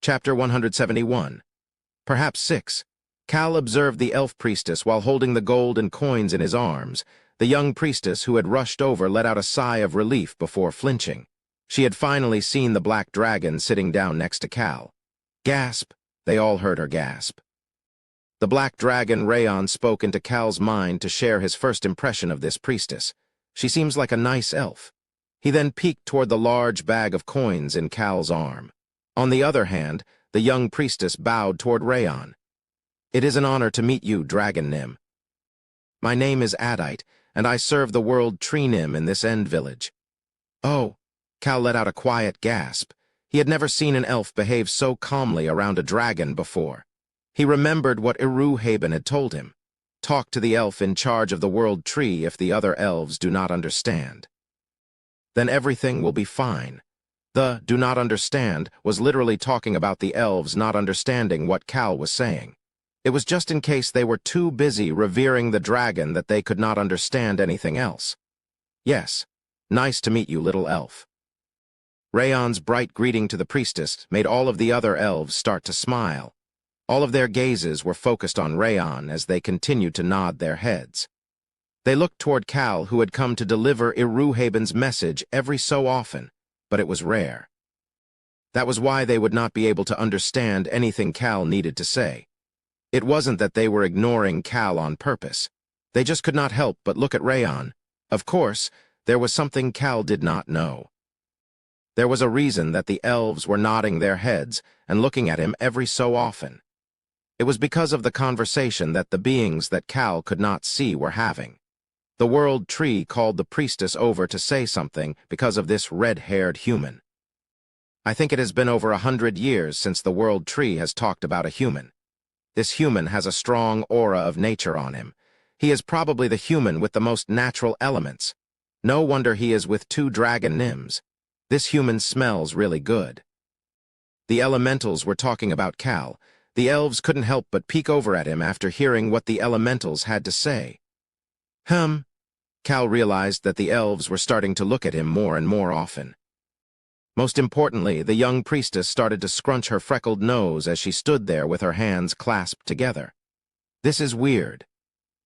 Chapter 171. Perhaps 6. Cal observed the elf priestess while holding the gold and coins in his arms. The young priestess who had rushed over let out a sigh of relief before flinching. She had finally seen the black dragon sitting down next to Cal. Gasp! They all heard her gasp. The black dragon Rayon spoke into Cal's mind to share his first impression of this priestess. She seems like a nice elf. He then peeked toward the large bag of coins in Cal's arm. On the other hand, the young priestess bowed toward Rayon. "It is an honor to meet you, Dragon Nym. My name is Adite, and I serve the world tree Nym in this end village." "Oh," Cal let out a quiet gasp. He had never seen an elf behave so calmly around a dragon before. He remembered what Iruhaben had told him. Talk to the elf in charge of the world tree if the other elves do not understand. Then everything will be fine. The "do not understand" was literally talking about the elves not understanding what Cal was saying. It was just in case they were too busy revering the dragon that they could not understand anything else. "Yes, nice to meet you, little elf." Rayon's bright greeting to the priestess made all of the other elves start to smile. All of their gazes were focused on Rayon as they continued to nod their heads. They looked toward Cal, who had come to deliver Iruhaben's message every so often, but it was rare. That was why they would not be able to understand anything Cal needed to say. It wasn't that they were ignoring Cal on purpose. They just could not help but look at Rayon. Of course, there was something Cal did not know. There was a reason that the elves were nodding their heads and looking at him every so often. It was because of the conversation that the beings that Cal could not see were having. The world tree called the priestess over to say something because of this red-haired human. I think it has been over 100 years since the world tree has talked about a human. This human has a strong aura of nature on him. He is probably the human with the most natural elements. No wonder he is with 2 dragon Nyms. This human smells really good. The elementals were talking about Cal. The elves couldn't help but peek over at him after hearing what the elementals had to say. Cal realized that the elves were starting to look at him more and more often. Most importantly, the young priestess started to scrunch her freckled nose as she stood there with her hands clasped together. This is weird.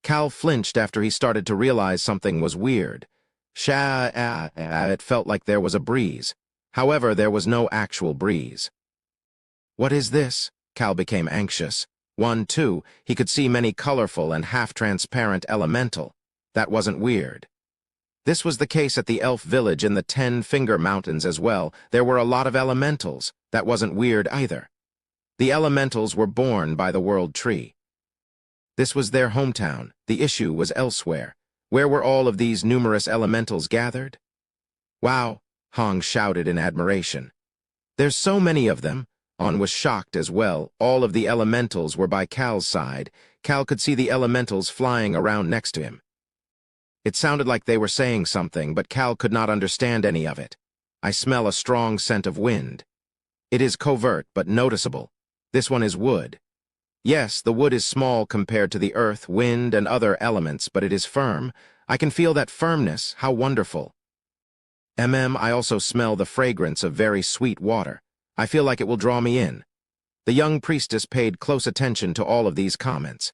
Cal flinched after he started to realize something was weird. It felt like there was a breeze. However, there was no actual breeze. What is this? Cal became anxious. Too, he could see many colorful and half-transparent elemental. That wasn't weird. This was the case at the elf village in the 10-Finger Mountains as well. There were a lot of elementals. That wasn't weird either. The elementals were born by the world tree. This was their hometown. The issue was elsewhere. Where were all of these numerous elementals gathered? "Wow," Hong shouted in admiration. "There's so many of them." On was shocked as well. All of the elementals were by Cal's side. Cal could see the elementals flying around next to him. It sounded like they were saying something, but Cal could not understand any of it. "I smell a strong scent of wind. It is covert, but noticeable. This one is wood. Yes, the wood is small compared to the earth, wind, and other elements, but it is firm. I can feel that firmness. How wonderful. I also smell the fragrance of very sweet water. I feel like it will draw me in." The young priestess paid close attention to all of these comments.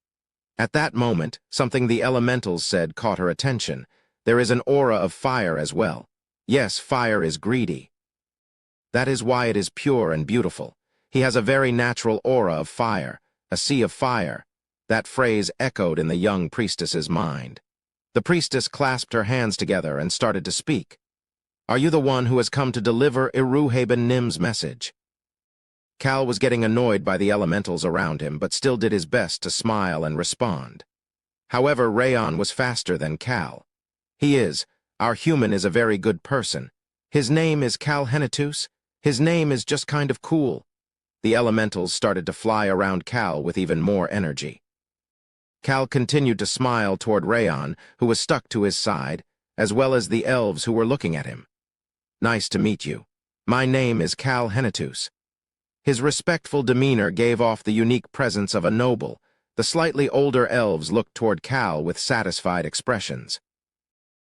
At that moment, something the elementals said caught her attention. There is an aura of fire as well. Yes, fire is greedy. That is why it is pure and beautiful. He has a very natural aura of fire, a sea of fire. That phrase echoed in the young priestess's mind. The priestess clasped her hands together and started to speak. "Are you the one who has come to deliver Iruhaben Nym's message?" Cal was getting annoyed by the elementals around him, but still did his best to smile and respond. However, Rayon was faster than Cal. Our human is a very good person. His name is Cal Henitus. His name is just kind of cool." The elementals started to fly around Cal with even more energy. Cal continued to smile toward Rayon, who was stuck to his side, as well as the elves who were looking at him. "Nice to meet you. My name is Cal Henitus." His respectful demeanor gave off the unique presence of a noble. The slightly older elves looked toward Cal with satisfied expressions.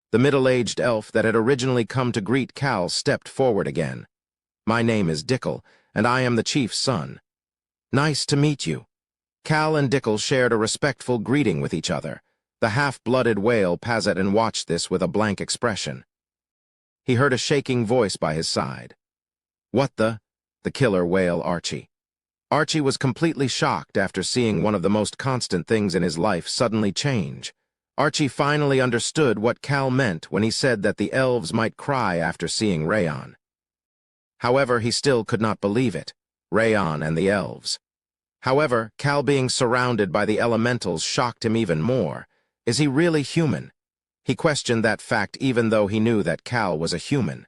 The middle-aged elf that had originally come to greet Cal stepped forward again. "My name is Dickel, and I am the chief's son. Nice to meet you. Cal and Dickel shared a respectful greeting with each other. The half-blooded whale Pazetin watched this with a blank expression. He heard a shaking voice by his side. What the killer whale Archie. Archie was completely shocked after seeing one of the most constant things in his life suddenly change. Archie finally understood what Cal meant when he said that the elves might cry after seeing Rayon. However, he still could not believe it. Rayon and the elves. However, Cal being surrounded by the elementals shocked him even more. Is he really human? He questioned that fact even though he knew that Cal was a human.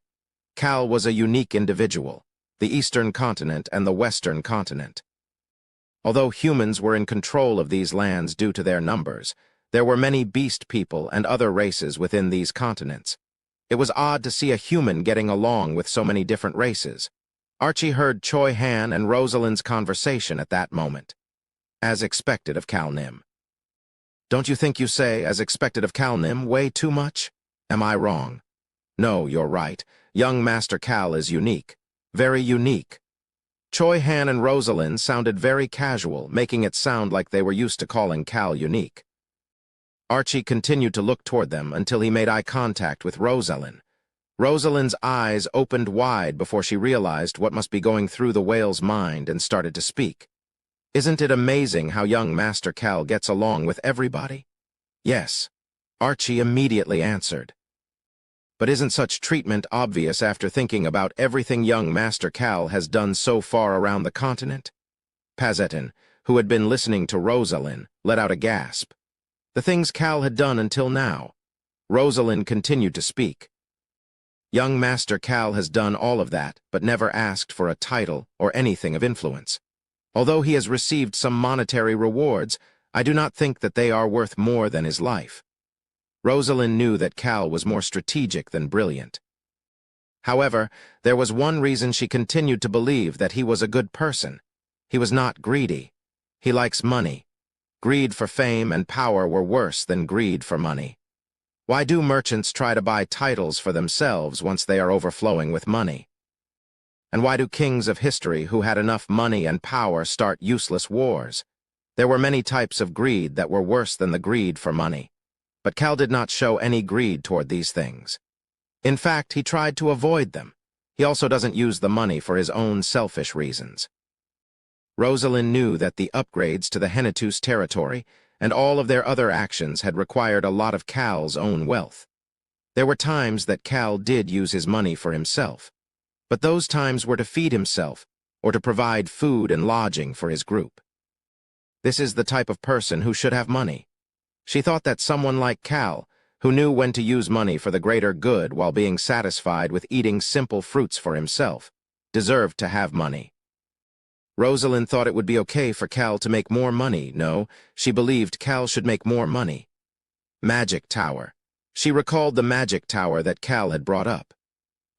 Cal was a unique individual, the Eastern continent and the Western continent. Although humans were in control of these lands due to their numbers, there were many beast people and other races within these continents. It was odd to see a human getting along with so many different races. Archie heard Choi Han and Rosalind's conversation at that moment. As expected of Cal Nim. Don't you think you say, as expected of Cal Nim, way too much? Am I wrong? No, you're right. Young Master Cal is unique. Very unique. Choi Han and Rosalind sounded very casual, making it sound like they were used to calling Cal unique. Archie continued to look toward them until he made eye contact with Rosalind. Rosalind's eyes opened wide before she realized what must be going through the whale's mind and started to speak. Isn't it amazing how young Master Cal gets along with everybody? Yes, Archie immediately answered. But isn't such treatment obvious after thinking about everything young Master Cal has done so far around the continent? Pazetin, who had been listening to Rosalind, let out a gasp. The things Cal had done until now. Rosalind continued to speak. Young Master Cal has done all of that, but never asked for a title or anything of influence. Although he has received some monetary rewards, I do not think that they are worth more than his life. Rosalind knew that Cal was more strategic than brilliant. However, there was one reason she continued to believe that he was a good person. He was not greedy. He likes money. Greed for fame and power were worse than greed for money. Why do merchants try to buy titles for themselves once they are overflowing with money? And why do kings of history who had enough money and power start useless wars? There were many types of greed that were worse than the greed for money. But Cal did not show any greed toward these things. In fact, he tried to avoid them. He also doesn't use the money for his own selfish reasons. Rosalind knew that the upgrades to the Hennetus territory and all of their other actions had required a lot of Cal's own wealth. There were times that Cal did use his money for himself, but those times were to feed himself or to provide food and lodging for his group. This is the type of person who should have money. She thought that someone like Cal, who knew when to use money for the greater good while being satisfied with eating simple fruits for himself, deserved to have money. Rosalind thought it would be okay for Cal to make more money. No, she believed Cal should make more money. Magic Tower. She recalled the magic tower that Cal had brought up.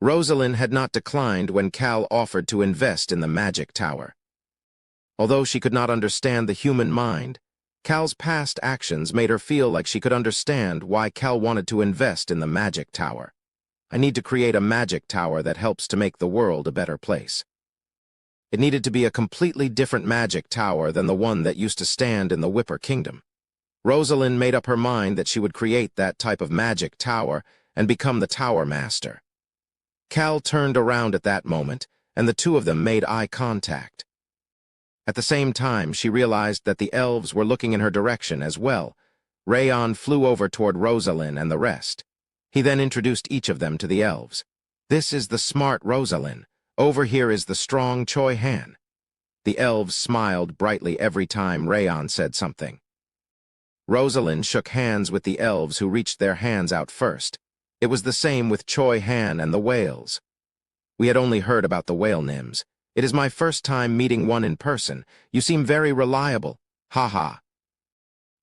Rosalind had not declined when Cal offered to invest in the magic tower. Although she could not understand the human mind, Cal's past actions made her feel like she could understand why Cal wanted to invest in the magic tower. I need to create a magic tower that helps to make the world a better place. It needed to be a completely different magic tower than the one that used to stand in the Whipper Kingdom. Rosalind made up her mind that she would create that type of magic tower and become the Tower Master. Cal turned around at that moment, and the two of them made eye contact. At the same time, she realized that the elves were looking in her direction as well. Rayon flew over toward Rosalind and the rest. He then introduced each of them to the elves. This is the smart Rosalind. Over here is the strong Choi Han. The elves smiled brightly every time Rayon said something. Rosalind shook hands with the elves who reached their hands out first. It was the same with Choi Han and the whales. We had only heard about the whale nymphs. It is my first time meeting one in person. You seem very reliable. Ha ha.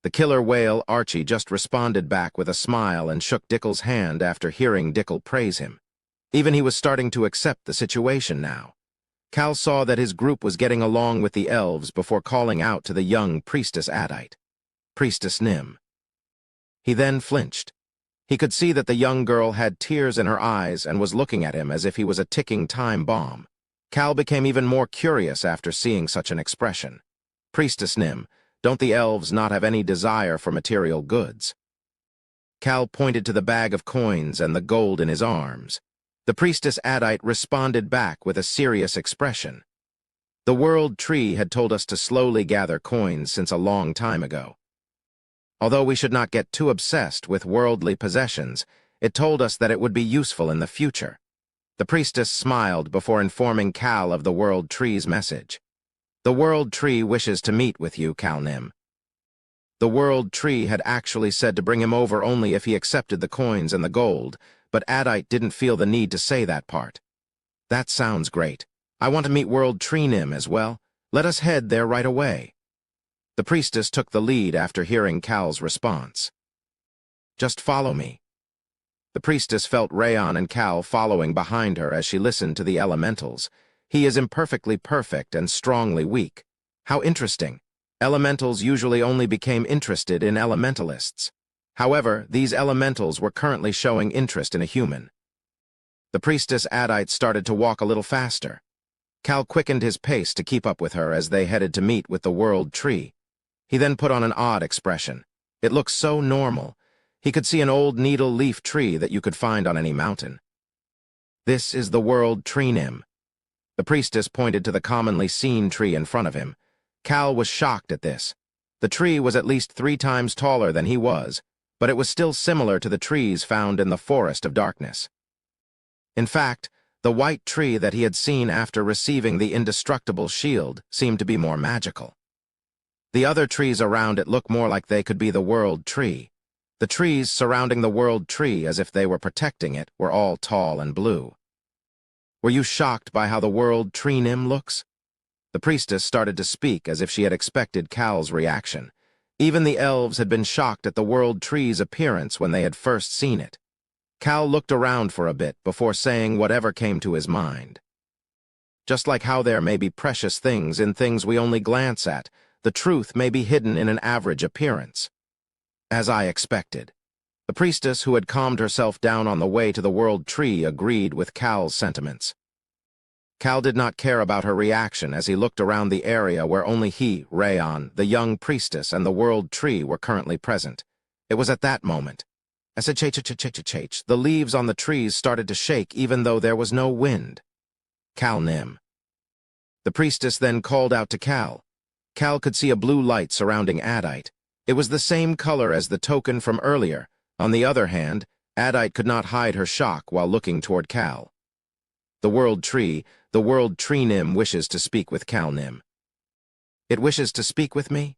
The killer whale Archie just responded back with a smile and shook Dickel's hand after hearing Dickel praise him. Even he was starting to accept the situation now. Cal saw that his group was getting along with the elves before calling out to the young Priestess Adite. Priestess Nim. He then flinched. He could see that the young girl had tears in her eyes and was looking at him as if he was a ticking time bomb. Cal became even more curious after seeing such an expression. Priestess Nim, don't the elves not have any desire for material goods? Cal pointed to the bag of coins and the gold in his arms. The priestess Adite responded back with a serious expression. The world tree had told us to slowly gather coins since a long time ago. Although we should not get too obsessed with worldly possessions, it told us that it would be useful in the future. The priestess smiled before informing Cal of the world tree's message. The world tree wishes to meet with you, Cal Nim. The world tree had actually said to bring him over only if he accepted the coins and the gold, but Adite didn't feel the need to say that part. That sounds great. I want to meet World Tree Nim as well. Let us head there right away. The priestess took the lead after hearing Cal's response. Just follow me. The priestess felt Rayon and Cal following behind her as she listened to the elementals. He is imperfectly perfect and strongly weak. How interesting. Elementals usually only became interested in elementalists. However, these elementals were currently showing interest in a human. The priestess Adite started to walk a little faster. Cal quickened his pace to keep up with her as they headed to meet with the world tree. He then put on an odd expression. It looked so normal. He could see an old needle-leaf tree that you could find on any mountain. This is the world tree Nim. The priestess pointed to the commonly seen tree in front of him. Cal was shocked at this. The tree was at least 3 times taller than he was, but it was still similar to the trees found in the Forest of Darkness. In fact, the white tree that he had seen after receiving the indestructible shield seemed to be more magical. The other trees around it looked more like they could be the world tree. The trees surrounding the world tree, as if they were protecting it, were all tall and blue. Were you shocked by how the world tree Nim looks? The priestess started to speak as if she had expected Cal's reaction. Even the elves had been shocked at the world tree's appearance when they had first seen it. Cal looked around for a bit before saying whatever came to his mind. Just like how there may be precious things in things we only glance at, the truth may be hidden in an average appearance. As I expected. The priestess, who had calmed herself down on the way to the world tree, agreed with Cal's sentiments. Cal did not care about her reaction as he looked around the area where only he, Rayon, the young priestess, and the world tree were currently present. It was at that moment. The leaves on the trees started to shake even though there was no wind. Cal Nim. The priestess then called out to Cal. Cal could see a blue light surrounding Adite. It was the same color as the token from earlier. On the other hand, Adite could not hide her shock while looking toward Cal. The world tree Nim wishes to speak with Cal Nim. It wishes to speak with me?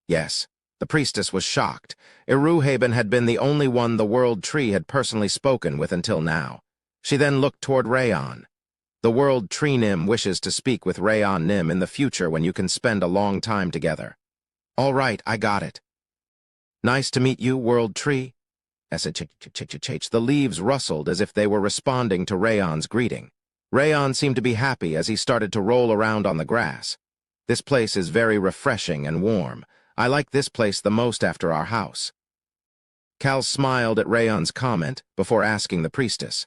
Yes. The priestess was shocked. Iruhaben had been the only one the world tree had personally spoken with until now. She then looked toward Rayon. The world tree Nim wishes to speak with Rayon Nim in the future when you can spend a long time together. All right, I got it. Nice to meet you, world tree. The leaves rustled as if they were responding to Rayon's greeting. Rayon seemed to be happy as he started to roll around on the grass. This place is very refreshing and warm. I like this place the most after our house. Cal smiled at Rayon's comment before asking the priestess,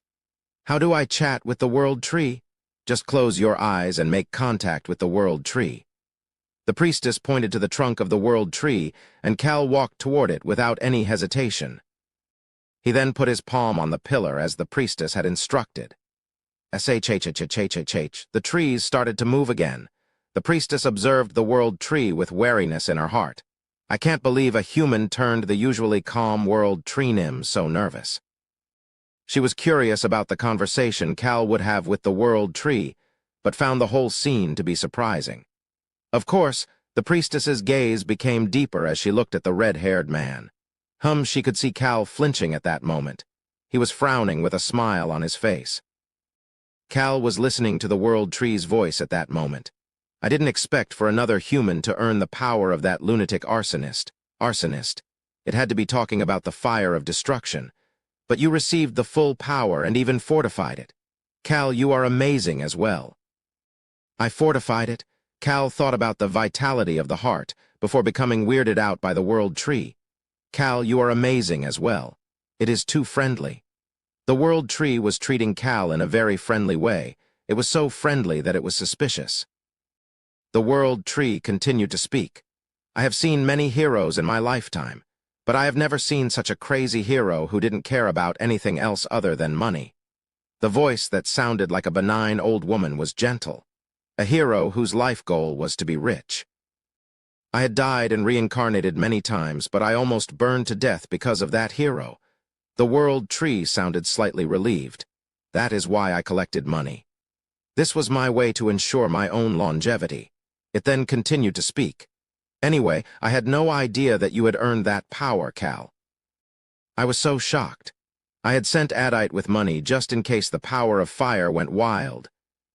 How do I chat with the world tree? Just close your eyes and make contact with the world tree. The priestess pointed to the trunk of the world tree, and Cal walked toward it without any hesitation. He then put his palm on the pillar as the priestess had instructed. The trees started to move again. The priestess observed the world tree with wariness in her heart. I can't believe a human turned the usually calm world tree Nim so nervous. She was curious about the conversation Cal would have with the world tree, but found the whole scene to be surprising. Of course, the priestess's gaze became deeper as she looked at the red-haired man. She could see Cal flinching at that moment. He was frowning with a smile on his face. Cal was listening to the world tree's voice at that moment. I didn't expect for another human to earn the power of that lunatic arsonist. It had to be talking about the fire of destruction. But you received the full power and even fortified it. Cal, you are amazing as well. I fortified it. Cal thought about the vitality of the heart before becoming weirded out by the world tree. Cal, you are amazing as well. It is too friendly. The world tree was treating Cal in a very friendly way. It was so friendly that it was suspicious. The World Tree continued to speak. I have seen many heroes in my lifetime, but I have never seen such a crazy hero who didn't care about anything else other than money. The voice that sounded like a benign old woman was gentle, a hero whose life goal was to be rich. I had died and reincarnated many times, but I almost burned to death because of that hero. The World Tree sounded slightly relieved. That is why I collected money. This was my way to ensure my own longevity. It then continued to speak. Anyway, I had no idea that you had earned that power, Cal. I was so shocked. I had sent Adite with money just in case the power of fire went wild.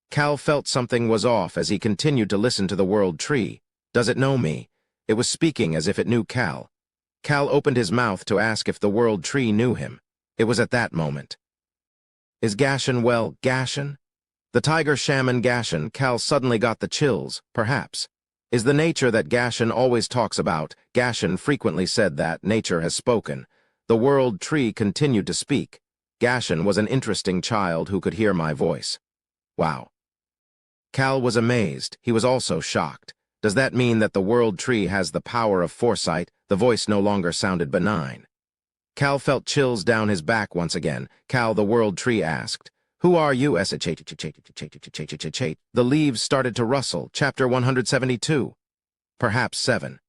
Cal felt something was off as he continued to listen to the World Tree. Does it know me? It was speaking as if it knew Cal. Cal opened his mouth to ask if the World Tree knew him. It was at that moment. Is Gashan well, Gashan? The tiger shaman Gashan. Cal suddenly got the chills, perhaps. Is the nature that Gashan always talks about. Gashan frequently said that nature has spoken. The World Tree continued to speak. Gashan was an interesting child who could hear my voice. Wow. Cal was amazed. He was also shocked. Does that mean that the World Tree has the power of foresight? The voice no longer sounded benign. Cal felt chills down his back once again. Cal, the World Tree asked, "Who are you?" The leaves started to rustle. Chapter 172. Perhaps 7.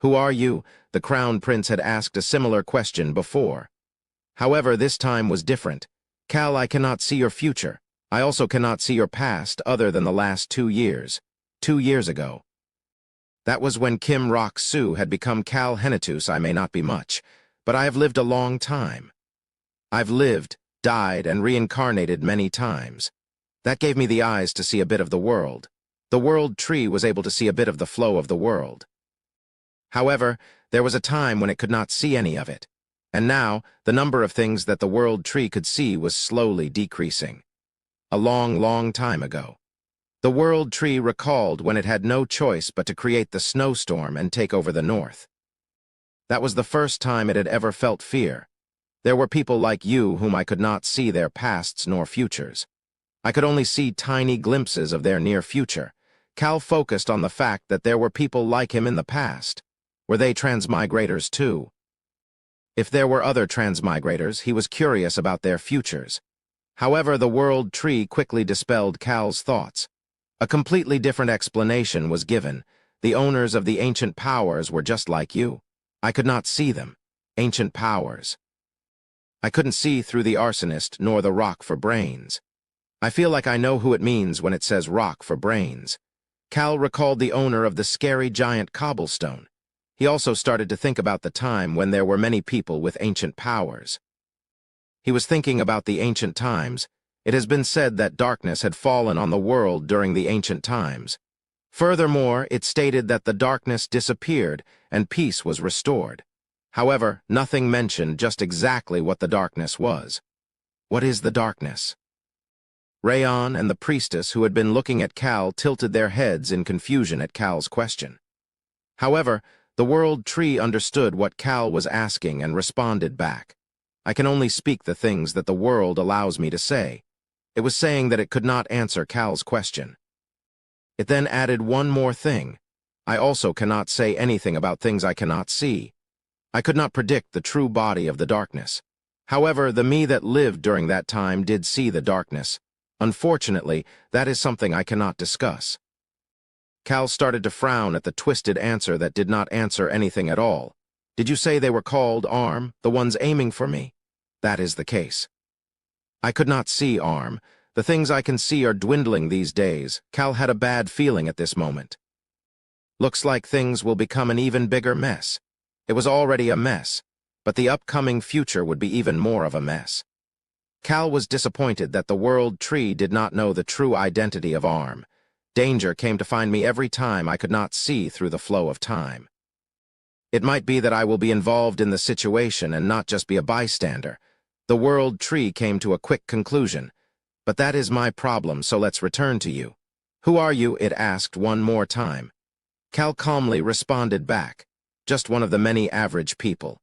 Who are you? The Crown Prince had asked a similar question before. However, this time was different. Cal, I cannot see your future. I also cannot see your past other than the last 2 years. 2 years ago. That was when Kim Rock-Soo had become Cal Henitus. I may not be much, but I have lived a long time. I've lived, died, and reincarnated many times. That gave me the eyes to see a bit of the world. The World Tree was able to see a bit of the flow of the world. However, there was a time when it could not see any of it, and now the number of things that the World Tree could see was slowly decreasing. A long, long time ago. The World Tree recalled when it had no choice but to create the snowstorm and take over the north. That was the first time it had ever felt fear. There were people like you whom I could not see their pasts nor futures. I could only see tiny glimpses of their near future. Cal focused on the fact that there were people like him in the past. Were they transmigrators too? If there were other transmigrators, he was curious about their futures. However, the World Tree quickly dispelled Cal's thoughts. A completely different explanation was given. The owners of the ancient powers were just like you. I could not see them. Ancient powers. I couldn't see through the arsonist nor the rock for brains. I feel like I know who it means when it says rock for brains. Cal recalled the owner of the scary giant cobblestone. He also started to think about the time when there were many people with ancient powers. He was thinking about the ancient times. It has been said that darkness had fallen on the world during the ancient times. Furthermore, it stated that the darkness disappeared and peace was restored. However, nothing mentioned just exactly what the darkness was. What is the darkness? Rayon and the priestess who had been looking at Cal tilted their heads in confusion at Cal's question. However, the World Tree understood what Cal was asking and responded back. I can only speak the things that the world allows me to say. It was saying that it could not answer Cal's question. It then added one more thing. I also cannot say anything about things I cannot see. I could not predict the true body of the darkness. However, the me that lived during that time did see the darkness. Unfortunately, that is something I cannot discuss. Cal started to frown at the twisted answer that did not answer anything at all. Did you say they were called Arm, the ones aiming for me? That is the case. I could not see Arm. The things I can see are dwindling these days. Cal had a bad feeling at this moment. Looks like things will become an even bigger mess. It was already a mess, but the upcoming future would be even more of a mess. Cal was disappointed that the World Tree did not know the true identity of Arm. Danger came to find me every time I could not see through the flow of time. It might be that I will be involved in the situation and not just be a bystander. The World Tree came to a quick conclusion. But that is my problem, so let's return to you. Who are you? It asked one more time. Cal calmly responded back. Just one of the many average people.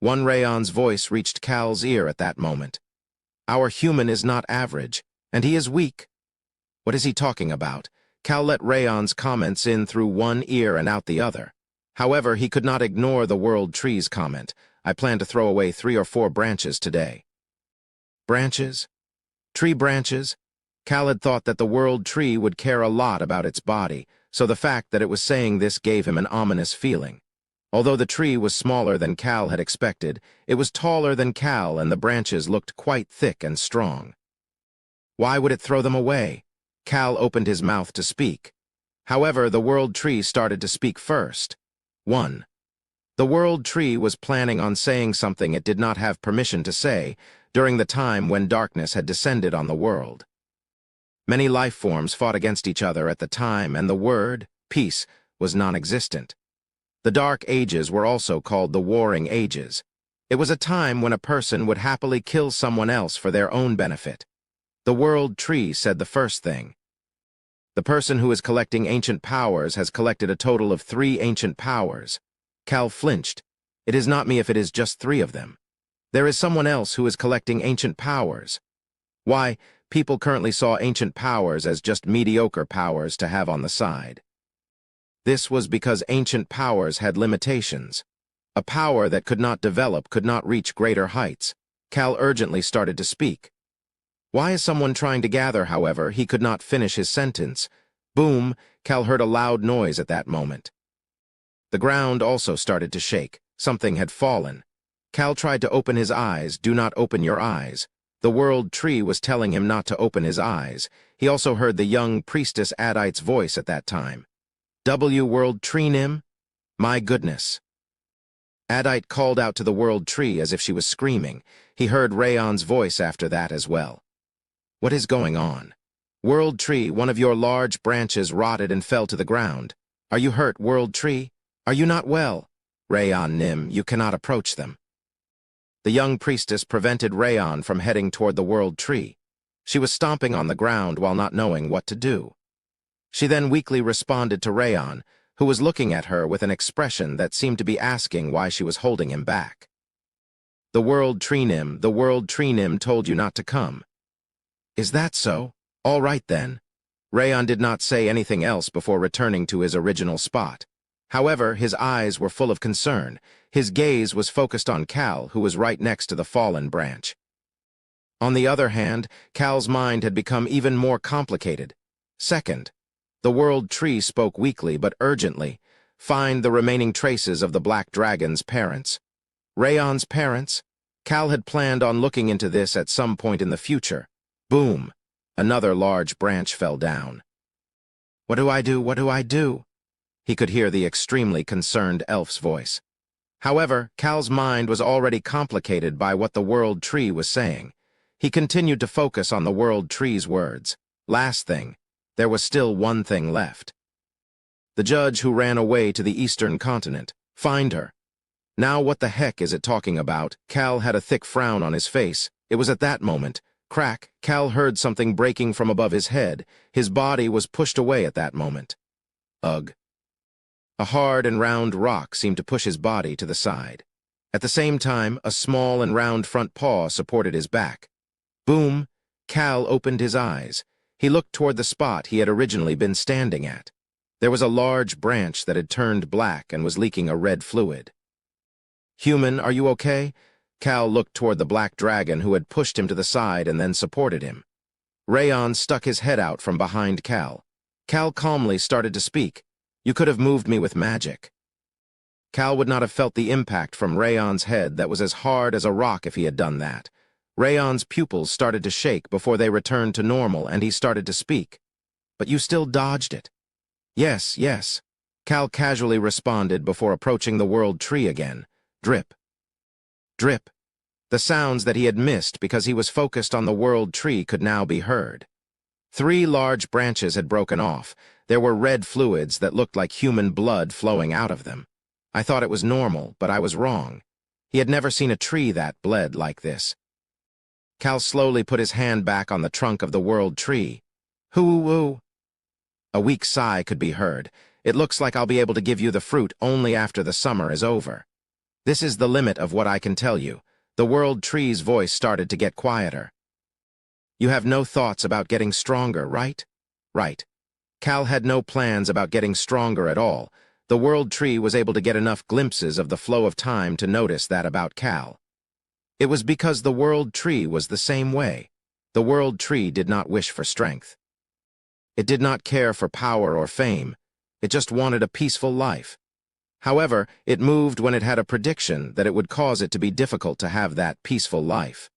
One Rayon's voice reached Cal's ear at that moment. Our human is not average, And he is weak. What is he talking about? Cal let Rayon's comments in through one ear and out the other. However, he could not ignore the World Tree's comment. I plan to throw away 3 or 4 branches today. Branches? Tree branches? Cal had thought that the World Tree would care a lot about its body, so the fact that it was saying this gave him an ominous feeling. Although the tree was smaller than Cal had expected, it was taller than Cal and the branches looked quite thick and strong. Why would it throw them away? Cal opened his mouth to speak. However, the World Tree started to speak first. 1. The World Tree was planning on saying something it did not have permission to say during the time when darkness had descended on the world. Many life forms fought against each other at the time, and the word, peace, was non-existent. The Dark Ages were also called the Warring Ages. It was a time when a person would happily kill someone else for their own benefit. The World Tree said the first thing. The person who is collecting ancient powers has collected a total of 3 ancient powers. Cal flinched. It is not me if it is just 3 of them. There is someone else who is collecting ancient powers. Why, people currently saw ancient powers as just mediocre powers to have on the side. This was because ancient powers had limitations. A power that could not develop could not reach greater heights. Cal urgently started to speak. Why is someone trying to gather, however, he could not finish his sentence. Boom, Cal heard a loud noise at that moment. The ground also started to shake. Something had fallen. Cal tried to open his eyes. Do not open your eyes. The World Tree was telling him not to open his eyes. He also heard the young priestess Ainz's voice at that time. World Tree Nim? My goodness. Ainz called out to the World Tree as if she was screaming. He heard Rayon's voice after that as well. What is going on? World Tree, one of your large branches rotted and fell to the ground. Are you hurt, World Tree? Are you not well? Rayon Nim, you cannot approach them. The young priestess prevented Rayon from heading toward the World Tree. She was stomping on the ground while not knowing what to do. She then weakly responded to Rayon, who was looking at her with an expression that seemed to be asking why she was holding him back. The World Tree Nim told you not to come. Is that so? All right then. Rayon did not say anything else before returning to his original spot. However, his eyes were full of concern. His gaze was focused on Cal, who was right next to the fallen branch. On the other hand, Cal's mind had become even more complicated. Second, the World Tree spoke weakly but urgently. Find the remaining traces of the Black Dragon's parents. Rayon's parents? Cal had planned on looking into this at some point in the future. Boom! Another large branch fell down. What do I do? What do I do? He could hear the extremely concerned elf's voice. However, Cal's mind was already complicated by what the World Tree was saying. He continued to focus on the World Tree's words. Last thing, there was still one thing left. The judge who ran away to the eastern continent. Find her. Now what the heck is it talking about? Cal had a thick frown on his face. It was at that moment. Crack, Cal heard something breaking from above his head. His body was pushed away at that moment. Ugh. A hard and round rock seemed to push his body to the side. At the same time, a small and round front paw supported his back. Boom! Cal opened his eyes. He looked toward the spot he had originally been standing at. There was a large branch that had turned black and was leaking a red fluid. Human, are you okay? Cal looked toward the Black Dragon who had pushed him to the side and then supported him. Rayon stuck his head out from behind Cal. Cal calmly started to speak. You could have moved me with magic. Cal would not have felt the impact from Rayon's head that was as hard as a rock if he had done that. Rayon's pupils started to shake before they returned to normal and he started to speak. But you still dodged it. Yes, yes. Cal casually responded before approaching the World Tree again. Drip. Drip. The sounds that he had missed because he was focused on the World Tree could now be heard. 3 large branches had broken off. There were red fluids that looked like human blood flowing out of them. I thought it was normal, but I was wrong. He had never seen a tree that bled like this. Cal slowly put his hand back on the trunk of the World Tree. Hoo-woo. A weak sigh could be heard. It looks like I'll be able to give you the fruit only after the summer is over. This is the limit of what I can tell you. The World Tree's voice started to get quieter. You have no thoughts about getting stronger, right? Right. Cal had no plans about getting stronger at all. The World Tree was able to get enough glimpses of the flow of time to notice that about Cal. It was because the World Tree was the same way. The World Tree did not wish for strength. It did not care for power or fame. It just wanted a peaceful life. However, it moved when it had a prediction that it would cause it to be difficult to have that peaceful life.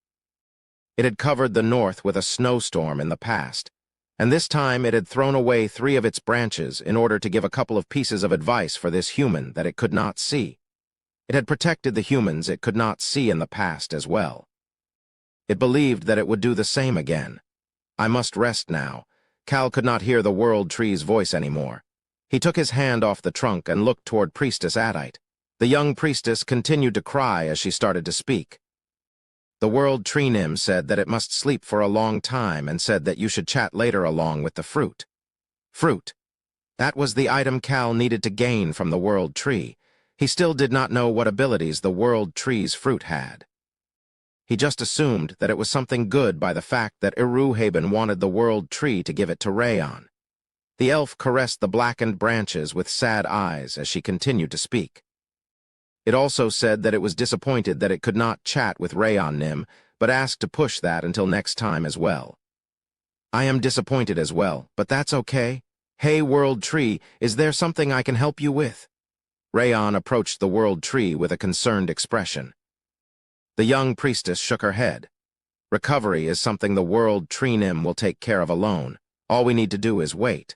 It had covered the north with a snowstorm in the past, and this time it had thrown away 3 of its branches in order to give a couple of pieces of advice for this human that it could not see. It had protected the humans it could not see in the past as well. It believed that it would do the same again. I must rest now. Cal could not hear the World Tree's voice anymore. He took his hand off the trunk and looked toward Priestess Adite. The young priestess continued to cry as she started to speak. The World Tree Nym said that it must sleep for a long time and said that you should chat later along with the fruit. Fruit. That was the item Cal needed to gain from the World Tree. He still did not know what abilities the World Tree's fruit had. He just assumed that it was something good by the fact that Iruhaben wanted the World Tree to give it to Rayon. The elf caressed the blackened branches with sad eyes as she continued to speak. It also said that it was disappointed that it could not chat with Rayon Nym, but asked to push that until next time as well. I am disappointed as well, but that's okay. Hey, World Tree, is there something I can help you with? Rayon approached the World Tree with a concerned expression. The young priestess shook her head. Recovery is something the World Tree Nym will take care of alone. All we need to do is wait.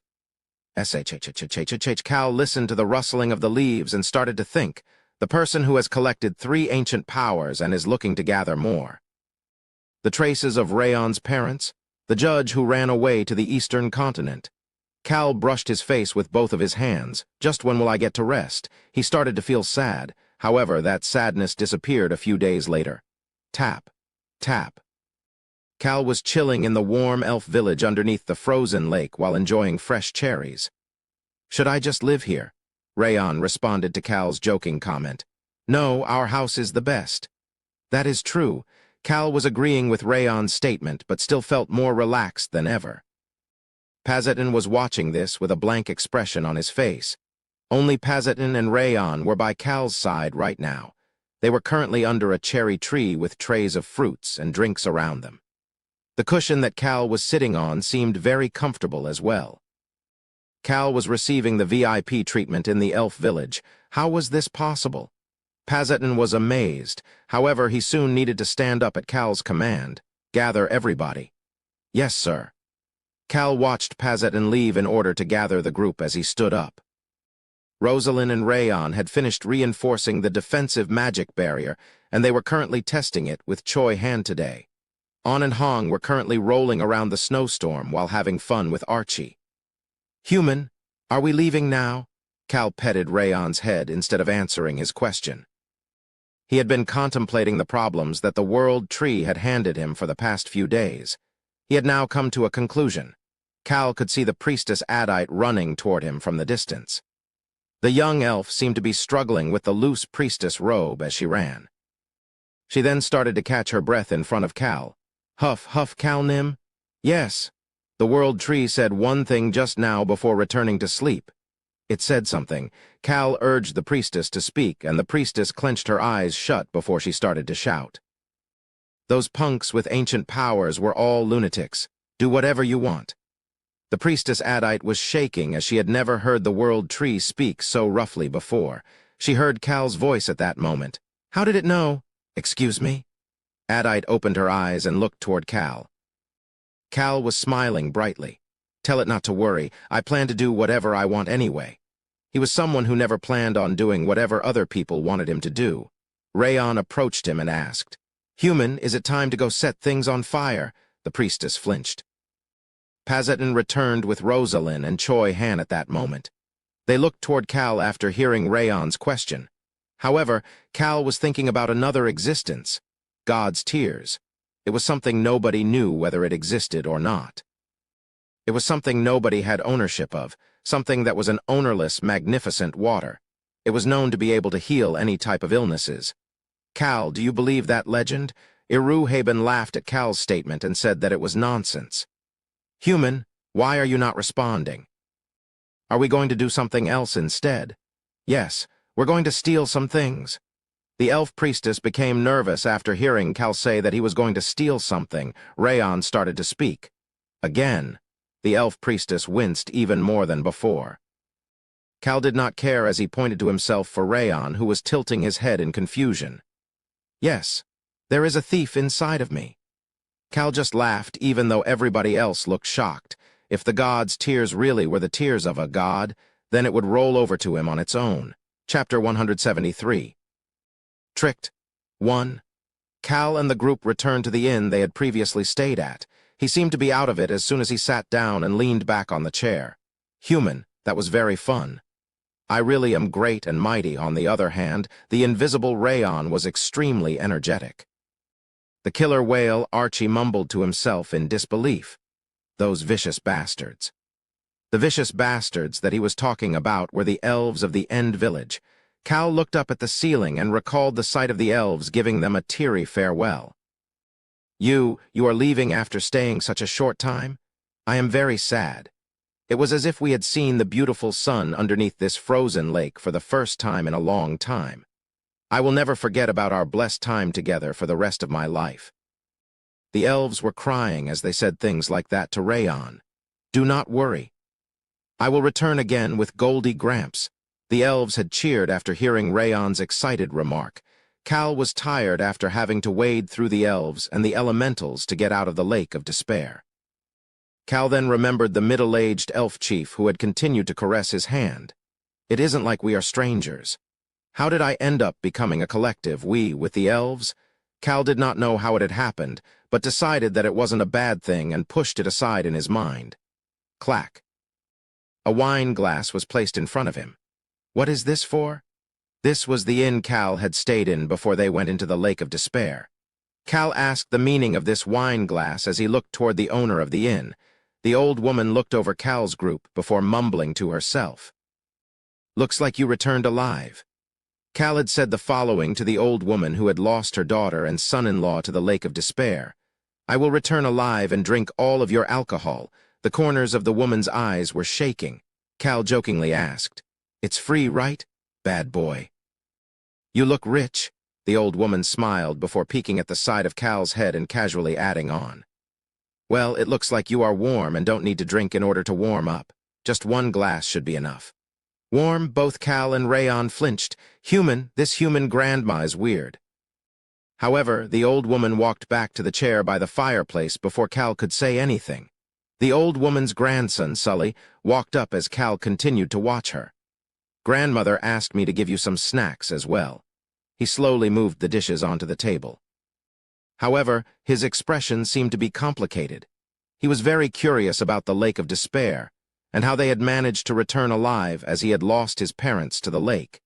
Cal listened to the rustling of the leaves and started to think, the person who has collected 3 ancient powers and is looking to gather more. The traces of Rayon's parents, the judge who ran away to the eastern continent. Cal brushed his face with both of his hands. Just when will I get to rest? He started to feel sad. However, that sadness disappeared a few days later. Tap, tap. Cal was chilling in the warm elf village underneath the frozen lake while enjoying fresh cherries. Should I just live here? Rayon responded to Cal's joking comment. No, our house is the best. That is true. Cal was agreeing with Rayon's statement, but still felt more relaxed than ever. Pazetin was watching this with a blank expression on his face. Only Pazetin and Rayon were by Cal's side right now. They were currently under a cherry tree with trays of fruits and drinks around them. The cushion that Cal was sitting on seemed very comfortable as well. Cal was receiving the VIP treatment in the elf village. How was this possible? Pazetin was amazed. However, he soon needed to stand up at Cal's command. Gather everybody. Yes, sir. Cal watched Pazetin leave in order to gather the group as he stood up. Rosalind and Rayon had finished reinforcing the defensive magic barrier, and they were currently testing it with Choi Han today. On and Hong were currently rolling around the snowstorm while having fun with Archie. Human, are we leaving now? Cal petted Rayon's head instead of answering his question. He had been contemplating the problems that the World Tree had handed him for the past few days. He had now come to a conclusion. Cal could see the priestess Adite running toward him from the distance. The young elf seemed to be struggling with the loose priestess robe as she ran. She then started to catch her breath in front of Cal. Huff, huff, Cal Nym? Yes. The World Tree said one thing just now before returning to sleep. It said something. Cal urged the priestess to speak, and the priestess clenched her eyes shut before she started to shout. Those punks with ancient powers were all lunatics. Do whatever you want. The priestess Adite was shaking as she had never heard the World Tree speak so roughly before. She heard Cal's voice at that moment. How did it know? Excuse me? Adite opened her eyes and looked toward Cal. Cal was smiling brightly. Tell it not to worry. I plan to do whatever I want anyway. He was someone who never planned on doing whatever other people wanted him to do. Rayon approached him and asked, Human, is it time to go set things on fire? The priestess flinched. Pazetin returned with Rosalind and Choi Han at that moment. They looked toward Cal after hearing Rayon's question. However, Cal was thinking about another existence, God's tears. It was something nobody knew whether it existed or not. It was something nobody had ownership of, something that was an ownerless, magnificent water. It was known to be able to heal any type of illnesses. Cal, do you believe that legend? Iruhaben laughed at Cal's statement and said that it was nonsense. Human, why are you not responding? Are we going to do something else instead? Yes, we're going to steal some things. The elf priestess became nervous after hearing Cal say that he was going to steal something. Rayon started to speak. Again, the elf priestess winced even more than before. Cal did not care as he pointed to himself for Rayon, who was tilting his head in confusion. Yes, there is a thief inside of me. Cal just laughed even though everybody else looked shocked. If the god's tears really were the tears of a god, then it would roll over to him on its own. Chapter 173. Tricked. 1. Cal and the group returned to the inn they had previously stayed at. He seemed to be out of it as soon as he sat down and leaned back on the chair. Human, that was very fun. I really am great and mighty. On the other hand, the invisible Rayon was extremely energetic. The killer whale, Archie, mumbled to himself in disbelief. Those vicious bastards. The vicious bastards that he was talking about were the elves of the End Village. Cal looked up at the ceiling and recalled the sight of the elves giving them a teary farewell. You are leaving after staying such a short time? I am very sad. It was as if we had seen the beautiful sun underneath this frozen lake for the first time in a long time. I will never forget about our blessed time together for the rest of my life. The elves were crying as they said things like that to Rayon. Do not worry. I will return again with Goldie Gramps. The elves had cheered after hearing Rayon's excited remark. Cal was tired after having to wade through the elves and the elementals to get out of the lake of despair. Cal then remembered the middle-aged elf chief who had continued to caress his hand. It isn't like we are strangers. How did I end up becoming a collective, we with the elves? Cal did not know how it had happened, but decided that it wasn't a bad thing and pushed it aside in his mind. Clack. A wine glass was placed in front of him. What is this for? This was the inn Cal had stayed in before they went into the Lake of Despair. Cal asked the meaning of this wine glass as he looked toward the owner of the inn. The old woman looked over Cal's group before mumbling to herself. Looks like you returned alive. Cal had said the following to the old woman who had lost her daughter and son-in-law to the Lake of Despair. I will return alive and drink all of your alcohol. The corners of the woman's eyes were shaking. Cal jokingly asked, It's free, right, bad boy? You look rich. The old woman smiled before peeking at the side of Cal's head and casually adding on. Well, it looks like you are warm and don't need to drink in order to warm up. Just one glass should be enough. Warm, both Cal and Rayon flinched. Human, this human grandma is weird. However, the old woman walked back to the chair by the fireplace before Cal could say anything. The old woman's grandson, Sully, walked up as Cal continued to watch her. Grandmother asked me to give you some snacks as well. He slowly moved the dishes onto the table. However, his expression seemed to be complicated. He was very curious about the Lake of Despair, and how they had managed to return alive as he had lost his parents to the lake.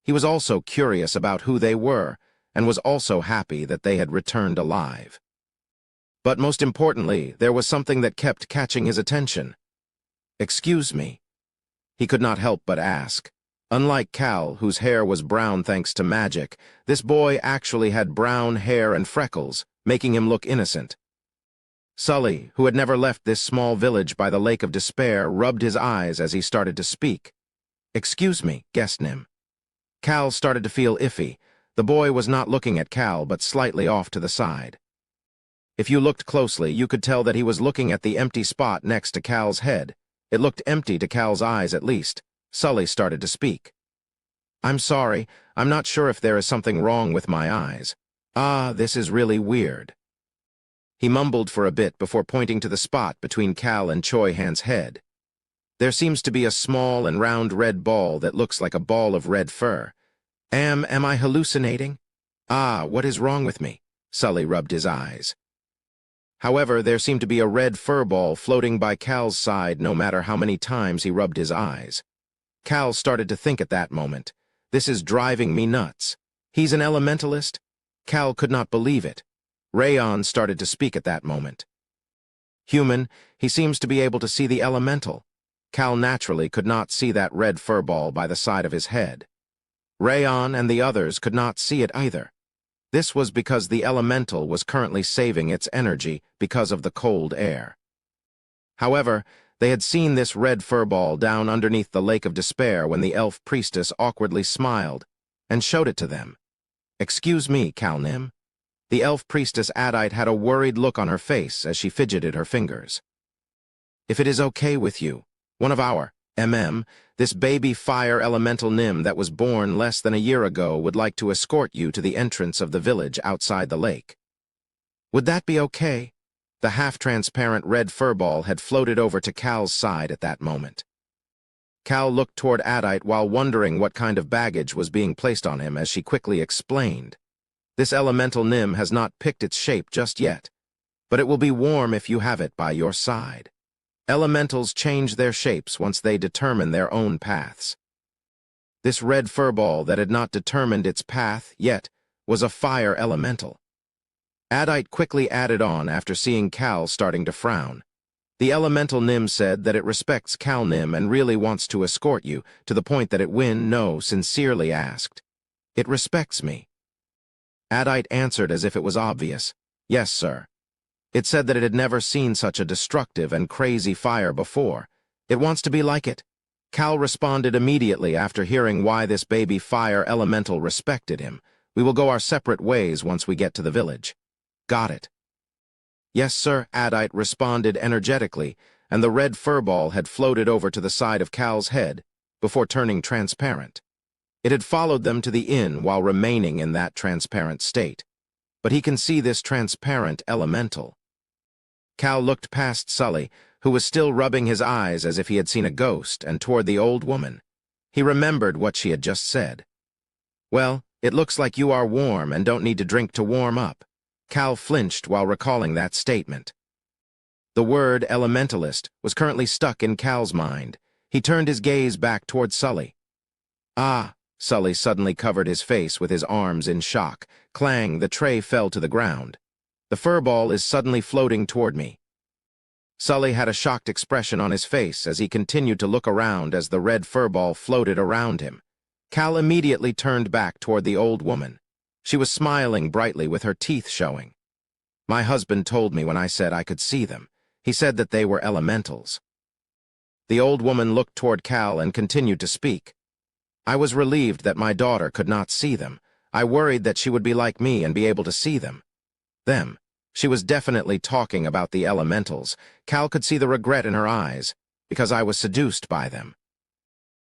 He was also curious about who they were, and was also happy that they had returned alive. But most importantly, there was something that kept catching his attention. Excuse me. He could not help but ask. Unlike Cal, whose hair was brown thanks to magic, this boy actually had brown hair and freckles, making him look innocent. Sully, who had never left this small village by the Lake of Despair, rubbed his eyes as he started to speak. Excuse me, guessed Nim. Cal started to feel iffy. The boy was not looking at Cal, but slightly off to the side. If you looked closely, you could tell that he was looking at the empty spot next to Cal's head. It looked empty to Cal's eyes, at least. Sully started to speak. I'm sorry, I'm not sure if there is something wrong with my eyes. This is really weird. He mumbled for a bit before pointing to the spot between Cal and Choi Han's head. There seems to be a small and round red ball that looks like a ball of red fur. Am I hallucinating? What is wrong with me? Sully rubbed his eyes. However, there seemed to be a red fur ball floating by Cal's side no matter how many times he rubbed his eyes. Cal started to think at that moment, this is driving me nuts. He's an elementalist? Cal could not believe it. Rayon started to speak at that moment. Human, he seems to be able to see the elemental. Cal naturally could not see that red fur ball by the side of his head. Rayon and the others could not see it either. This was because the elemental was currently saving its energy because of the cold air. However, they had seen this red furball down underneath the Lake of Despair when the elf priestess awkwardly smiled and showed it to them. "Excuse me, Calnim." The elf priestess Adite had a worried look on her face as she fidgeted her fingers. "If it is okay with you, one of our, this baby fire elemental Nim that was born less than a year ago would like to escort you to the entrance of the village outside the lake. Would that be okay?" The half-transparent red furball had floated over to Cal's side at that moment. Cal looked toward Adite while wondering what kind of baggage was being placed on him as she quickly explained. "This elemental Nim has not picked its shape just yet, but it will be warm if you have it by your side. Elementals change their shapes once they determine their own paths. This red furball that had not determined its path yet was a fire elemental." Adite quickly added on after seeing Cal starting to frown. "The elemental Nim said that it respects Cal Nim and really wants to escort you, to the point that it sincerely asked, 'It respects me?'" Adite answered as if it was obvious, "Yes, sir. It said that it had never seen such a destructive and crazy fire before. It wants to be like it." Cal responded immediately after hearing why this baby fire elemental respected him. "We will go our separate ways once we get to the village." "Got it." "Yes, sir," Adite responded energetically, and the red furball had floated over to the side of Cal's head before turning transparent. It had followed them to the inn while remaining in that transparent state, but he can see this transparent elemental. Cal looked past Sully, who was still rubbing his eyes as if he had seen a ghost, and toward the old woman. He remembered what she had just said. "Well, it looks like you are warm and don't need to drink to warm up." Cal flinched while recalling that statement. The word elementalist was currently stuck in Cal's mind. He turned his gaze back toward Sully. "Ah!" Sully suddenly covered his face with his arms in shock. Clang, the tray fell to the ground. "The furball is suddenly floating toward me." Sully had a shocked expression on his face as he continued to look around as the red furball floated around him. Cal immediately turned back toward the old woman. She was smiling brightly with her teeth showing. "My husband told me when I said I could see them. He said that they were elementals." The old woman looked toward Cal and continued to speak. "I was relieved that my daughter could not see them. I worried that she would be like me and be able to see them." Them. She was definitely talking about the elementals. Cal could see the regret in her eyes, because I was seduced by them.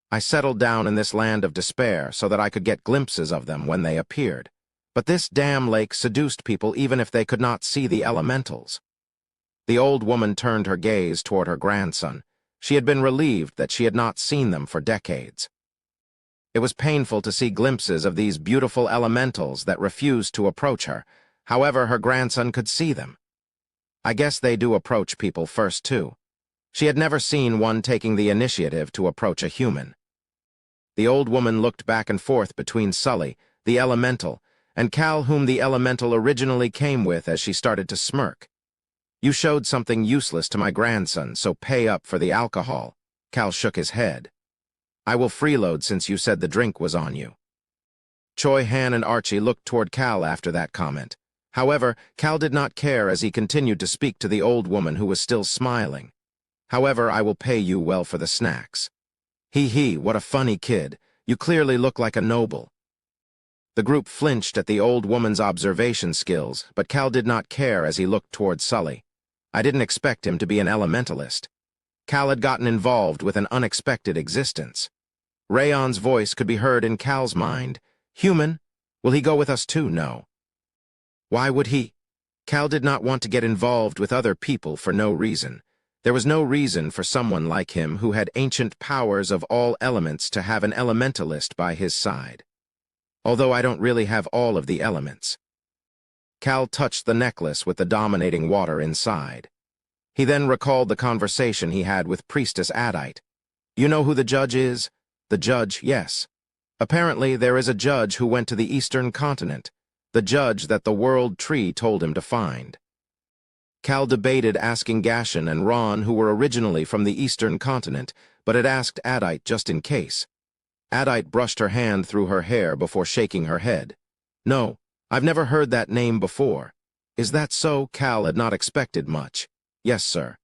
I settled down in this land of despair so that I could get glimpses of them when they appeared. But this damn lake seduced people even if they could not see the elementals. The old woman turned her gaze toward her grandson. She had been relieved that she had not seen them for decades. It was painful to see glimpses of these beautiful elementals that refused to approach her. However, her grandson could see them. I guess they do approach people first, too. She had never seen one taking the initiative to approach a human. The old woman looked back and forth between Sully, the elemental, and Cal, whom the elemental originally came with, as she started to smirk. "You showed something useless to my grandson, so pay up for the alcohol." Cal shook his head. "I will freeload since you said the drink was on you." Choi, Han, and Archie looked toward Cal after that comment. However, Cal did not care as he continued to speak to the old woman who was still smiling. "However, I will pay you well for the snacks." He, what a funny kid. You clearly look like a noble." The group flinched at the old woman's observation skills, but Cal did not care as he looked toward Sully. I didn't expect him to be an elementalist. Cal had gotten involved with an unexpected existence. Rayon's voice could be heard in Cal's mind. "Human? Will he go with us too?" "No." Why would he? Cal did not want to get involved with other people for no reason. There was no reason for someone like him who had ancient powers of all elements to have an elementalist by his side. Although I don't really have all of the elements. Cal touched the necklace with the dominating water inside. He then recalled the conversation he had with Priestess Adite. "You know who the judge is?" "The judge, yes. Apparently there is a judge who went to the Eastern Continent, the judge that the World Tree told him to find." Cal debated asking Gashan and Ron, who were originally from the Eastern Continent, but had asked Adite just in case. Adite brushed her hand through her hair before shaking her head. "No, I've never heard that name before. Is that so? Cal had not expected much. Yes, sir.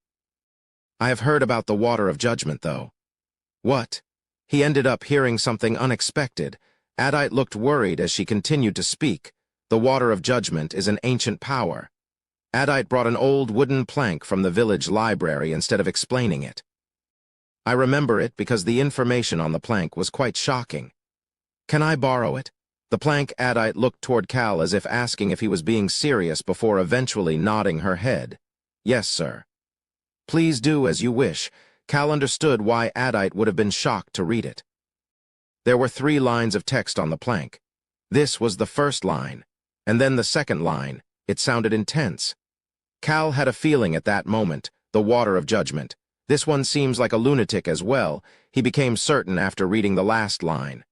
I have heard about the Water of Judgment, though. What? He ended up hearing something unexpected. Addite looked worried as she continued to speak. The Water of Judgment is an ancient power. Addite brought an old wooden plank from the village library instead of explaining it. I remember it because the information on the plank was quite shocking. Can I borrow it? The plank. Addite looked toward Cal as if asking if he was being serious before eventually nodding her head. Yes, sir. Please do as you wish. Cal understood why Addite would have been shocked to read it. There were 3 lines of text on the plank. This was the first line, and then the second line. It sounded intense. Cal had a feeling at that moment, the Water of Judgment. This one seems like a lunatic as well, he became certain after reading the last line.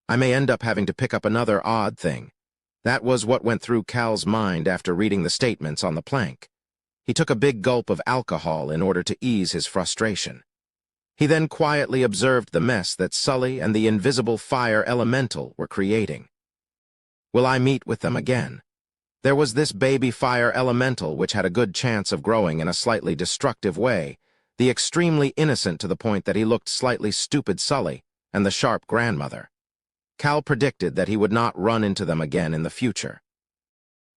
I may end up having to pick up another odd thing. That was what went through Cal's mind after reading the statements on the plank. He took a big gulp of alcohol in order to ease his frustration. He then quietly observed the mess that Sully and the invisible fire elemental were creating. Will I meet with them again? There was this baby fire elemental which had a good chance of growing in a slightly destructive way, the extremely innocent to the point that he looked slightly stupid Sully, and the sharp grandmother. Cal predicted that he would not run into them again in the future.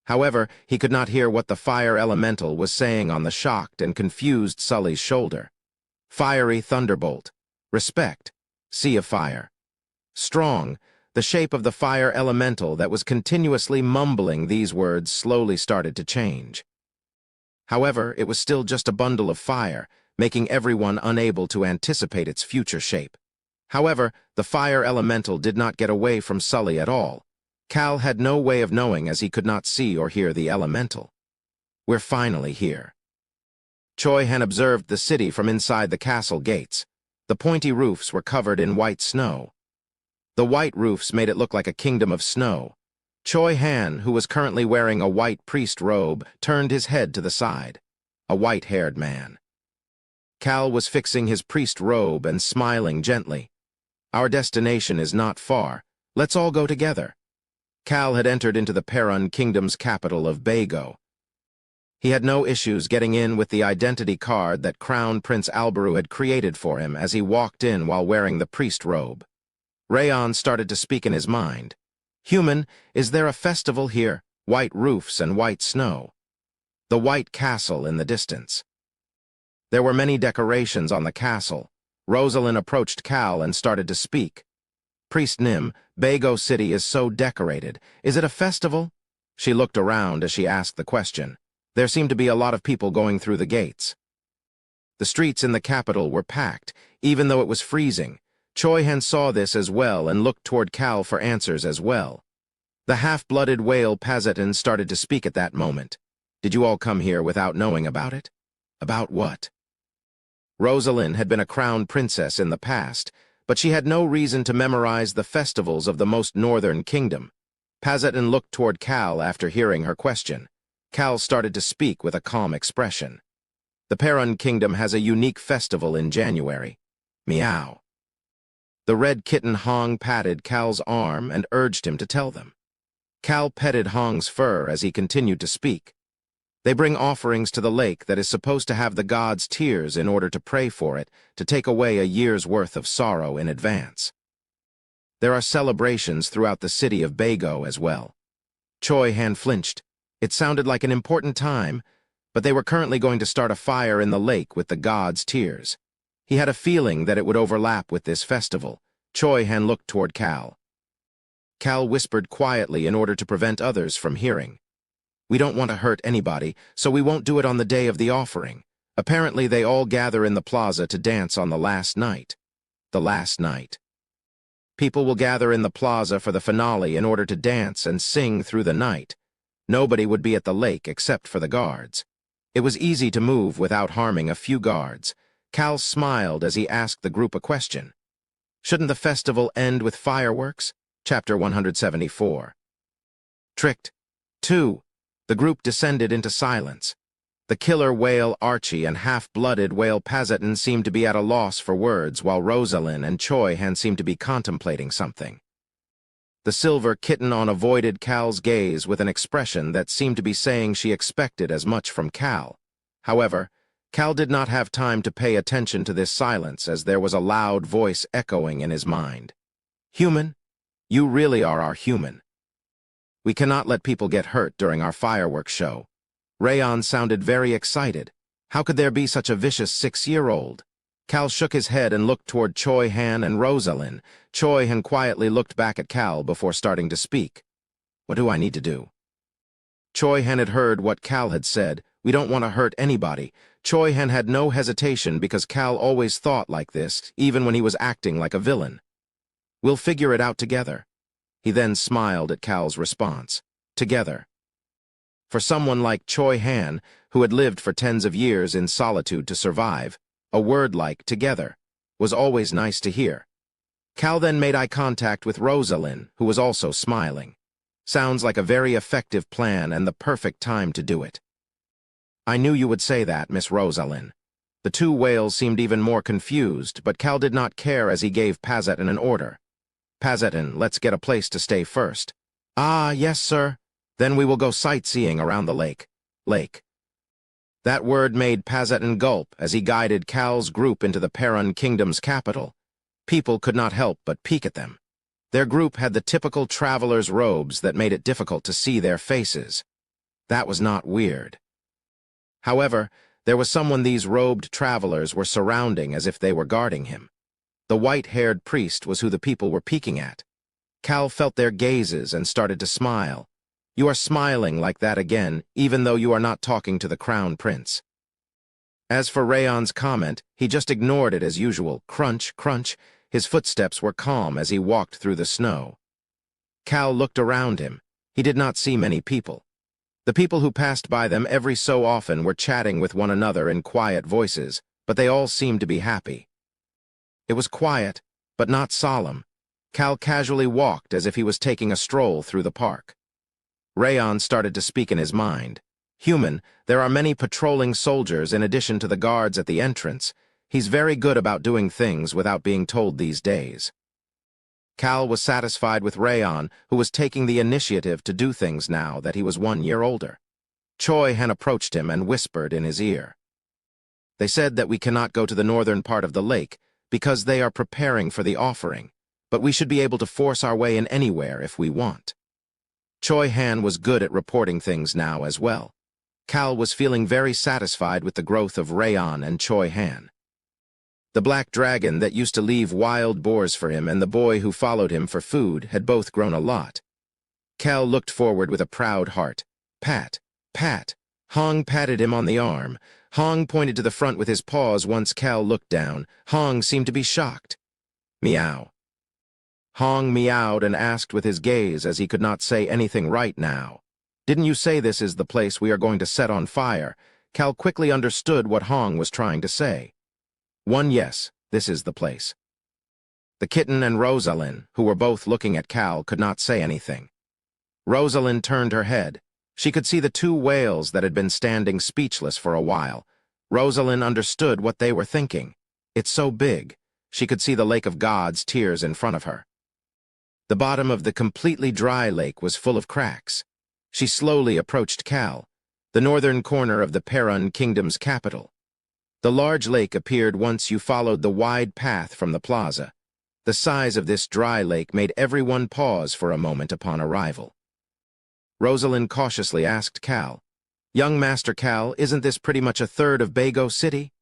However, he could not hear what the fire elemental was saying on the shocked and confused Sully's shoulder. Fiery thunderbolt. Respect. Sea of fire. Strong. The shape of the fire elemental that was continuously mumbling these words slowly started to change. However, it was still just a bundle of fire, making everyone unable to anticipate its future shape. However, the fire elemental did not get away from Sully at all. Cal had no way of knowing as he could not see or hear the elemental. We're finally here. Choi Han observed the city from inside the castle gates. The pointy roofs were covered in white snow. The white roofs made it look like a kingdom of snow. Choi Han, who was currently wearing a white priest robe, turned his head to the side. A white-haired man. Cal was fixing his priest robe and smiling gently. Our destination is not far. Let's all go together. Cal had entered into the Perun Kingdom's capital of Bago. He had no issues getting in with the identity card that Crown Prince Alberu had created for him as he walked in while wearing the priest robe. Rayon started to speak in his mind. Human, is there a festival here? White roofs and white snow. The white castle in the distance. There were many decorations on the castle. Rosalind approached Cal and started to speak. Priest Nim, Bago City is so decorated. Is it a festival? She looked around as she asked the question. There seemed to be a lot of people going through the gates. The streets in the capital were packed, even though it was freezing. Choi Han saw this as well and looked toward Cal for answers as well. The half-blooded whale Pazetin started to speak at that moment. Did you all come here without knowing about it? About what? Rosalind had been a crown princess in the past, but she had no reason to memorize the festivals of the most northern kingdom. Pazetin looked toward Cal after hearing her question. Cal started to speak with a calm expression. The Perun Kingdom has a unique festival in January. Meow. The red kitten Hong patted Cal's arm and urged him to tell them. Cal petted Hong's fur as he continued to speak. They bring offerings to the lake that is supposed to have the gods' tears in order to pray for it, to take away a year's worth of sorrow in advance. There are celebrations throughout the city of Bago as well. Choi Han flinched. It sounded like an important time, but they were currently going to start a fire in the lake with the gods' tears. He had a feeling that it would overlap with this festival. Choi Han looked toward Cal. Cal whispered quietly in order to prevent others from hearing. We don't want to hurt anybody, so we won't do it on the day of the offering. Apparently they all gather in the plaza to dance on the last night. The last night. People will gather in the plaza for the finale in order to dance and sing through the night. Nobody would be at the lake except for the guards. It was easy to move without harming a few guards. Cal smiled as he asked the group a question. Shouldn't the festival end with fireworks? Chapter 174. Tricked. 2. The group descended into silence. The killer whale Archie and half-blooded whale Pazetin seemed to be at a loss for words, while Rosalind and Choi Han seemed to be contemplating something. The silver kitten avoided Cal's gaze with an expression that seemed to be saying she expected as much from Cal. However, Cal did not have time to pay attention to this silence as there was a loud voice echoing in his mind. "Human, you really are our human. We cannot let people get hurt during our fireworks show." Rayon sounded very excited. How could there be such a vicious 6-year-old? Cal shook his head and looked toward Choi Han and Rosalind. Choi Han quietly looked back at Cal before starting to speak. "What do I need to do?" Choi Han had heard what Cal had said. "We don't want to hurt anybody." Choi Han had no hesitation because Cal always thought like this, even when he was acting like a villain. "We'll figure it out together." He then smiled at Cal's response. Together. For someone like Choi Han, who had lived for tens of years in solitude to survive, a word like together was always nice to hear. Cal then made eye contact with Rosalind, who was also smiling. Sounds like a very effective plan and the perfect time to do it. "I knew you would say that, Miss Rosalind." The two whales seemed even more confused, but Cal did not care as he gave Pazetin an order. "Pazetin, let's get a place to stay first." "Ah, yes, sir. Then we will go sightseeing around the lake." Lake. That word made Pazetin gulp as he guided Cal's group into the Perun Kingdom's capital. People could not help but peek at them. Their group had the typical traveler's robes that made it difficult to see their faces. That was not weird. However, there was someone these robed travelers were surrounding as if they were guarding him. The white-haired priest was who the people were peeking at. Cal felt their gazes and started to smile. "You are smiling like that again, even though you are not talking to the crown prince." As for Rayon's comment, he just ignored it as usual. Crunch, crunch. His footsteps were calm as he walked through the snow. Cal looked around him. He did not see many people. The people who passed by them every so often were chatting with one another in quiet voices, but they all seemed to be happy. It was quiet, but not solemn. Cal casually walked as if he was taking a stroll through the park. Rayon started to speak in his mind. "Human, there are many patrolling soldiers in addition to the guards at the entrance. He's very good about doing things without being told these days." Cal was satisfied with Rayon, who was taking the initiative to do things now that he was 1 year older. Choi Han approached him and whispered in his ear. "They said that we cannot go to the northern part of the lake because they are preparing for the offering, but we should be able to force our way in anywhere if we want." Choi Han was good at reporting things now as well. Cal was feeling very satisfied with the growth of Rayon and Choi Han. The black dragon that used to leave wild boars for him and the boy who followed him for food had both grown a lot. Cal looked forward with a proud heart. Pat, pat. Hong patted him on the arm. Hong pointed to the front with his paws once Cal looked down. Hong seemed to be shocked. "Meow." Hong meowed and asked with his gaze as he could not say anything right now. "Didn't you say this is the place we are going to set on fire?" Cal quickly understood what Hong was trying to say. Yes, this is the place." The kitten and Rosalind, who were both looking at Cal, could not say anything. Rosalind turned her head. She could see the two whales that had been standing speechless for a while. Rosalind understood what they were thinking. It's so big. She could see the lake of God's tears in front of her. The bottom of the completely dry lake was full of cracks. She slowly approached Cal, the northern corner of the Perun Kingdom's capital. The large lake appeared once you followed the wide path from the plaza. The size of this dry lake made everyone pause for a moment upon arrival. Rosalind cautiously asked Cal, "Young Master Cal, isn't this pretty much a third of Bago City?"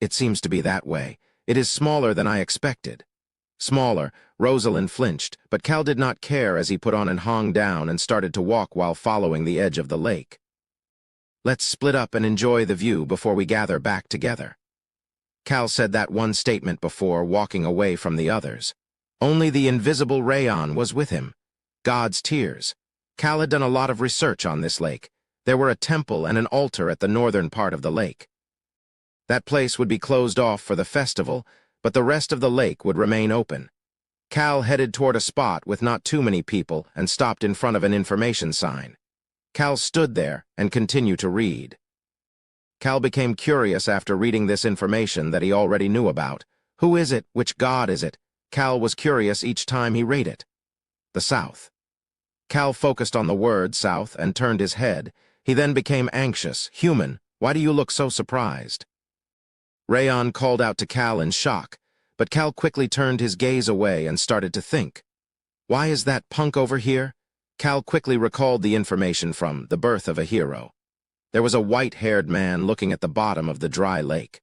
"It seems to be that way. It is smaller than I expected." Smaller, Rosalind flinched, but Cal did not care as he put on and Hong down and started to walk while following the edge of the lake. "Let's split up and enjoy the view before we gather back together." Cal said that one statement before walking away from the others. Only the invisible Rayon was with him. God's tears. Cal had done a lot of research on this lake. There were a temple and an altar at the northern part of the lake. That place would be closed off for the festival, but the rest of the lake would remain open. Cal headed toward a spot with not too many people and stopped in front of an information sign. Cal stood there and continued to read. Cal became curious after reading this information that he already knew about. Who is it? Which god is it? Cal was curious each time he read it. The South. Cal focused on the word south and turned his head. He then became anxious. Human, why do you look so surprised? Rayon called out to Cal in shock, but Cal quickly turned his gaze away and started to think. Why is that punk over here? Cal quickly recalled the information from The Birth of a Hero. There was a white-haired man looking at the bottom of the dry lake.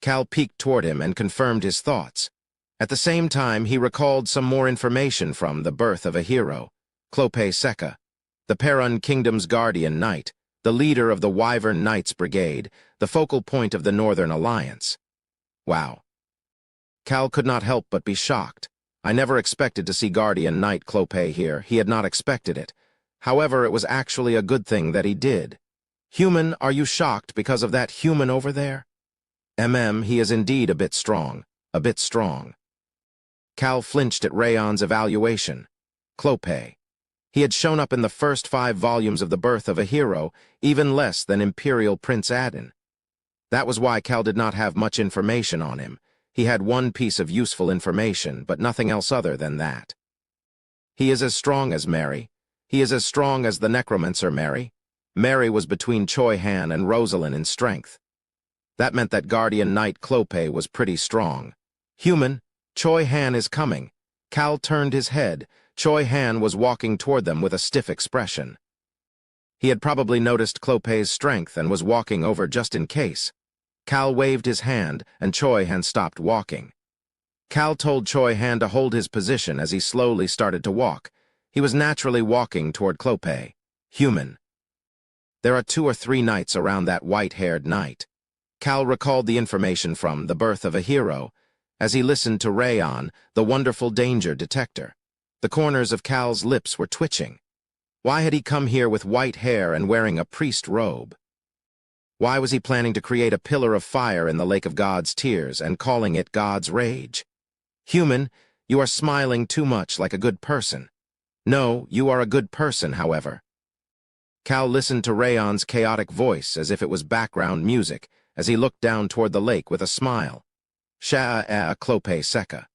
Cal peeked toward him and confirmed his thoughts. At the same time, he recalled some more information from The Birth of a Hero. Clope Seca, the Perun Kingdom's guardian knight, the leader of the Wyvern Knights Brigade, the focal point of the Northern Alliance. Wow. Cal could not help but be shocked. I never expected to see Guardian Knight Clope here. He had not expected it. However, it was actually a good thing that he did. Human, are you shocked because of that human over there? He is indeed a bit strong. A bit strong. Cal flinched at Rayon's evaluation. Clope. He had shown up in the first 5 volumes of The Birth of a Hero, even less than Imperial Prince Adin. That was why Cal did not have much information on him. He had one piece of useful information, but nothing else other than that. He is as strong as Mary. He is as strong as the necromancer Mary. Mary was between Choi Han and Rosalind in strength. That meant that Guardian Knight Clope was pretty strong. Human, Choi Han is coming. Cal turned his head. Choi Han was walking toward them with a stiff expression. He had probably noticed Clope's strength and was walking over just in case. Cal waved his hand, and Choi Han stopped walking. Cal told Choi Han to hold his position as he slowly started to walk. He was naturally walking toward Clope. Human. There are 2 or 3 knights around that white-haired knight. Cal recalled the information from The Birth of a Hero as he listened to Rayon, the wonderful danger detector. The corners of Cal's lips were twitching. Why had he come here with white hair and wearing a priest robe? Why was he planning to create a pillar of fire in the Lake of God's Tears and calling it God's Rage? Human, you are smiling too much like a good person. No, you are a good person, however. Cal listened to Rayon's chaotic voice as if it was background music as he looked down toward the lake with a smile. Sha'a Clope Seca.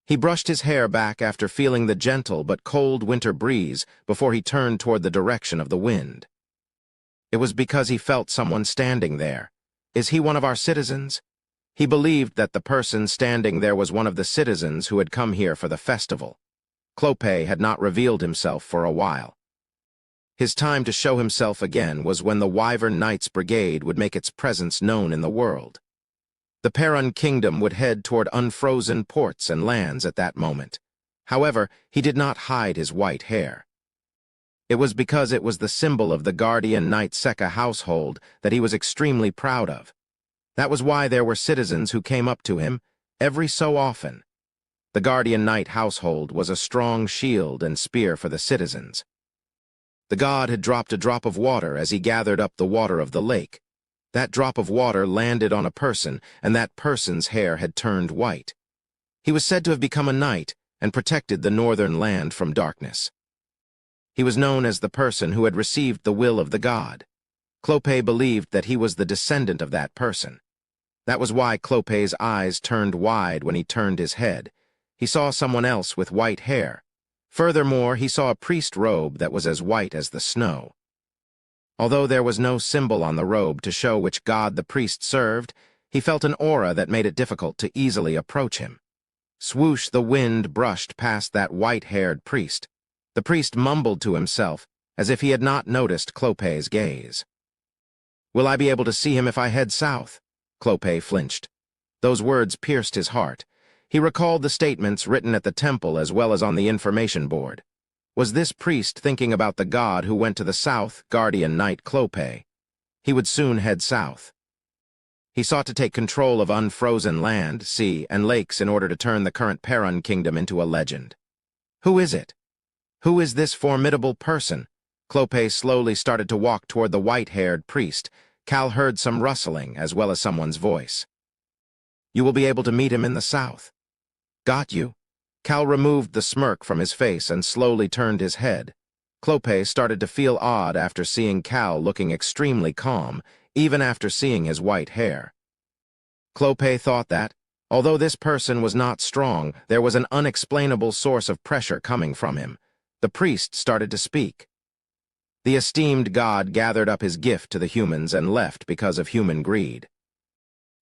He brushed his hair back after feeling the gentle but cold winter breeze before he turned toward the direction of the wind. It was because he felt someone standing there. Is he one of our citizens? He believed that the person standing there was one of the citizens who had come here for the festival. Clope had not revealed himself for a while. His time to show himself again was when the Wyvern Knights Brigade would make its presence known in the world. The Perun Kingdom would head toward unfrozen ports and lands at that moment. However, he did not hide his white hair. It was because it was the symbol of the Guardian Knight Seca household that he was extremely proud of. That was why there were citizens who came up to him every so often. The Guardian Knight household was a strong shield and spear for the citizens. The god had dropped a drop of water as he gathered up the water of the lake. That drop of water landed on a person, and that person's hair had turned white. He was said to have become a knight and protected the northern land from darkness. He was known as the person who had received the will of the god. Clope believed that he was the descendant of that person. That was why Clope's eyes turned wide when he turned his head. He saw someone else with white hair. Furthermore, he saw a priest robe that was as white as the snow. Although there was no symbol on the robe to show which god the priest served, he felt an aura that made it difficult to easily approach him. Swoosh, the wind brushed past that white-haired priest. The priest mumbled to himself, as if he had not noticed Clope's gaze. Will I be able to see him if I head south? Clope flinched. Those words pierced his heart. He recalled the statements written at the temple as well as on the information board. Was this priest thinking about the god who went to the south, Guardian Knight Clope? He would soon head south. He sought to take control of unfrozen land, sea, and lakes in order to turn the current Perun Kingdom into a legend. Who is it? Who is this formidable person? Clope slowly started to walk toward the white-haired priest. Cal heard some rustling as well as someone's voice. You will be able to meet him in the south. Got you. Cal removed the smirk from his face and slowly turned his head. Clope started to feel odd after seeing Cal looking extremely calm, even after seeing his white hair. Clope thought that, Although this person was not strong, there was an unexplainable source of pressure coming from him. The priest started to speak. The esteemed god gathered up his gift to the humans and left because of human greed.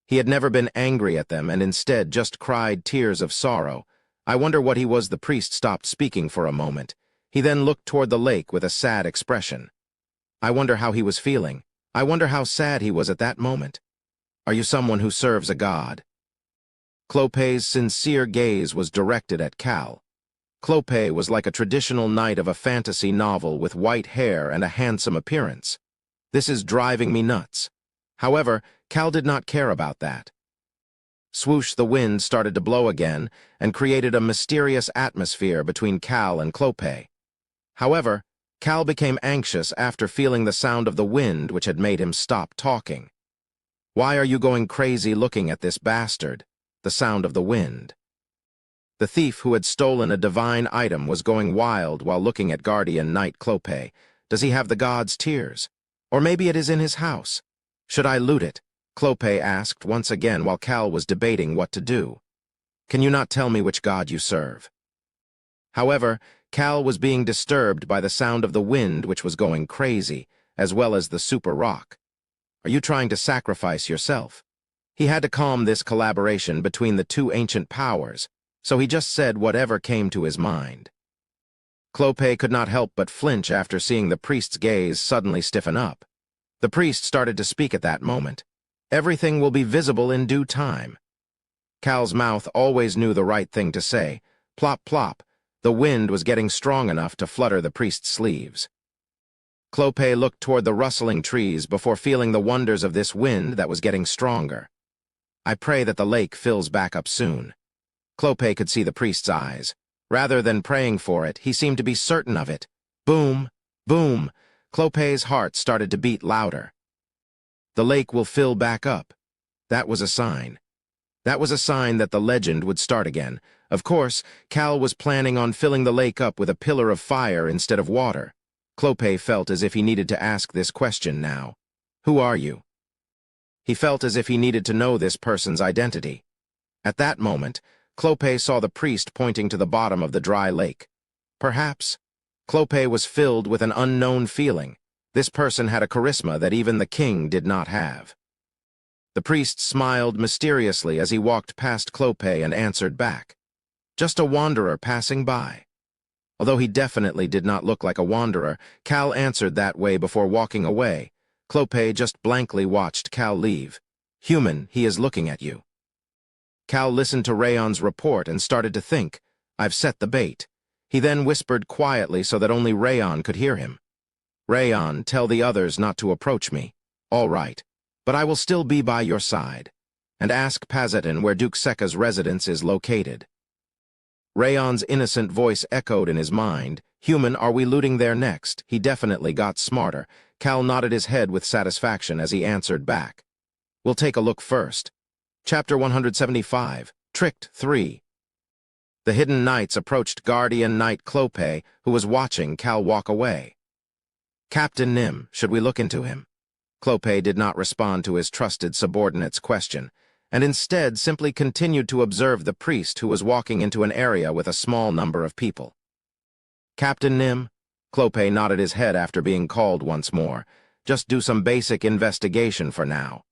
He had never been angry at them and instead just cried tears of sorrow. I wonder what he was. The priest stopped speaking for a moment. He then looked toward the lake with a sad expression. I wonder how he was feeling. I wonder how sad he was at that moment. Are you someone who serves a god? Clopé's sincere gaze was directed at Cal. Clopé was like a traditional knight of a fantasy novel with white hair and a handsome appearance. This is driving me nuts. However, Cal did not care about that. Swoosh, the wind started to blow again and created a mysterious atmosphere between Cal and Clopé. However, Cal became anxious after feeling the sound of the wind, which had made him stop talking. Why are you going crazy looking at this bastard? The sound of the wind. The thief who had stolen a divine item was going wild while looking at guardian knight Clopé. Does he have the god's tears? Or maybe it is in his house. Should I loot it? Clopé asked once again while Cal was debating what to do. Can you not tell me which god you serve? However, Cal was being disturbed by the sound of the wind, which was going crazy, as well as the super rock. Are you trying to sacrifice yourself? He had to calm this collaboration between the two ancient powers, so he just said whatever came to his mind. Clopé could not help but flinch after seeing the priest's gaze suddenly stiffen up. The priest started to speak at that moment. Everything will be visible in due time. Cal's mouth always knew the right thing to say. Plop, plop. The wind was getting strong enough to flutter the priest's sleeves. Clopé looked toward the rustling trees before feeling the wonders of this wind that was getting stronger. I pray that the lake fills back up soon. Clopé could see the priest's eyes. Rather than praying for it, he seemed to be certain of it. Boom, boom. Clopé's heart started to beat louder. The lake will fill back up. That was a sign. That was a sign that the legend would start again. Of course, Cal was planning on filling the lake up with a pillar of fire instead of water. Clopé felt as if he needed to ask this question now. Who are you? He felt as if he needed to know this person's identity. At that moment, Clopé saw the priest pointing to the bottom of the dry lake. Perhaps. Clopé was filled with an unknown feeling. This person had a charisma that even the king did not have. The priest smiled mysteriously as he walked past Clopé and answered back. Just a wanderer passing by. Although he definitely did not look like a wanderer, Cal answered that way before walking away. Clopé just blankly watched Cal leave. Human, he is looking at you. Cal listened to Rayon's report and started to think, I've set the bait. He then whispered quietly so that only Rayon could hear him. Rayon, tell the others not to approach me. All right, but I will still be by your side. And ask Pazetin where Duke Sekka's residence is located. Rayon's innocent voice echoed in his mind. Human, are we looting there next? He definitely got smarter. Cal nodded his head with satisfaction as he answered back. We'll take a look first. Chapter 175, Tricked 3. The hidden knights approached guardian knight Clopé, who was watching Cal walk away. Captain Nim, should we look into him? Clopé did not respond to his trusted subordinate's question, and instead simply continued to observe the priest who was walking into an area with a small number of people. Captain Nim? Clopé nodded his head after being called once more. Just do some basic investigation for now.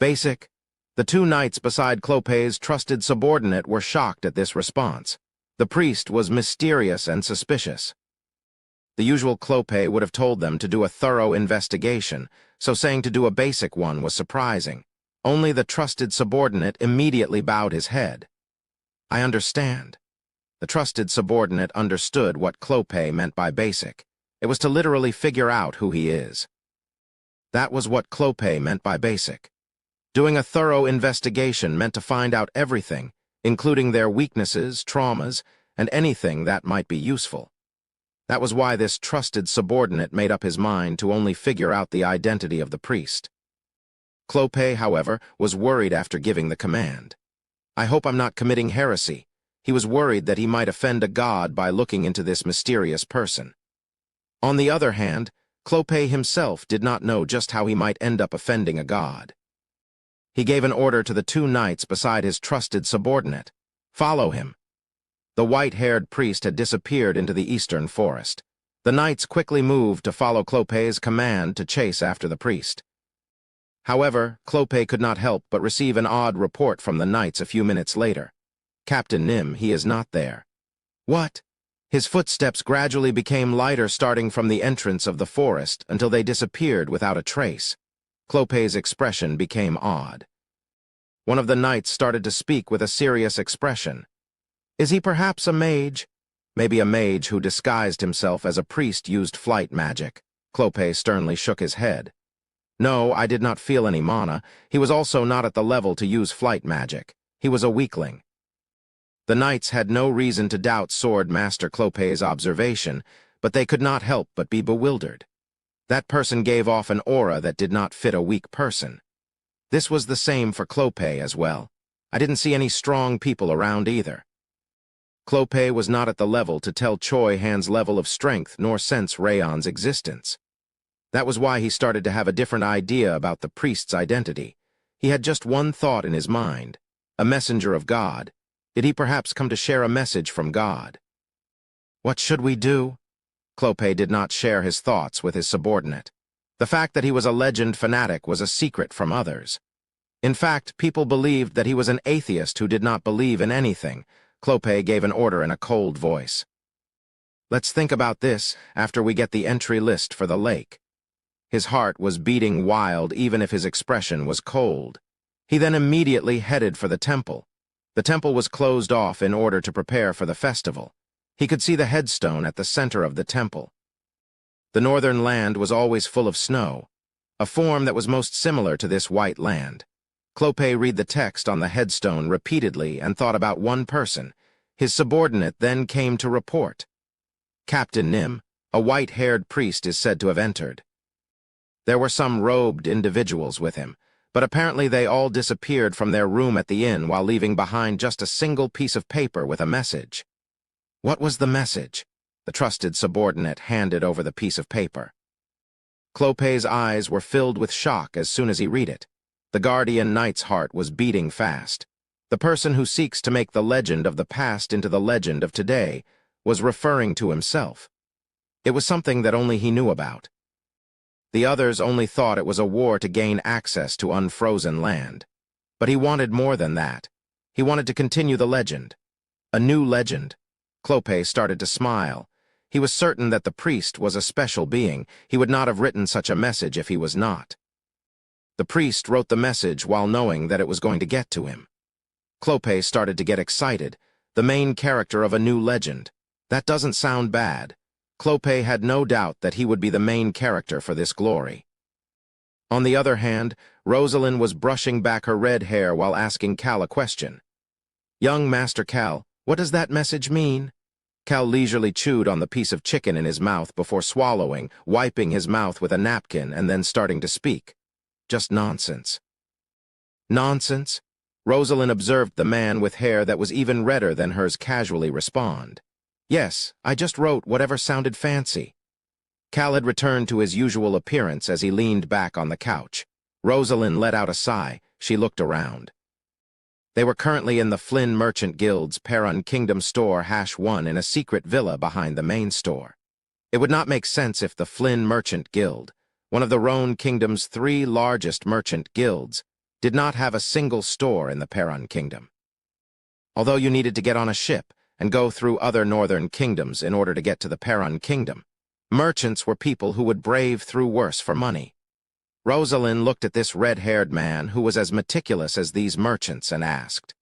Basic? The two knights beside Clopé's trusted subordinate were shocked at this response. The priest was mysterious and suspicious. The usual Clopé would have told them to do a thorough investigation, so saying to do a basic one was surprising. Only the trusted subordinate immediately bowed his head. I understand. The trusted subordinate understood what Clopé meant by basic. It was to literally figure out who he is. That was what Clopé meant by basic. Doing a thorough investigation meant to find out everything, including their weaknesses, traumas, and anything that might be useful. That was why this trusted subordinate made up his mind to only figure out the identity of the priest. Clopé, however, was worried after giving the command. I hope I'm not committing heresy. He was worried that he might offend a god by looking into this mysterious person. On the other hand, Clopé himself did not know just how he might end up offending a god. He gave an order to the two knights beside his trusted subordinate. "Follow him." The white-haired priest had disappeared into the eastern forest. The knights quickly moved to follow Clopé's command to chase after the priest. However, Clopé could not help but receive an odd report from the knights a few minutes later. "Captain Nim, he is not there." "What?" His footsteps gradually became lighter, starting from the entrance of the forest until they disappeared without a trace. Clopé's expression became odd. One of the knights started to speak with a serious expression. "Is he perhaps a mage?" "Maybe a mage who disguised himself as a priest used flight magic." Clopé sternly shook his head. "No, I did not feel any mana. He was also not at the level to use flight magic. He was a weakling." The knights had no reason to doubt Sword Master Clopé's observation, but they could not help but be bewildered. That person gave off an aura that did not fit a weak person. This was the same for Clopé as well. I didn't see any strong people around either. Clopé was not at the level to tell Choi Han's level of strength nor sense Rayon's existence. That was why he started to have a different idea about the priest's identity. He had just one thought in his mind: a messenger of God. Did he perhaps come to share a message from God? "What should we do?" Clopé did not share his thoughts with his subordinate. The fact that he was a legend fanatic was a secret from others. In fact, people believed that he was an atheist who did not believe in anything. Clopé gave an order in a cold voice. "Let's think about this after we get the entry list for the lake." His heart was beating wild even if his expression was cold. He then immediately headed for the temple. The temple was closed off in order to prepare for the festival. He could see the headstone at the center of the temple. The northern land was always full of snow, a form that was most similar to this white land. Clopé read the text on the headstone repeatedly and thought about one person. His subordinate then came to report. "Captain Nim, a white-haired priest is said to have entered." There were some robed individuals with him, but apparently they all disappeared from their room at the inn while leaving behind just a single piece of paper with a message. What was the message? The trusted subordinate handed over the piece of paper. Clopé's eyes were filled with shock as soon as he read it. The guardian knight's heart was beating fast. The person who seeks to make the legend of the past into the legend of today was referring to himself. It was something that only he knew about. The others only thought it was a war to gain access to unfrozen land. But he wanted more than that. He wanted to continue the legend. A new legend. Clopé started to smile. He was certain that the priest was a special being. He would not have written such a message if he was not. The priest wrote the message while knowing that it was going to get to him. Clopé started to get excited. The main character of a new legend. That doesn't sound bad. Clopé had no doubt that he would be the main character for this glory. On the other hand, Rosalind was brushing back her red hair while asking Cal a question. "Young Master Cal, what does that message mean?" Cal leisurely chewed on the piece of chicken in his mouth before swallowing, wiping his mouth with a napkin, and then starting to speak. "Just nonsense." "Nonsense?" Rosalind observed the man with hair that was even redder than hers casually respond. "Yes, I just wrote whatever sounded fancy." Cal had returned to his usual appearance as he leaned back on the couch. Rosalind let out a sigh. She looked around. They were currently in the Flynn Merchant Guild's Perun Kingdom store #1 in a secret villa behind the main store. It would not make sense if the Flynn Merchant Guild, one of the Roan Kingdom's 3 largest merchant guilds, did not have a single store in the Perun Kingdom. Although you needed to get on a ship and go through other northern kingdoms in order to get to the Perun Kingdom, merchants were people who would brave through worse for money. Rosalind looked at this red-haired man who was as meticulous as these merchants and asked,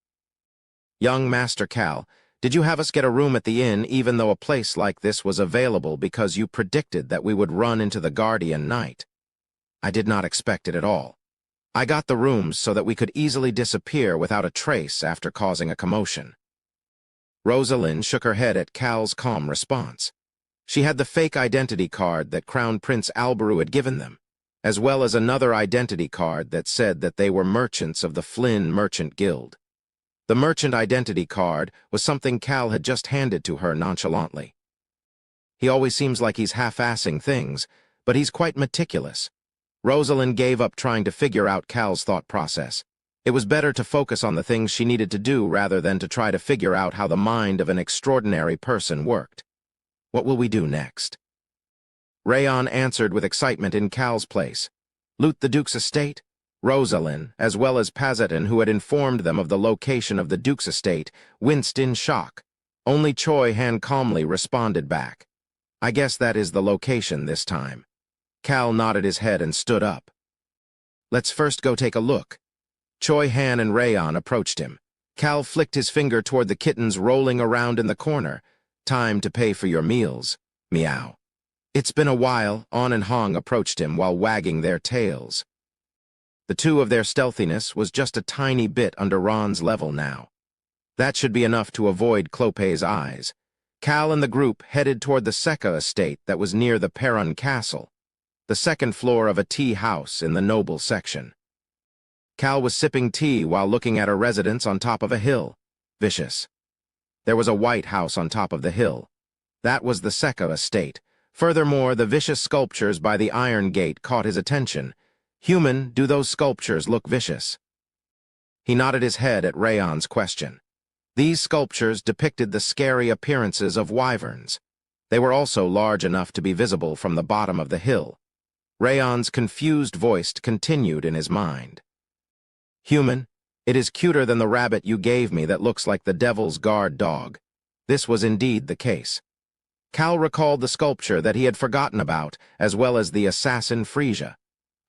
"Young Master Cal, did you have us get a room at the inn even though a place like this was available because you predicted that we would run into the Guardian Knight?" "I did not expect it at all. I got the rooms so that we could easily disappear without a trace after causing a commotion." Rosalind shook her head at Cal's calm response. She had the fake identity card that Crown Prince Alberu had given them, as well as another identity card that said that they were merchants of the Flynn Merchant Guild. The merchant identity card was something Cal had just handed to her nonchalantly. He always seems like he's half-assing things, but he's quite meticulous. Rosalind gave up trying to figure out Cal's thought process. It was better to focus on the things she needed to do rather than to try to figure out how the mind of an extraordinary person worked. What will we do next? Rayon answered with excitement in Cal's place. Loot the Duke's estate? Rosalind, as well as Pazetin, who had informed them of the location of the Duke's estate, winced in shock. Only Choi Han calmly responded back. I guess that is the location this time. Cal nodded his head and stood up. Let's first go take a look. Choi Han and Rayon approached him. Cal flicked his finger toward the kittens rolling around in the corner. Time to pay for your meals. Meow. It's been a while. On and Hong approached him while wagging their tails. The two of their stealthiness was just a tiny bit under Ron's level now. That should be enough to avoid Clopé's eyes. Cal and the group headed toward the Seka estate that was near the Perron Castle, the second floor of a tea house in the noble section. Cal was sipping tea while looking at a residence on top of a hill. Vicious. There was a white house on top of the hill. That was the Seka estate. Furthermore, the vicious sculptures by the Iron Gate caught his attention. Human, do those sculptures look vicious? He nodded his head at Rayon's question. These sculptures depicted the scary appearances of wyverns. They were also large enough to be visible from the bottom of the hill. Rayon's confused voice continued in his mind. Human, it is cuter than the rabbit you gave me that looks like the devil's guard dog. This was indeed the case. Cal recalled the sculpture that he had forgotten about, as well as the assassin Frisia.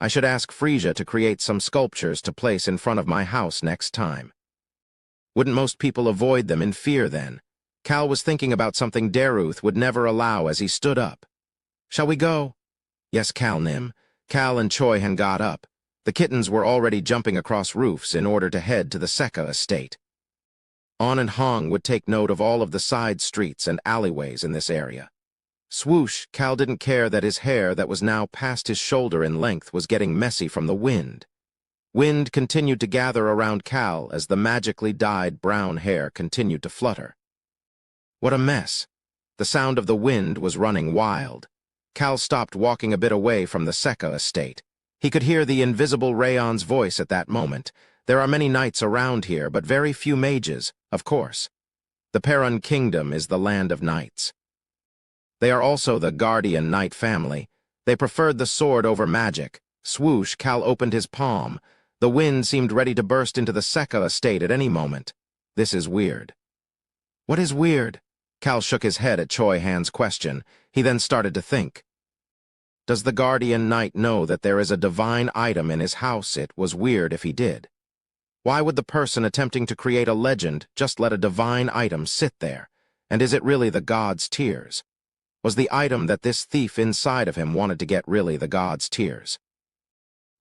I should ask Frisia to create some sculptures to place in front of my house next time. Wouldn't most people avoid them in fear then? Cal was thinking about something Daruth would never allow as he stood up. Shall we go? Yes, Cal Nim. Cal and Choi Han got up. The kittens were already jumping across roofs in order to head to the Seka estate. On and Hong would take note of all of the side streets and alleyways in this area. Swoosh, Cal didn't care that his hair that was now past his shoulder in length was getting messy from the wind. Wind continued to gather around Cal as the magically dyed brown hair continued to flutter. What a mess. The sound of the wind was running wild. Cal stopped walking a bit away from the Seka estate. He could hear the invisible Rayon's voice at that moment. There are many knights around here, but very few mages, of course. The Perron Kingdom is the land of knights. They are also the Guardian Knight family. They preferred the sword over magic. Swoosh, Cal opened his palm. The wind seemed ready to burst into the Seka estate at any moment. This is weird. What is weird? Cal shook his head at Choi Han's question. He then started to think. Does the Guardian Knight know that there is a divine item in his house? It was weird if he did. Why would the person attempting to create a legend just let a divine item sit there? And is it really the god's tears? Was the item that this thief inside of him wanted to get really the god's tears?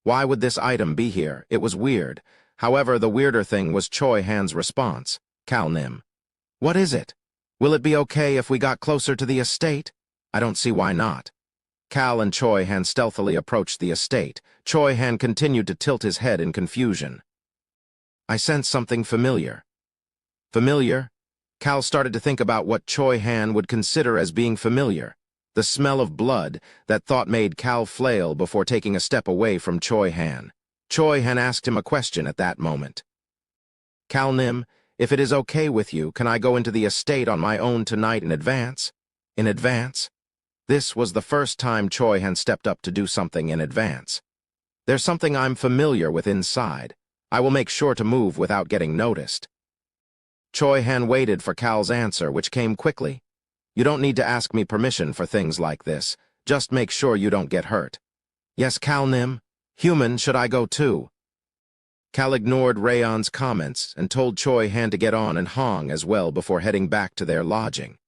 Why would this item be here? It was weird. However, the weirder thing was Choi Han's response. Cal Nim. What is it? Will it be okay if we got closer to the estate? I don't see why not. Cal and Choi Han stealthily approached the estate. Choi Han continued to tilt his head in confusion. I sensed something familiar. Familiar? Cal started to think about what Choi Han would consider as being familiar. The smell of blood. That thought made Cal flail before taking a step away from Choi Han. Choi Han asked him a question at that moment. Cal Nim, if it is okay with you, can I go into the estate on my own tonight in advance? In advance? This was the first time Choi Han stepped up to do something in advance. There's something I'm familiar with inside. I will make sure to move without getting noticed. Choi Han waited for Cal's answer, which came quickly. You don't need to ask me permission for things like this. Just make sure you don't get hurt. Yes, Cal Nim. Human, should I go too? Cal ignored Rayon's comments and told Choi Han to get on and Hong as well before heading back to their lodging.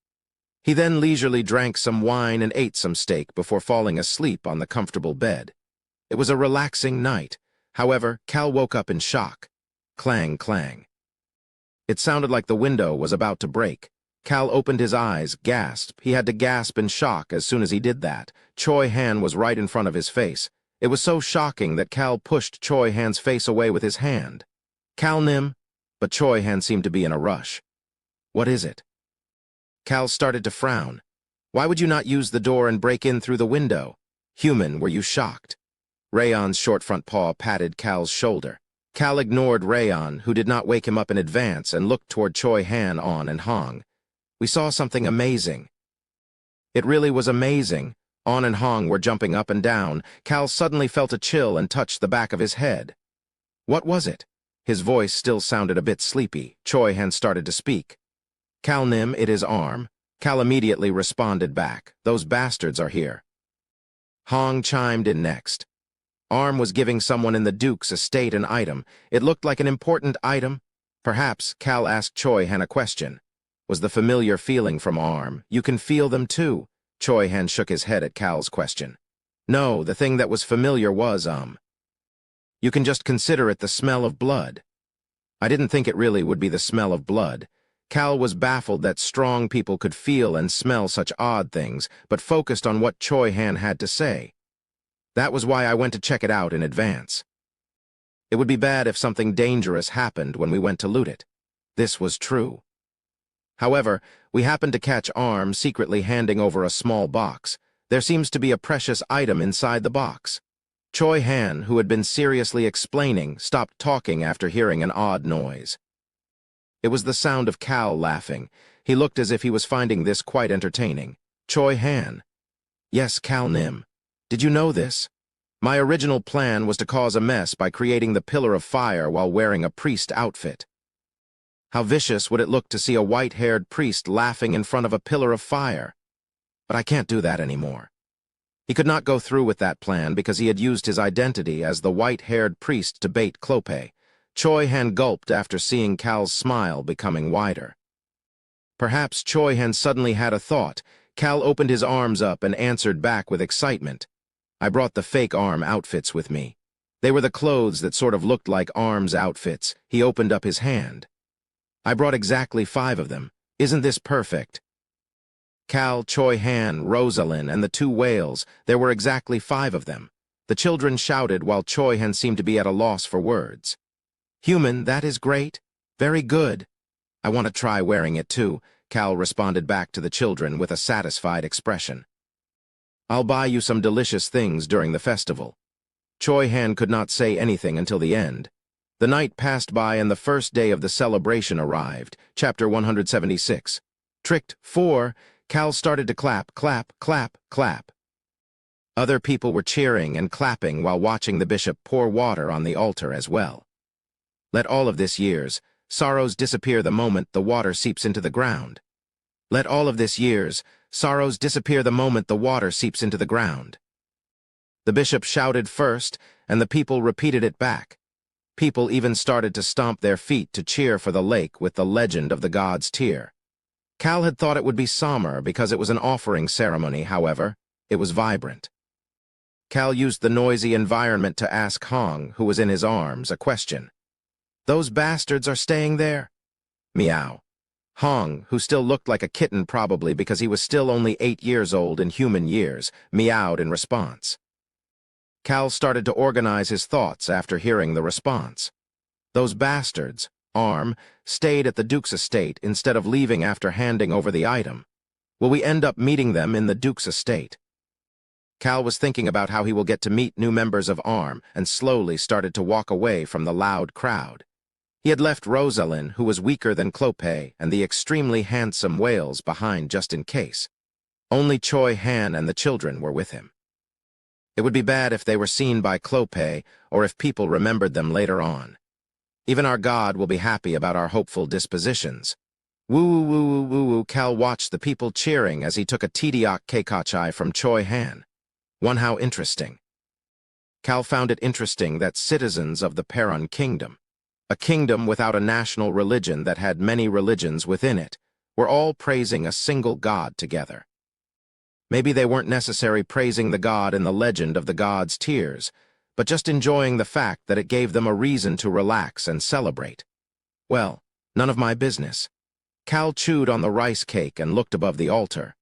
He then leisurely drank some wine and ate some steak before falling asleep on the comfortable bed. It was a relaxing night. However, Cal woke up in shock. Clang, clang. It sounded like the window was about to break. Cal opened his eyes, gasped. He had to gasp in shock as soon as he did that. Choi Han was right in front of his face. It was so shocking that Cal pushed Choi Han's face away with his hand. Cal Nim, but Choi Han seemed to be in a rush. What is it? Cal started to frown. Why would you not use the door and break in through the window? Human, were you shocked? Rayon's short front paw patted Cal's shoulder. Cal ignored Rayon, who did not wake him up in advance, and looked toward Choi Han, On, and Hong. We saw something amazing. It really was amazing. On and Hong were jumping up and down. Cal suddenly felt a chill and touched the back of his head. What was it? His voice still sounded a bit sleepy. Choi Han started to speak. Cal Nim, it is Arm. Cal immediately responded back. Those bastards are here. Hong chimed in next. Arm was giving someone in the Duke's estate an item. It looked like an important item. Perhaps Cal asked Choi Han a question. Was the familiar feeling from Arm? You can feel them too. Choi Han shook his head at Cal's question. No, the thing that was familiar was, You can just consider it the smell of blood. I didn't think it really would be the smell of blood. Cal was baffled that strong people could feel and smell such odd things, but focused on what Choi Han had to say. That was why I went to check it out in advance. It would be bad if something dangerous happened when we went to loot it. This was true. However, we happened to catch Arm secretly handing over a small box. There seems to be a precious item inside the box. Choi Han, who had been seriously explaining, stopped talking after hearing an odd noise. It was the sound of Cal laughing. He looked as if he was finding this quite entertaining. Choi Han. Yes, Cal Nim. Did you know this? My original plan was to cause a mess by creating the pillar of fire while wearing a priest outfit. How vicious would it look to see a white-haired priest laughing in front of a pillar of fire? But I can't do that anymore. He could not go through with that plan because he had used his identity as the white-haired priest to bait Clope. Choi Han gulped after seeing Cal's smile becoming wider. Perhaps Choi Han suddenly had a thought. Cal opened his arms up and answered back with excitement. I brought the fake Arm outfits with me. They were the clothes that sort of looked like Arm's outfits. He opened up his hand. I brought exactly 5 of them. Isn't this perfect? Cal, Choi Han, Rosalind, and the 2 whales, there were exactly 5 of them. The children shouted while Choi Han seemed to be at a loss for words. Human, that is great. Very good. I want to try wearing it too, Cal responded back to the children with a satisfied expression. I'll buy you some delicious things during the festival. Choi Han could not say anything until the end. The night passed by and the first day of the celebration arrived. Chapter 176. Tricked 4, Cal started to clap, clap, clap, clap. Other people were cheering and clapping while watching the bishop pour water on the altar as well. Let all of this year's sorrows disappear the moment the water seeps into the ground. Let all of this year's sorrows disappear the moment the water seeps into the ground. The bishop shouted first, and the people repeated it back. People even started to stomp their feet to cheer for the lake with the legend of the god's tear. Cal had thought it would be somber because it was an offering ceremony, however. It was vibrant. Cal used the noisy environment to ask Hong, who was in his arms, a question. Those bastards are staying there? Meow. Hong, who still looked like a kitten probably because he was still only 8 years old in human years, meowed in response. Cal started to organize his thoughts after hearing the response. Those bastards, Arm, stayed at the Duke's estate instead of leaving after handing over the item. Will we end up meeting them in the Duke's estate? Cal was thinking about how he will get to meet new members of Arm and slowly started to walk away from the loud crowd. He had left Rosalind, who was weaker than Clope, and the extremely handsome whales behind just in case. Only Choi Han and the children were with him. It would be bad if they were seen by Clope or if people remembered them later on. Even our God will be happy about our hopeful dispositions. Woo-woo-woo-woo-woo, Cal watched the people cheering as he took a Tidiak Keikachai from Choi Han. One how interesting. Cal found it interesting that citizens of the Perun Kingdom, a kingdom without a national religion that had many religions within it, were all praising a single god together. Maybe they weren't necessarily praising the god in the legend of the god's tears, but just enjoying the fact that it gave them a reason to relax and celebrate. Well, none of my business. Cal chewed on the rice cake and looked above the altar.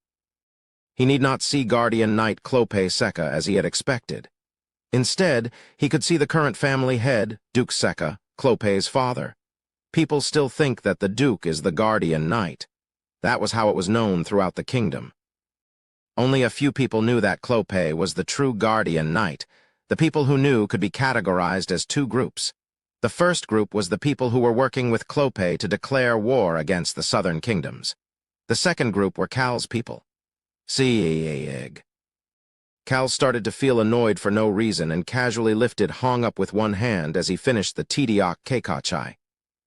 He need not see Guardian Knight Clope Seca as he had expected. Instead, he could see the current family head, Duke Seca, Clope's father. People still think that the Duke is the Guardian Knight. That was how it was known throughout the kingdom. Only a few people knew that Clope was the true Guardian Knight. The people who knew could be categorized as 2 groups. The first group was the people who were working with Clope to declare war against the southern kingdoms. The second group were Cal's people. Egg. Cal started to feel annoyed for no reason and casually lifted Hong up with one hand as he finished the Tidiak Keikachai.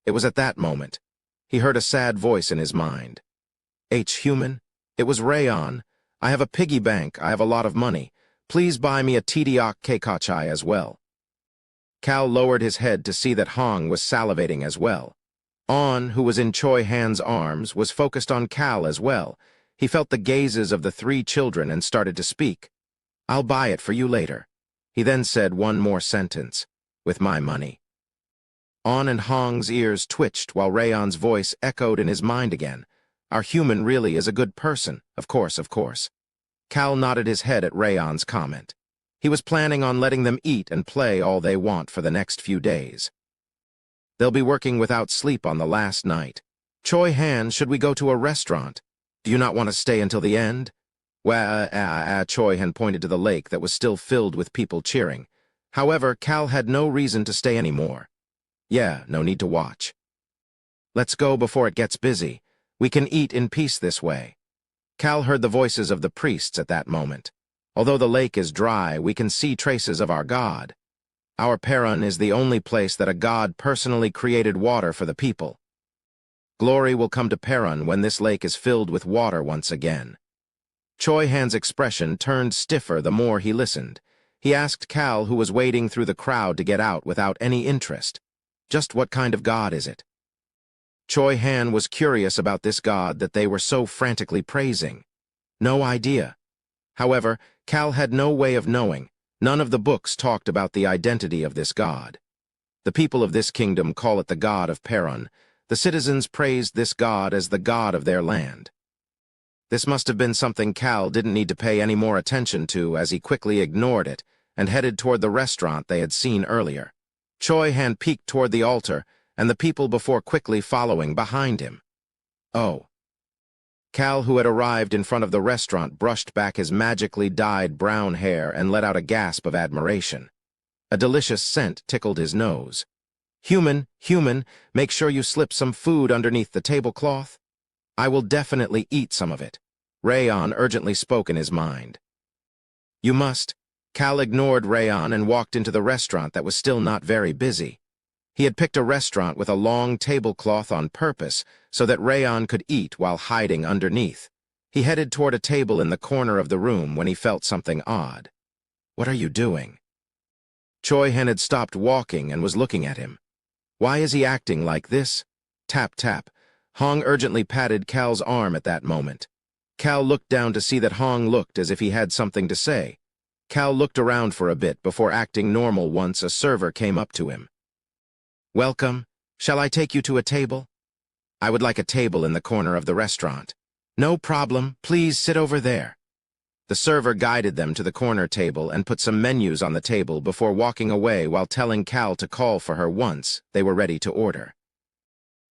It was at that moment he heard a sad voice in his mind. Human? It was Rayon. I have a piggy bank. I have a lot of money. Please buy me a Tidiak Keikachai as well. Cal lowered his head to see that Hong was salivating as well. On, who was in Choi Han's arms, was focused on Cal as well. He felt the gazes of the three children and started to speak. I'll buy it for you later. He then said one more sentence. With my money. On and Hong's ears twitched while Rayon's voice echoed in his mind again. Our human really is a good person. Of course, of course. Cal nodded his head at Rayon's comment. He was planning on letting them eat and play all they want for the next few days. They'll be working without sleep on the last night. Choi Han, should we go to a restaurant? Do you not want to stay until the end? Choi Han pointed to the lake that was still filled with people cheering. However, Cal had no reason to stay anymore. Yeah, no need to watch. Let's go before it gets busy. We can eat in peace this way. Cal heard the voices of the priests at that moment. Although the lake is dry, we can see traces of our god. Our Perun is the only place that a god personally created water for the people. Glory will come to Perun when this lake is filled with water once again. Choi Han's expression turned stiffer the more he listened. He asked Cal, who was wading through the crowd to get out without any interest. Just what kind of god is it? Choi Han was curious about this god that they were so frantically praising. No idea. However, Cal had no way of knowing. None of the books talked about the identity of this god. The people of this kingdom call it the god of Perun. The citizens praised this god as the god of their land. This must have been something Cal didn't need to pay any more attention to, as he quickly ignored it and headed toward the restaurant they had seen earlier. Choi Han peeked toward the altar, and the people before quickly following behind him. Oh. Cal, who had arrived in front of the restaurant, brushed back his magically dyed brown hair and let out a gasp of admiration. A delicious scent tickled his nose. Human, make sure you slip some food underneath the tablecloth. I will definitely eat some of it. Rayon urgently spoke in his mind. You must. Cal ignored Rayon and walked into the restaurant that was still not very busy. He had picked a restaurant with a long tablecloth on purpose so that Rayon could eat while hiding underneath. He headed toward a table in the corner of the room when he felt something odd. What are you doing? Choi Han had stopped walking and was looking at him. Why is he acting like this? Tap, tap. Hong urgently patted Cal's arm at that moment. Cal looked down to see that Hong looked as if he had something to say. Cal looked around for a bit before acting normal once a server came up to him. Welcome. Shall I take you to a table? I would like a table in the corner of the restaurant. No problem. Please sit over there. The server guided them to the corner table and put some menus on the table before walking away while telling Cal to call for her once they were ready to order.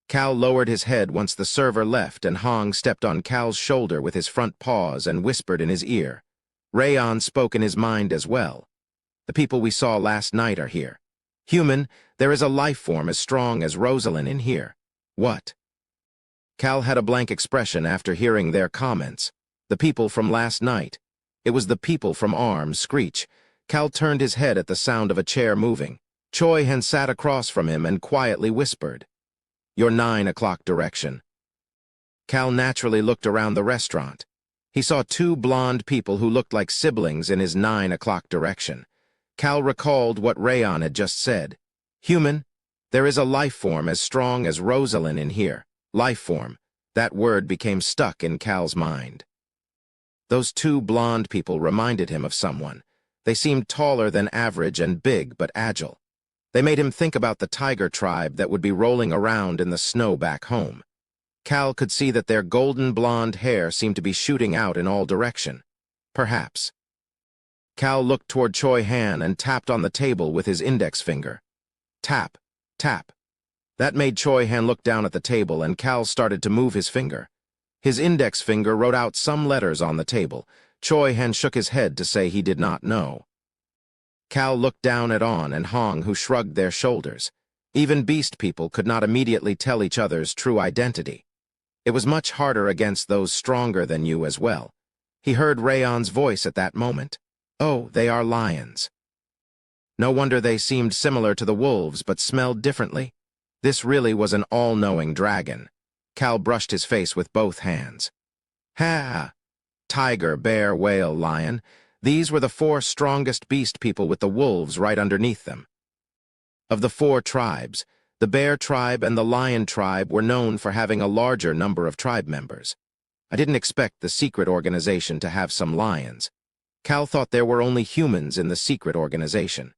Cal lowered his head once the server left, and Hong stepped on Cal's shoulder with his front paws and whispered in his ear. Rayon spoke in his mind as well. The people we saw last night are here. Human, there is a life form as strong as Rosalind in here. What? Cal had a blank expression after hearing their comments. The people from last night. It was the people from Arms, Screech. Cal turned his head at the sound of a chair moving. Choi Han sat across from him and quietly whispered, Your 9 o'clock direction. Cal naturally looked around the restaurant. He saw two blonde people who looked like siblings in his 9 o'clock direction. Cal recalled what Rayon had just said. Human, there is a life form as strong as Rosalind in here. Life form. That word became stuck in Cal's mind. Those two blonde people reminded him of someone. They seemed taller than average and big but agile. They made him think about the tiger tribe that would be rolling around in the snow back home. Cal could see that their golden blonde hair seemed to be shooting out in all direction. Perhaps. Cal looked toward Choi Han and tapped on the table with his index finger. Tap, tap. That made Choi Han look down at the table, and Cal started to move his finger. His index finger wrote out some letters on the table. Choi Han shook his head to say he did not know. Cal looked down at On and Hong, who shrugged their shoulders. Even beast people could not immediately tell each other's true identity. It was much harder against those stronger than you as well. He heard Rayon's voice at that moment. Oh, they are lions. No wonder they seemed similar to the wolves but smelled differently. This really was an all-knowing dragon. Cal brushed his face with both hands. Ha! Tiger, bear, whale, lion. These were the 4 strongest beast people with the wolves right underneath them. Of the 4 tribes, the bear tribe and the lion tribe were known for having a larger number of tribe members. I didn't expect the secret organization to have some lions. Cal thought there were only humans in the secret organization.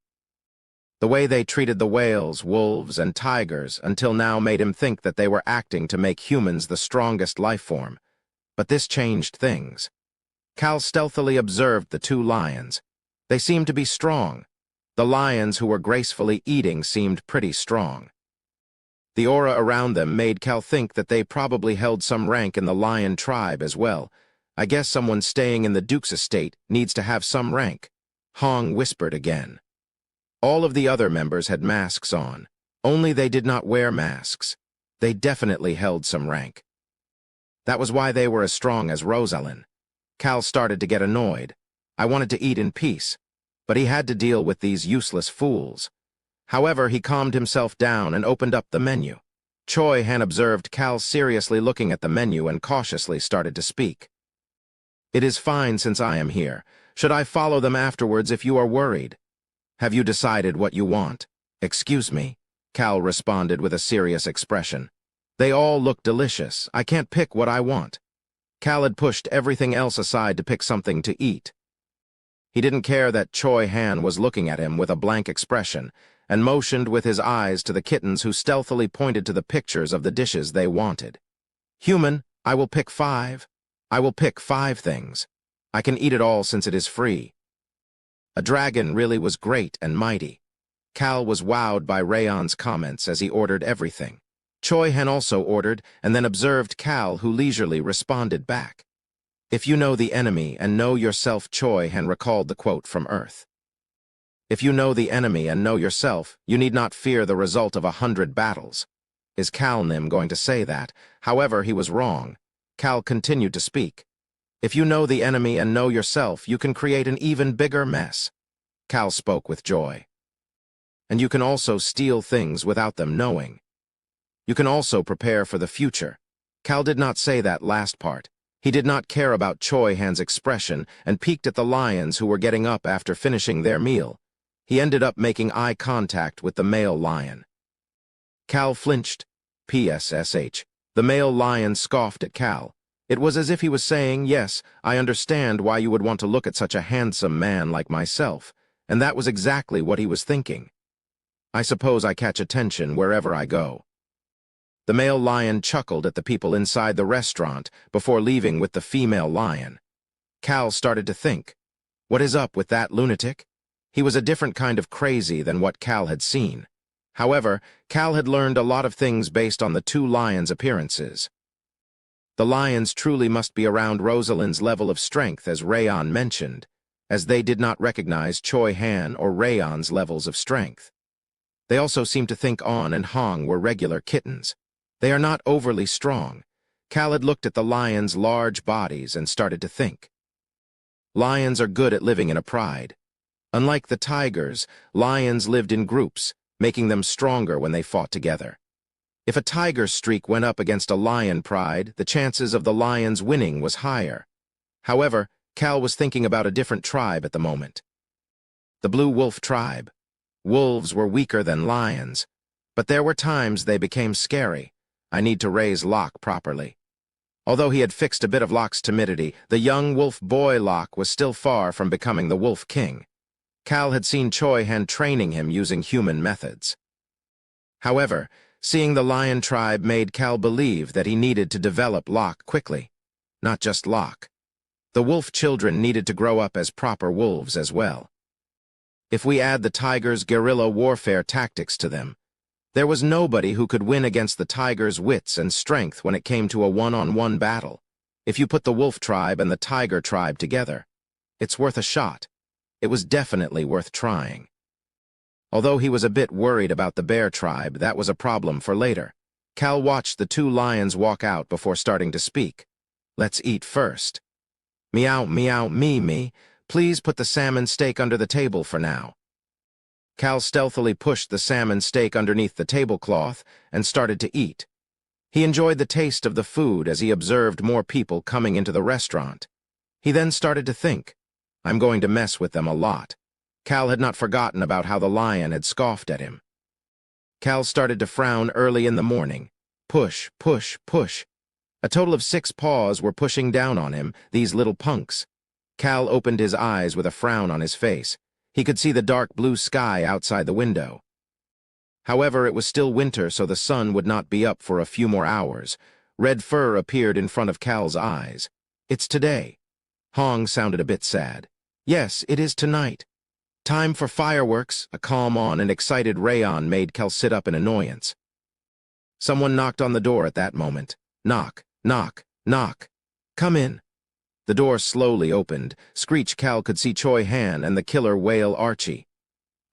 The way they treated the whales, wolves, and tigers until now made him think that they were acting to make humans the strongest life form. But this changed things. Cal stealthily observed the 2 lions. They seemed to be strong. The lions who were gracefully eating seemed pretty strong. The aura around them made Cal think that they probably held some rank in the lion tribe as well. I guess someone staying in the Duke's estate needs to have some rank. Hong whispered again. All of the other members had masks on. Only they did not wear masks. They definitely held some rank. That was why they were as strong as Rosalind. Cal started to get annoyed. I wanted to eat in peace, but he had to deal with these useless fools. However, he calmed himself down and opened up the menu. Choi Han observed Cal seriously looking at the menu and cautiously started to speak. It is fine since I am here. Should I follow them afterwards if you are worried? Have you decided what you want? Excuse me, Cal responded with a serious expression. They all look delicious. I can't pick what I want. Cal had pushed everything else aside to pick something to eat. He didn't care that Choi Han was looking at him with a blank expression and motioned with his eyes to the kittens who stealthily pointed to the pictures of the dishes they wanted. Human, I will pick 5. I will pick 5 things. I can eat it all since it is free. A dragon really was great and mighty. Cal was wowed by Rayon's comments as he ordered everything. Choi Han also ordered and then observed Cal, who leisurely responded back. If you know the enemy and know yourself, Choi Han recalled the quote from Earth. If you know the enemy and know yourself, you need not fear the result of 100 battles. Is Cal Nim going to say that? However, he was wrong. Cal continued to speak. If you know the enemy and know yourself, you can create an even bigger mess. Cal spoke with joy. And you can also steal things without them knowing. You can also prepare for the future. Cal did not say that last part. He did not care about Choi Han's expression and peeked at the lions who were getting up after finishing their meal. He ended up making eye contact with the male lion. Cal flinched. PSSH. The male lion scoffed at Cal. It was as if he was saying, yes, I understand why you would want to look at such a handsome man like myself, and that was exactly what he was thinking. I suppose I catch attention wherever I go. The male lion chuckled at the people inside the restaurant before leaving with the female lion. Cal started to think, what is up with that lunatic? He was a different kind of crazy than what Cal had seen. However, Cal had learned a lot of things based on the 2 lions' appearances. The lions truly must be around Rosalind's level of strength, as Rayon mentioned, as they did not recognize Choi Han or Rayon's levels of strength. They also seemed to think On and Hong were regular kittens. They are not overly strong. Cal had looked at the lions' large bodies and started to think. Lions are good at living in a pride. Unlike the tigers, lions lived in groups, making them stronger when they fought together. If a tiger's streak went up against a lion pride, the chances of the lions winning was higher. However, Cal was thinking about a different tribe at the moment. The Blue Wolf tribe. Wolves were weaker than lions, but there were times they became scary. I need to raise Locke properly. Although he had fixed a bit of Locke's timidity, the young wolf boy Locke was still far from becoming the Wolf King. Cal had seen Choi Han training him using human methods. However, seeing the lion tribe made Cal believe that he needed to develop Locke quickly. Not just Locke. The wolf children needed to grow up as proper wolves as well. If we add the tiger's guerrilla warfare tactics to them, there was nobody who could win against the tiger's wits and strength when it came to a one-on-one battle. If you put the wolf tribe and the tiger tribe together, it's worth a shot. It was definitely worth trying. Although he was a bit worried about the bear tribe, that was a problem for later. Cal watched the two lions walk out before starting to speak. "Let's eat first." "Meow, meow, me. Please put the salmon steak under the table for now." Cal stealthily pushed the salmon steak underneath the tablecloth and started to eat. He enjoyed the taste of the food as he observed more people coming into the restaurant. He then started to think, "I'm going to mess with them a lot." Cal had not forgotten about how the lion had scoffed at him. Cal started to frown early in the morning. Push, push, push. A total of 6 paws were pushing down on him, these little punks. Cal opened his eyes with a frown on his face. He could see the dark blue sky outside the window. However, it was still winter, so the sun would not be up for a few more hours. Red fur appeared in front of Cal's eyes. "It's today." Hong sounded a bit sad. "Yes, it is tonight." "Time for fireworks." A calm and excited Rayon made Cal sit up in annoyance. Someone knocked on the door at that moment. Knock, knock, knock. "Come in." The door slowly opened. Screech Cal could see Choi Han and the killer whale Archie.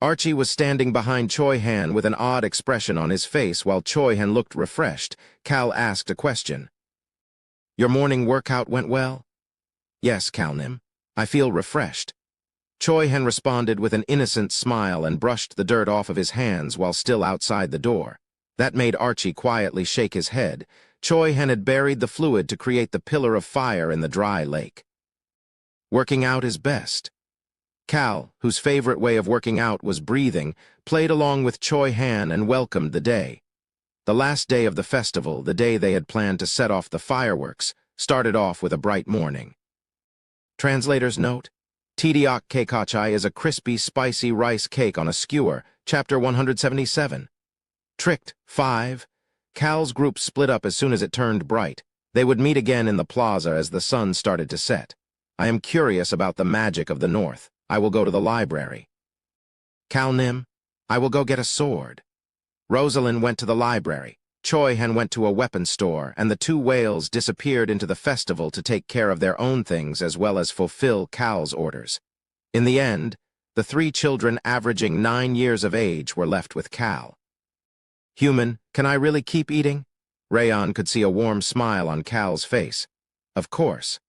Archie was standing behind Choi Han with an odd expression on his face while Choi Han looked refreshed. Cal asked a question. "Your morning workout went well?" "Yes, Calnim. I feel refreshed." Choi Han responded with an innocent smile and brushed the dirt off of his hands while still outside the door. That made Archie quietly shake his head. Choi Han had buried the fluid to create the pillar of fire in the dry lake. Working out is best. Cal, whose favorite way of working out was breathing, played along with Choi Han and welcomed the day. The last day of the festival, the day they had planned to set off the fireworks, started off with a bright morning. Translator's note: Tidiak Keikachai is a crispy, spicy rice cake on a skewer, Chapter 177. Tricked, 5. Cal's group split up as soon as it turned bright. They would meet again in the plaza as the sun started to set. "I am curious about the magic of the north. I will go to the library." "Cal Nim, I will go get a sword." Rosalind went to the library. Choi Han went to a weapon store, and the two whales disappeared into the festival to take care of their own things as well as fulfill Cal's orders. In the end, the 3 children averaging 9 years of age were left with Cal. "Human, can I really keep eating?" Rayon could see a warm smile on Cal's face. "Of course."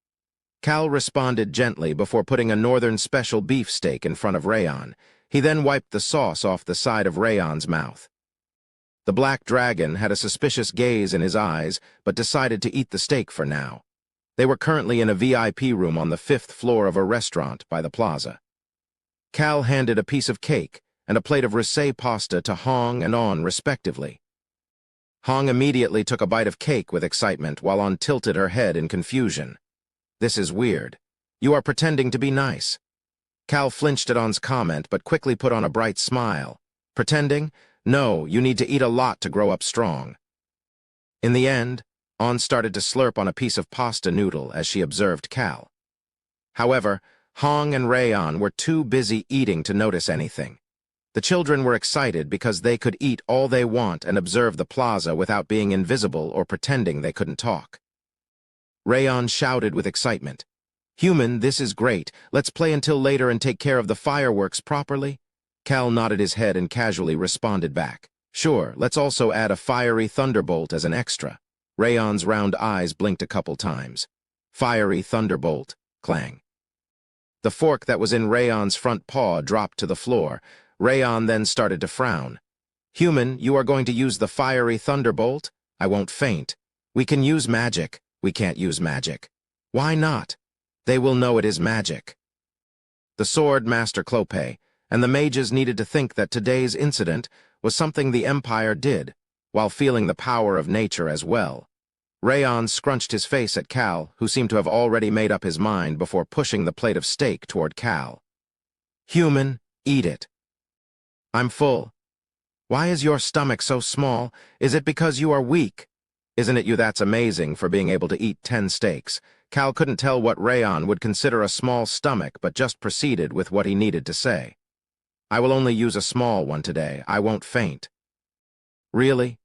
Cal responded gently before putting a northern special beefsteak in front of Rayon. He then wiped the sauce off the side of Rayon's mouth. The black dragon had a suspicious gaze in his eyes, but decided to eat the steak for now. They were currently in a VIP room on the 5th floor of a restaurant by the plaza. Cal handed a piece of cake and a plate of risée pasta to Hong and On respectively. Hong immediately took a bite of cake with excitement while On tilted her head in confusion. "This is weird. You are pretending to be nice." Cal flinched at On's comment but quickly put on a bright smile. "Pretending? No, you need to eat a lot to grow up strong." In the end, On started to slurp on a piece of pasta noodle as she observed Cal. However, Hong and Rayon were too busy eating to notice anything. The children were excited because they could eat all they want and observe the plaza without being invisible or pretending they couldn't talk. Rayon shouted with excitement, "Human, this is great. Let's play until later and take care of the fireworks properly." Cal nodded his head and casually responded back, "Sure, let's also add a fiery thunderbolt as an extra." Rayon's round eyes blinked a couple times. Fiery thunderbolt, clang. The fork that was in Rayon's front paw dropped to the floor. Rayon then started to frown. "Human, you are going to use the fiery thunderbolt? I won't faint. We can use magic. We can't use magic." "Why not?" "They will know it is magic." The sword master Clope and the mages needed to think that today's incident was something the Empire did, while feeling the power of nature as well. Rayon scrunched his face at Cal, who seemed to have already made up his mind before pushing the plate of steak toward Cal. "Human, eat it." "I'm full." "Why is your stomach so small? Is it because you are weak?" "Isn't it you that's amazing for being able to eat 10 steaks?" Cal couldn't tell what Rayon would consider a small stomach, but just proceeded with what he needed to say. "I will only use a small one today. I won't faint." "Really?"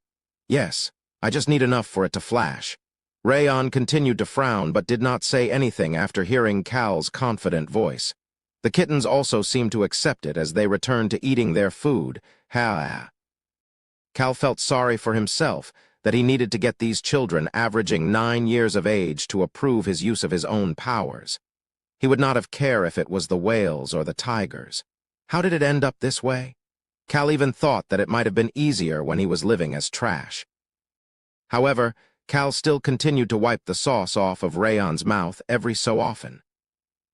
"Yes. I just need enough for it to flash." Rayon continued to frown but did not say anything after hearing Cal's confident voice. The kittens also seemed to accept it as they returned to eating their food. Ha! Cal felt sorry for himself that he needed to get these children averaging 9 years of age to approve his use of his own powers. He would not have cared if it was the whales or the tigers. How did it end up this way? Cal even thought that it might have been easier when he was living as trash. However, Cal still continued to wipe the sauce off of Rayon's mouth every so often.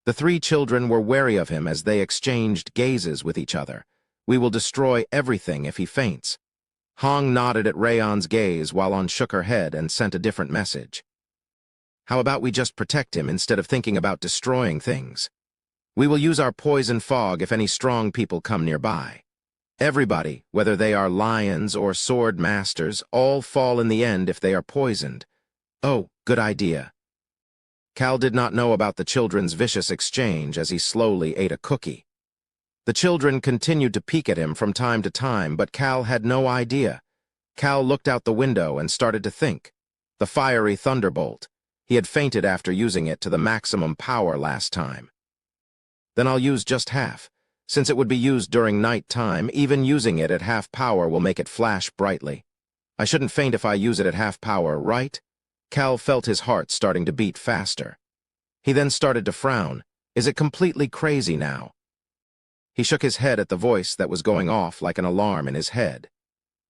The 3 children were wary of him as they exchanged gazes with each other. "We will destroy everything if he faints." Hong nodded at Rayon's gaze while On shook her head and sent a different message. "How about we just protect him instead of thinking about destroying things? We will use our poison fog if any strong people come nearby. Everybody, whether they are lions or sword masters, all fall in the end if they are poisoned." "Oh, good idea." Cal did not know about the children's vicious exchange as he slowly ate a cookie. The children continued to peek at him from time to time, but Cal had no idea. Cal looked out the window and started to think. The fiery thunderbolt. He had fainted after using it to the maximum power last time. "Then I'll use just half. Since it would be used during night time, even using it at half power will make it flash brightly. I shouldn't faint if I use it at half power, right?" Cal felt his heart starting to beat faster. He then started to frown. Is it completely crazy now? He shook his head at the voice that was going off like an alarm in his head.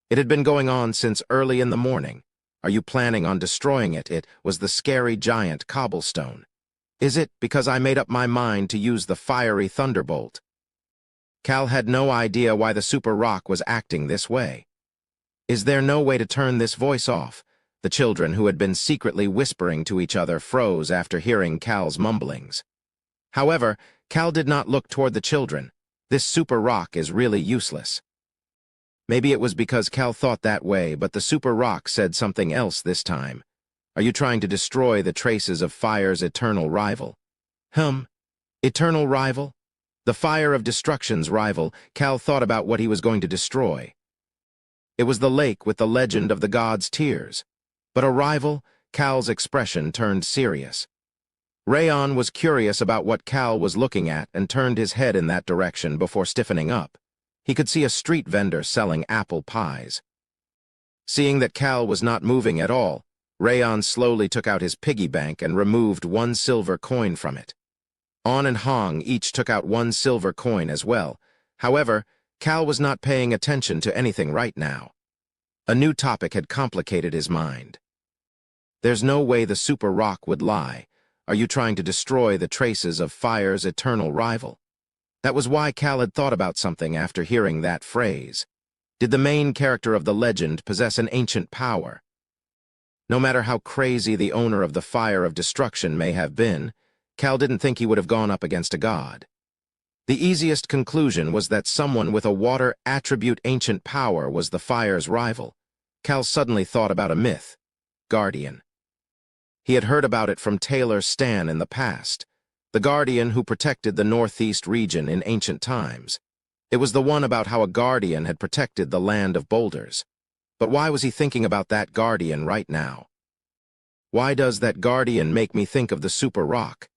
It had been going on since early in the morning. "Are you planning on destroying it?" It was the scary giant cobblestone. "Is it because I made up my mind to use the fiery thunderbolt?" Cal had no idea why the super rock was acting this way. Is there no way to turn this voice off? The children, who had been secretly whispering to each other, froze after hearing Cal's mumblings. However, Cal did not look toward the children. This super rock is really useless. Maybe it was because Cal thought that way, but the super rock said something else this time. "Are you trying to destroy the traces of fire's eternal rival?" Eternal rival? The fire of destruction's rival. Cal thought about what he was going to destroy. It was the lake with the legend of the god's tears. But a rival? Cal's expression turned serious. Rayon was curious about what Cal was looking at and turned his head in that direction before stiffening up. He could see a street vendor selling apple pies. Seeing that Cal was not moving at all, Rayon slowly took out his piggy bank and removed 1 silver coin from it. On and Hong each took out 1 silver coin as well. However, Cal was not paying attention to anything right now. A new topic had complicated his mind. There's no way the super rock would lie. Are you trying to destroy the traces of fire's eternal rival? That was why Cal had thought about something after hearing that phrase. Did the main character of the legend possess an ancient power? No matter how crazy the owner of the fire of destruction may have been, Cal didn't think he would have gone up against a god. The easiest conclusion was that someone with a water attribute ancient power was the fire's rival. Cal suddenly thought about a myth. Guardian. He had heard about it from Taylor Stan in the past, the guardian who protected the northeast region in ancient times. It was the one about how a guardian had protected the land of boulders. But why was he thinking about that guardian right now? Why does that guardian make me think of the super rock?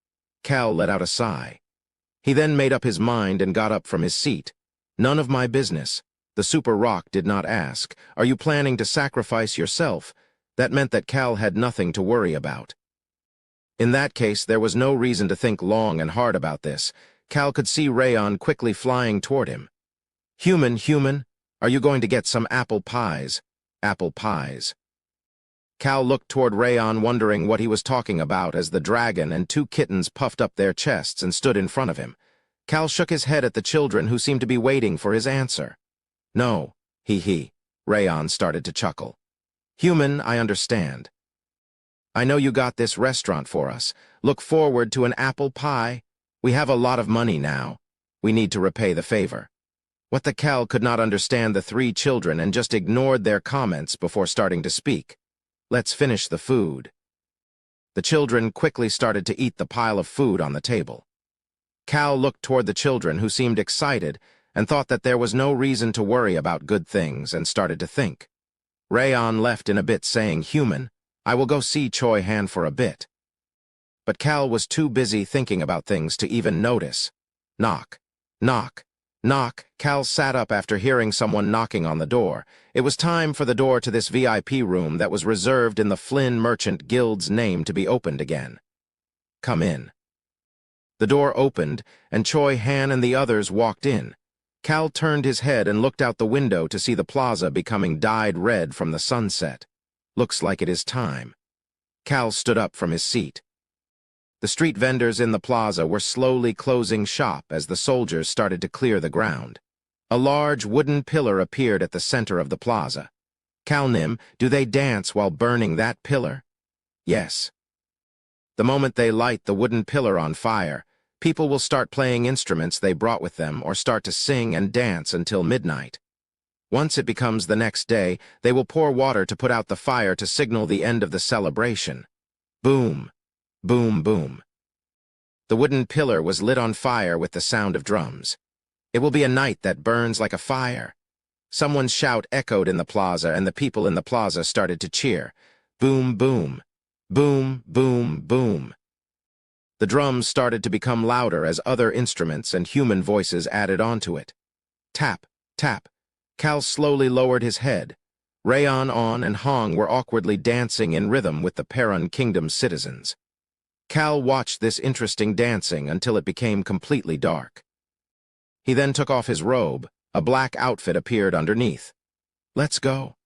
Cal let out a sigh. He then made up his mind and got up from his seat. None of my business. The super rock did not ask, "Are you planning to sacrifice yourself?" That meant that Cal had nothing to worry about. In that case, there was no reason to think long and hard about this. Cal could see Rayon quickly flying toward him. Human, are you going to get some apple pies?" Apple pies. Cal looked toward Rayon, wondering what he was talking about as the dragon and 2 kittens puffed up their chests and stood in front of him. Cal shook his head at the children who seemed to be waiting for his answer. "No, he. Rayon started to chuckle. "Human, I understand. I know you got this restaurant for us. Look forward to an apple pie. We have a lot of money now. We need to repay the favor." What the Cal could not understand the 3 children and just ignored their comments before starting to speak. "Let's finish the food." The children quickly started to eat the pile of food on the table. Cal looked toward the children who seemed excited and thought that there was no reason to worry about good things and started to think. Rayon left in a bit saying, "Human, I will go see Choi Han for a bit." But Cal was too busy thinking about things to even notice. Knock. Knock. Knock. Cal sat up after hearing someone knocking on the door. It was time for the door to this VIP room that was reserved in the Flynn Merchant Guild's name to be opened again. Come in. The door opened, and Choi Han and the others walked in. Cal turned his head and looked out the window to see the plaza becoming dyed red from the sunset. Looks like it is time. Cal stood up from his seat. The street vendors in the plaza were slowly closing shop as the soldiers started to clear the ground. A large wooden pillar appeared at the center of the plaza. Calnim, do they dance while burning that pillar? Yes. The moment they light the wooden pillar on fire, people will start playing instruments they brought with them or start to sing and dance until midnight. Once it becomes the next day, they will pour water to put out the fire to signal the end of the celebration. Boom. Boom, boom. The wooden pillar was lit on fire with the sound of drums. It will be a night that burns like a fire. Someone's shout echoed in the plaza, and the people in the plaza started to cheer. Boom, boom. Boom, boom, boom. The drums started to become louder as other instruments and human voices added onto it. Tap, tap. Cal slowly lowered his head. Rayon On and Hong were awkwardly dancing in rhythm with the Perun Kingdom's citizens. Cal watched this interesting dancing until it became completely dark. He then took off his robe. A black outfit appeared underneath. Let's go.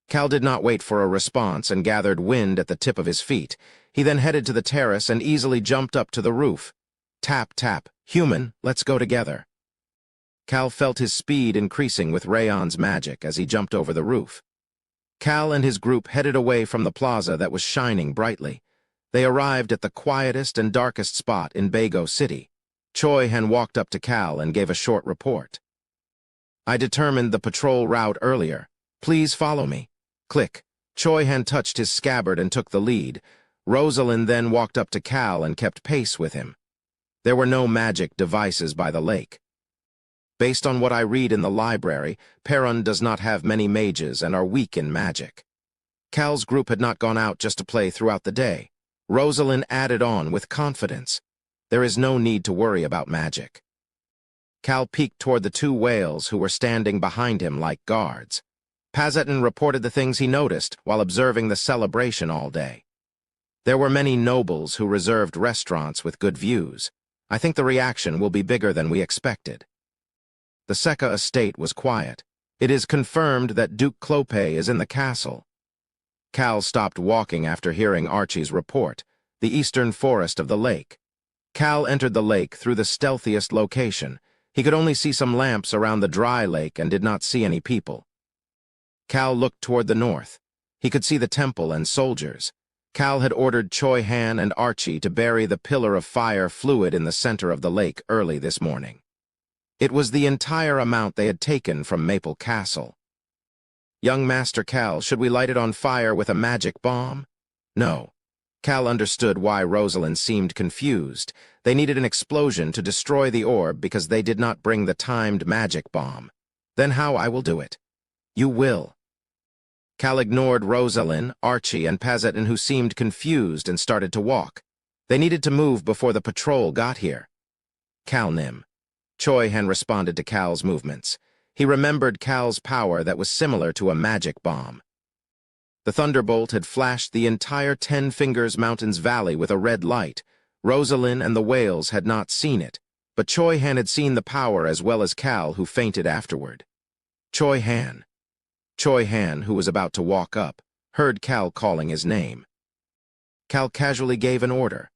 Cal did not wait for a response and gathered wind at the tip of his feet. He then headed to the terrace and easily jumped up to the roof. Tap, tap. Human, let's go together. Cal felt his speed increasing with Rayon's magic as he jumped over the roof. Cal and his group headed away from the plaza that was shining brightly. They arrived at the quietest and darkest spot in Bago City. Choi Han walked up to Cal and gave a short report. I determined the patrol route earlier. Please follow me. Click. Choi Han touched his scabbard and took the lead. Rosalind then walked up to Cal and kept pace with him. There were no magic devices by the lake. Based on what I read in the library, Perun does not have many mages and are weak in magic. Cal's group had not gone out just to play throughout the day. Rosalind added on with confidence. There is no need to worry about magic. Cal peeked toward the two whales who were standing behind him like guards. Pazetin reported the things he noticed while observing the celebration all day. There were many nobles who reserved restaurants with good views. I think the reaction will be bigger than we expected. The Seka estate was quiet. It is confirmed that Duke Clope is in the castle. Cal stopped walking after hearing Archie's report, the eastern forest of the lake. Cal entered the lake through the stealthiest location. He could only see some lamps around the dry lake and did not see any people. Cal looked toward the north. He could see the temple and soldiers. Cal had ordered Choi Han and Archie to bury the pillar of fire fluid in the center of the lake early this morning. It was the entire amount they had taken from Maple Castle. Young Master Cal, should we light it on fire with a magic bomb? No. Cal understood why Rosalind seemed confused. They needed an explosion to destroy the orb because they did not bring the timed magic bomb. Then how I will do it? You will. Cal ignored Rosalind, Archie, and Pazetin, who seemed confused and started to walk. They needed to move before the patrol got here. Calnim. Choi Han responded to Cal's movements. He remembered Cal's power that was similar to a magic bomb. The thunderbolt had flashed the entire 10 Fingers Mountains Valley with a red light. Rosalind and the whales had not seen it, but Choi Han had seen the power as well as Cal, who fainted afterward. Choi Han. Choi Han, who was about to walk up, heard Cal calling his name. Cal casually gave an order.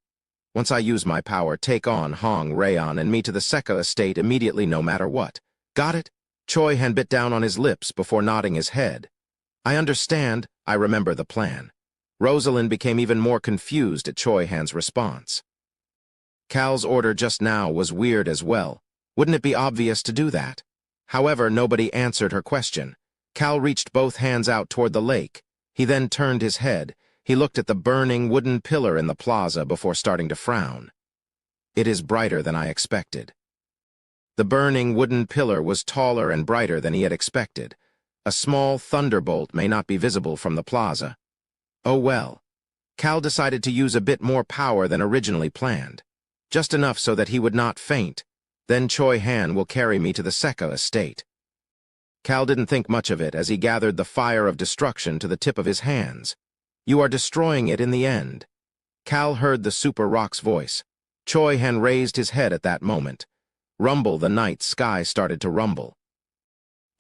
Once I use my power, take on Hong, Rayon, and me to the Seka estate immediately no matter what. Got it? Choi Han bit down on his lips before nodding his head. I understand. I remember the plan. Rosalind became even more confused at Choi Han's response. Cal's order just now was weird as well. Wouldn't it be obvious to do that? However, nobody answered her question. Cal reached both hands out toward the lake. He then turned his head. He looked at the burning wooden pillar in the plaza before starting to frown. It is brighter than I expected. The burning wooden pillar was taller and brighter than he had expected. A small thunderbolt may not be visible from the plaza. Oh well. Cal decided to use a bit more power than originally planned. Just enough so that he would not faint. Then Choi Han will carry me to the Seka estate. Cal didn't think much of it as he gathered the fire of destruction to the tip of his hands. You are destroying it in the end. Cal heard the Super Rock's voice. Choi Han raised his head at that moment. Rumble, the night sky started to rumble.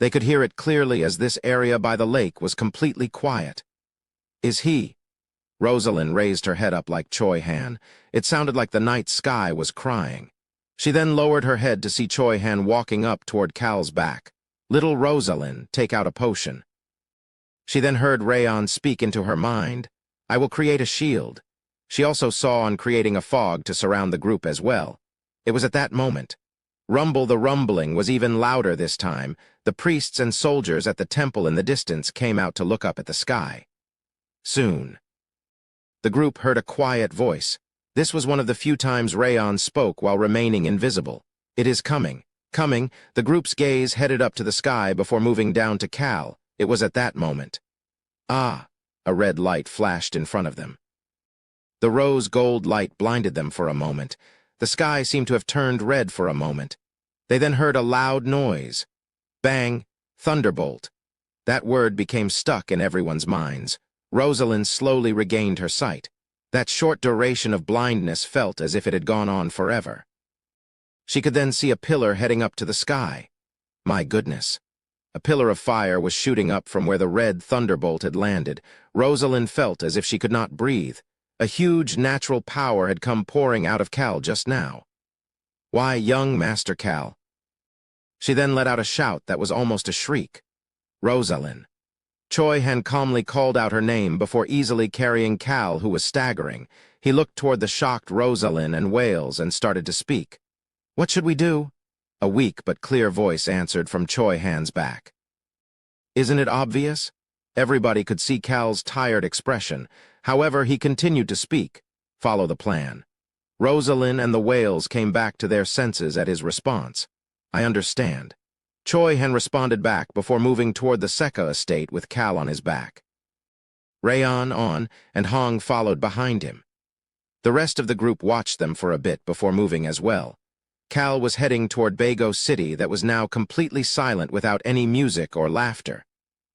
They could hear it clearly as this area by the lake was completely quiet. Is he? Rosalind raised her head up like Choi Han. It sounded like the night sky was crying. She then lowered her head to see Choi Han walking up toward Cal's back. Little Rosalind, take out a potion. She then heard Rayon speak into her mind. I will create a shield. She also saw on creating a fog to surround the group as well. It was at that moment. Rumble the rumbling was even louder this time. The priests and soldiers at the temple in the distance came out to look up at the sky. Soon. The group heard a quiet voice. This was one of the few times Rayon spoke while remaining invisible. It is coming. Coming, the group's gaze headed up to the sky before moving down to Cal. It was at that moment. Ah! A red light flashed in front of them. The rose-gold light blinded them for a moment. The sky seemed to have turned red for a moment. They then heard a loud noise. Bang! Thunderbolt. That word became stuck in everyone's minds. Rosalind slowly regained her sight. That short duration of blindness felt as if it had gone on forever. She could then see a pillar heading up to the sky. My goodness. A pillar of fire was shooting up from where the red thunderbolt had landed. Rosalind felt as if she could not breathe. A huge natural power had come pouring out of Cal just now. Why, young Master Cal? She then let out a shout that was almost a shriek. Rosalind. Choi Han calmly called out her name before easily carrying Cal, who was staggering. He looked toward the shocked Rosalind and wails and started to speak. What should we do? A weak but clear voice answered from Choi Han's back. Isn't it obvious? Everybody could see Cal's tired expression. However, he continued to speak. Follow the plan. Rosalind and the whales came back to their senses at his response. I understand. Choi Han responded back before moving toward the Seka estate with Cal on his back. Rayon on, and Hong followed behind him. The rest of the group watched them for a bit before moving as well. Cal was heading toward Bago City that was now completely silent without any music or laughter.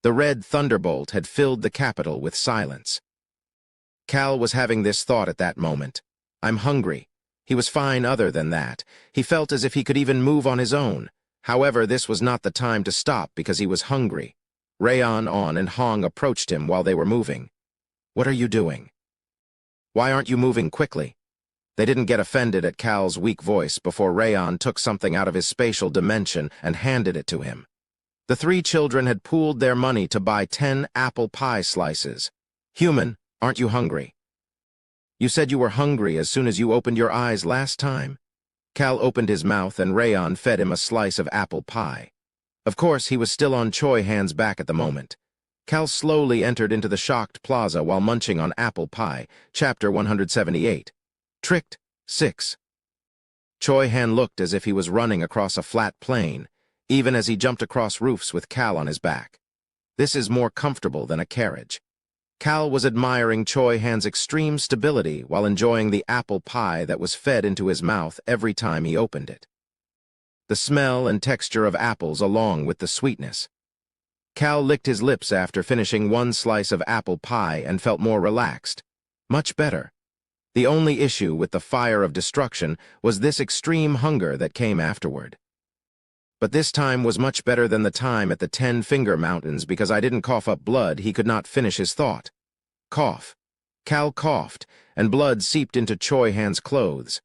The red thunderbolt had filled the capital with silence. Cal was having this thought at that moment. I'm hungry. He was fine other than that. He felt as if he could even move on his own. However, this was not the time to stop because he was hungry. Rayon on and Hong approached him while they were moving. What are you doing? Why aren't you moving quickly? They didn't get offended at Cal's weak voice before Rayon took something out of his spatial dimension and handed it to him. The three children had pooled their money to buy 10 apple pie slices. Human, aren't you hungry? You said you were hungry as soon as you opened your eyes last time. Cal opened his mouth and Rayon fed him a slice of apple pie. Of course, he was still on Choi Han's back at the moment. Cal slowly entered into the shocked plaza while munching on apple pie. Chapter 178. Tricked 6. Choi Han looked as if he was running across a flat plain, even as he jumped across roofs with Cal on his back. This is more comfortable than a carriage. Cal was admiring Choi Han's extreme stability while enjoying the apple pie that was fed into his mouth every time he opened it. The smell and texture of apples along with the sweetness. Cal licked his lips after finishing one slice of apple pie and felt more relaxed. Much better. The only issue with the fire of destruction was this extreme hunger that came afterward. But this time was much better than the time at the 10-Finger Mountains because I didn't cough up blood. He could not finish his thought. Cough. Cal coughed, and blood seeped into Choi Han's clothes.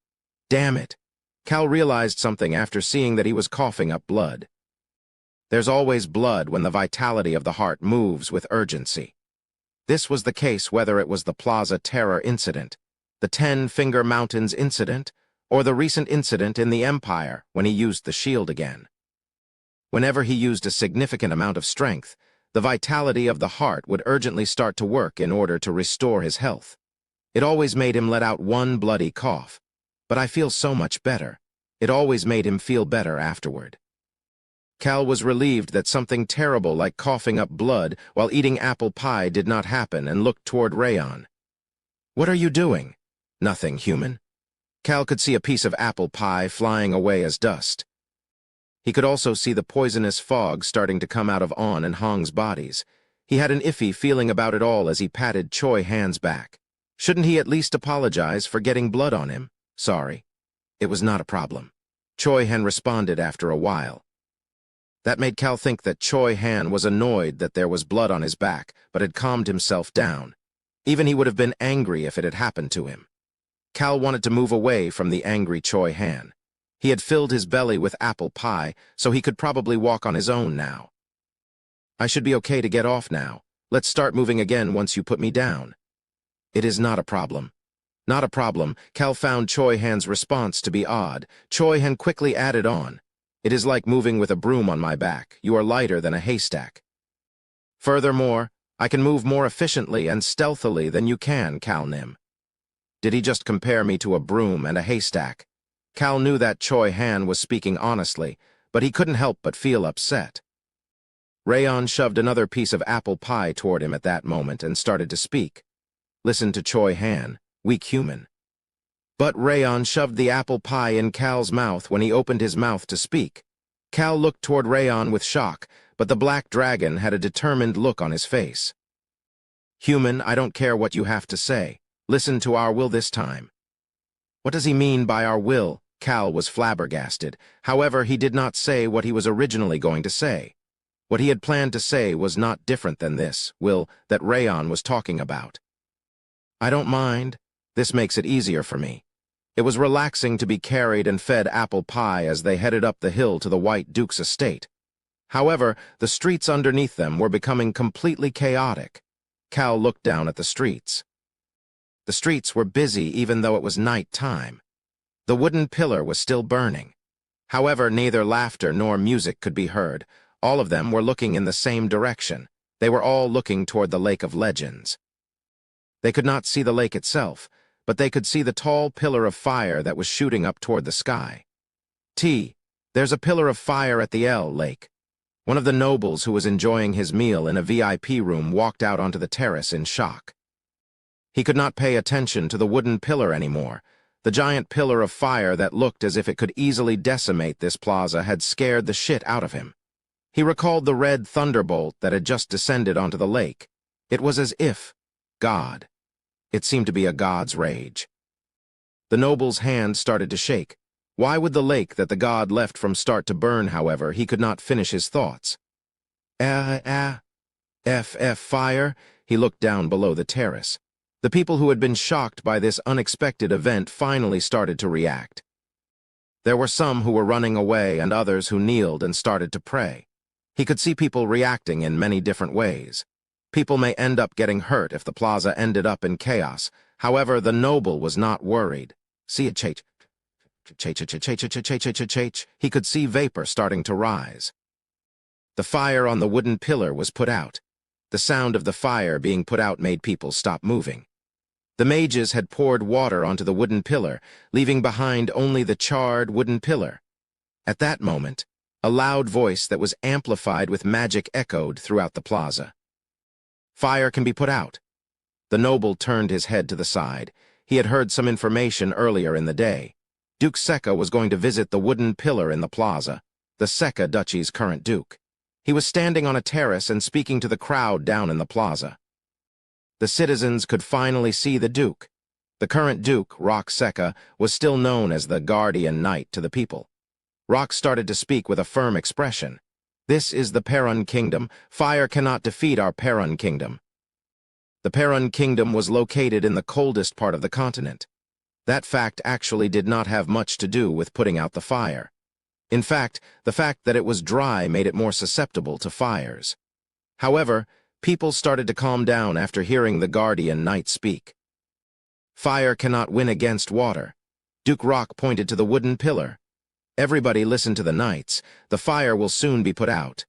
Damn it. Cal realized something after seeing that he was coughing up blood. There's always blood when the vitality of the heart moves with urgency. This was the case whether it was the Plaza Terror incident, the 10-Finger Mountains incident, or the recent incident in the Empire when he used the shield again. Whenever he used a significant amount of strength, the vitality of the heart would urgently start to work in order to restore his health. It always made him let out one bloody cough. But I feel so much better. It always made him feel better afterward. Cal was relieved that something terrible like coughing up blood while eating apple pie did not happen and looked toward Rayon. What are you doing? Nothing, human. Cal could see a piece of apple pie flying away as dust. He could also see the poisonous fog starting to come out of On and Hong's bodies. He had an iffy feeling about it all as he patted Choi Han's back. Shouldn't he at least apologize for getting blood on him? Sorry. It was not a problem. Choi Han responded after a while. That made Cal think that Choi Han was annoyed that there was blood on his back, but had calmed himself down. Even he would have been angry if it had happened to him. Cal wanted to move away from the angry Choi Han. He had filled his belly with apple pie, so he could probably walk on his own now. I should be okay to get off now. Let's start moving again once you put me down. It is not a problem. Not a problem. Cal found Choi Han's response to be odd. Choi Han quickly added on. It is like moving with a broom on my back. You are lighter than a haystack. Furthermore, I can move more efficiently and stealthily than you can, Cal Nim. Did he just compare me to a broom and a haystack? Cal knew that Choi Han was speaking honestly, but he couldn't help but feel upset. Rayon shoved another piece of apple pie toward him at that moment and started to speak. Listen to Choi Han, weak human. But Rayon shoved the apple pie in Cal's mouth when he opened his mouth to speak. Cal looked toward Rayon with shock, but the black dragon had a determined look on his face. Human, I don't care what you have to say. Listen to our will this time. What does he mean by our will? Cal was flabbergasted. However, he did not say what he was originally going to say. What he had planned to say was not different than this will that Rayon was talking about. I don't mind. This makes it easier for me. It was relaxing to be carried and fed apple pie as they headed up the hill to the White Duke's estate. However, the streets underneath them were becoming completely chaotic. Cal looked down at the streets. The streets were busy even though it was night time. The wooden pillar was still burning. However, neither laughter nor music could be heard. All of them were looking in the same direction. They were all looking toward the Lake of Legends. They could not see the lake itself, but they could see the tall pillar of fire that was shooting up toward the sky. There's a pillar of fire at the lake. One of the nobles who was enjoying his meal in a VIP room walked out onto the terrace in shock. He could not pay attention to the wooden pillar anymore. The giant pillar of fire that looked as if it could easily decimate this plaza had scared the shit out of him. He recalled the red thunderbolt that had just descended onto the lake. It was as if God. It seemed to be a god's rage. The noble's hand started to shake. Why would the lake that the god left from start to burn, however, he could not finish his thoughts. Fire? He looked down below the terrace. The people who had been shocked by this unexpected event finally started to react. There were some who were running away and others who kneeled and started to pray. He could see people reacting in many different ways. People may end up getting hurt if the plaza ended up in chaos. However, the noble was not worried. See it He could see vapor starting to rise. The fire on the wooden pillar was put out. The sound of the fire being put out made people stop moving. The mages had poured water onto the wooden pillar, leaving behind only the charred wooden pillar. At that moment, a loud voice that was amplified with magic echoed throughout the plaza. Fire can be put out. The noble turned his head to the side. He had heard some information earlier in the day. Duke Sekka was going to visit the wooden pillar in the plaza, the Sekka Duchy's current duke. He was standing on a terrace and speaking to the crowd down in the plaza. The citizens could finally see the duke. The current duke, Rock Sekka, was still known as the guardian knight to the people. Rock started to speak with a firm expression. This is the Perun Kingdom. Fire cannot defeat our Perun Kingdom. The Perun Kingdom was located in the coldest part of the continent. That fact actually did not have much to do with putting out the fire. In fact, the fact that it was dry made it more susceptible to fires. However, people started to calm down after hearing the guardian knight speak. Fire cannot win against water. Duke Rock pointed to the wooden pillar. Everybody listen to the knights. The fire will soon be put out.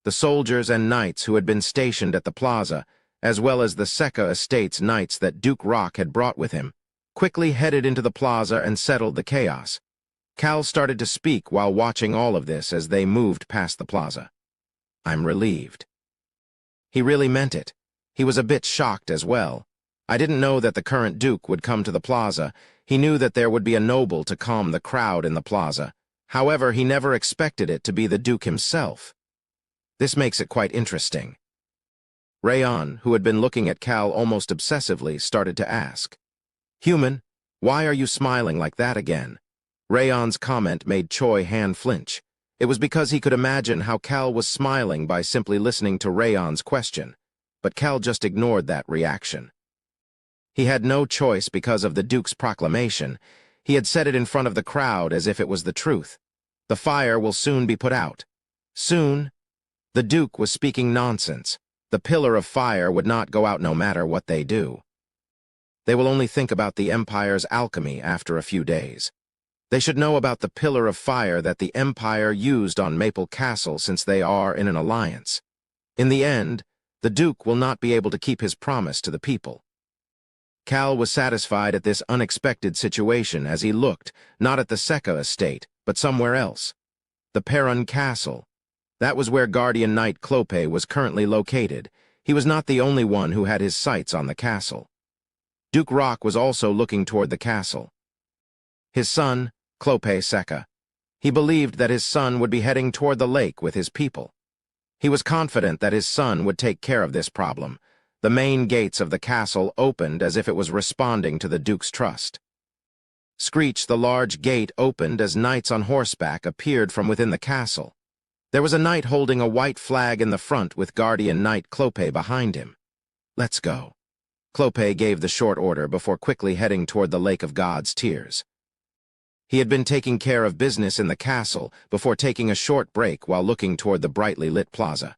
The soldiers and knights who had been stationed at the plaza, as well as the Sekka Estates knights that Duke Rock had brought with him, quickly headed into the plaza and settled the chaos. Cal started to speak while watching all of this as they moved past the plaza. I'm relieved. He really meant it. He was a bit shocked as well. I didn't know that the current Duke would come to the plaza. He knew that there would be a noble to calm the crowd in the plaza. However, he never expected it to be the Duke himself. This makes it quite interesting. Rayon, who had been looking at Cal almost obsessively, started to ask, "Human, why are you smiling like that again?" Rayon's comment made Choi Han flinch. It was because he could imagine how Cal was smiling by simply listening to Rayon's question, but Cal just ignored that reaction. He had no choice because of the Duke's proclamation. He had said it in front of the crowd as if it was the truth. The fire will soon be put out. Soon? The Duke was speaking nonsense. The pillar of fire would not go out no matter what they do. They will only think about the Empire's alchemy after a few days. They should know about the pillar of fire that the Empire used on Maple Castle since they are in an alliance. In the end, the Duke will not be able to keep his promise to the people. Cal was satisfied at this unexpected situation as he looked, not at the Sekka estate, but somewhere else. The Perun Castle. That was where Guardian Knight Clope was currently located. He was not the only one who had his sights on the castle. Duke Rock was also looking toward the castle. His son, Clope Sekka. He believed that his son would be heading toward the lake with his people. He was confident that his son would take care of this problem. The main gates of the castle opened as if it was responding to the Duke's trust. Screech, the large gate, opened as knights on horseback appeared from within the castle. There was a knight holding a white flag in the front with Guardian Knight Clope behind him. "Let's go." Clope gave the short order before quickly heading toward the Lake of God's Tears. He had been taking care of business in the castle before taking a short break while looking toward the brightly lit plaza.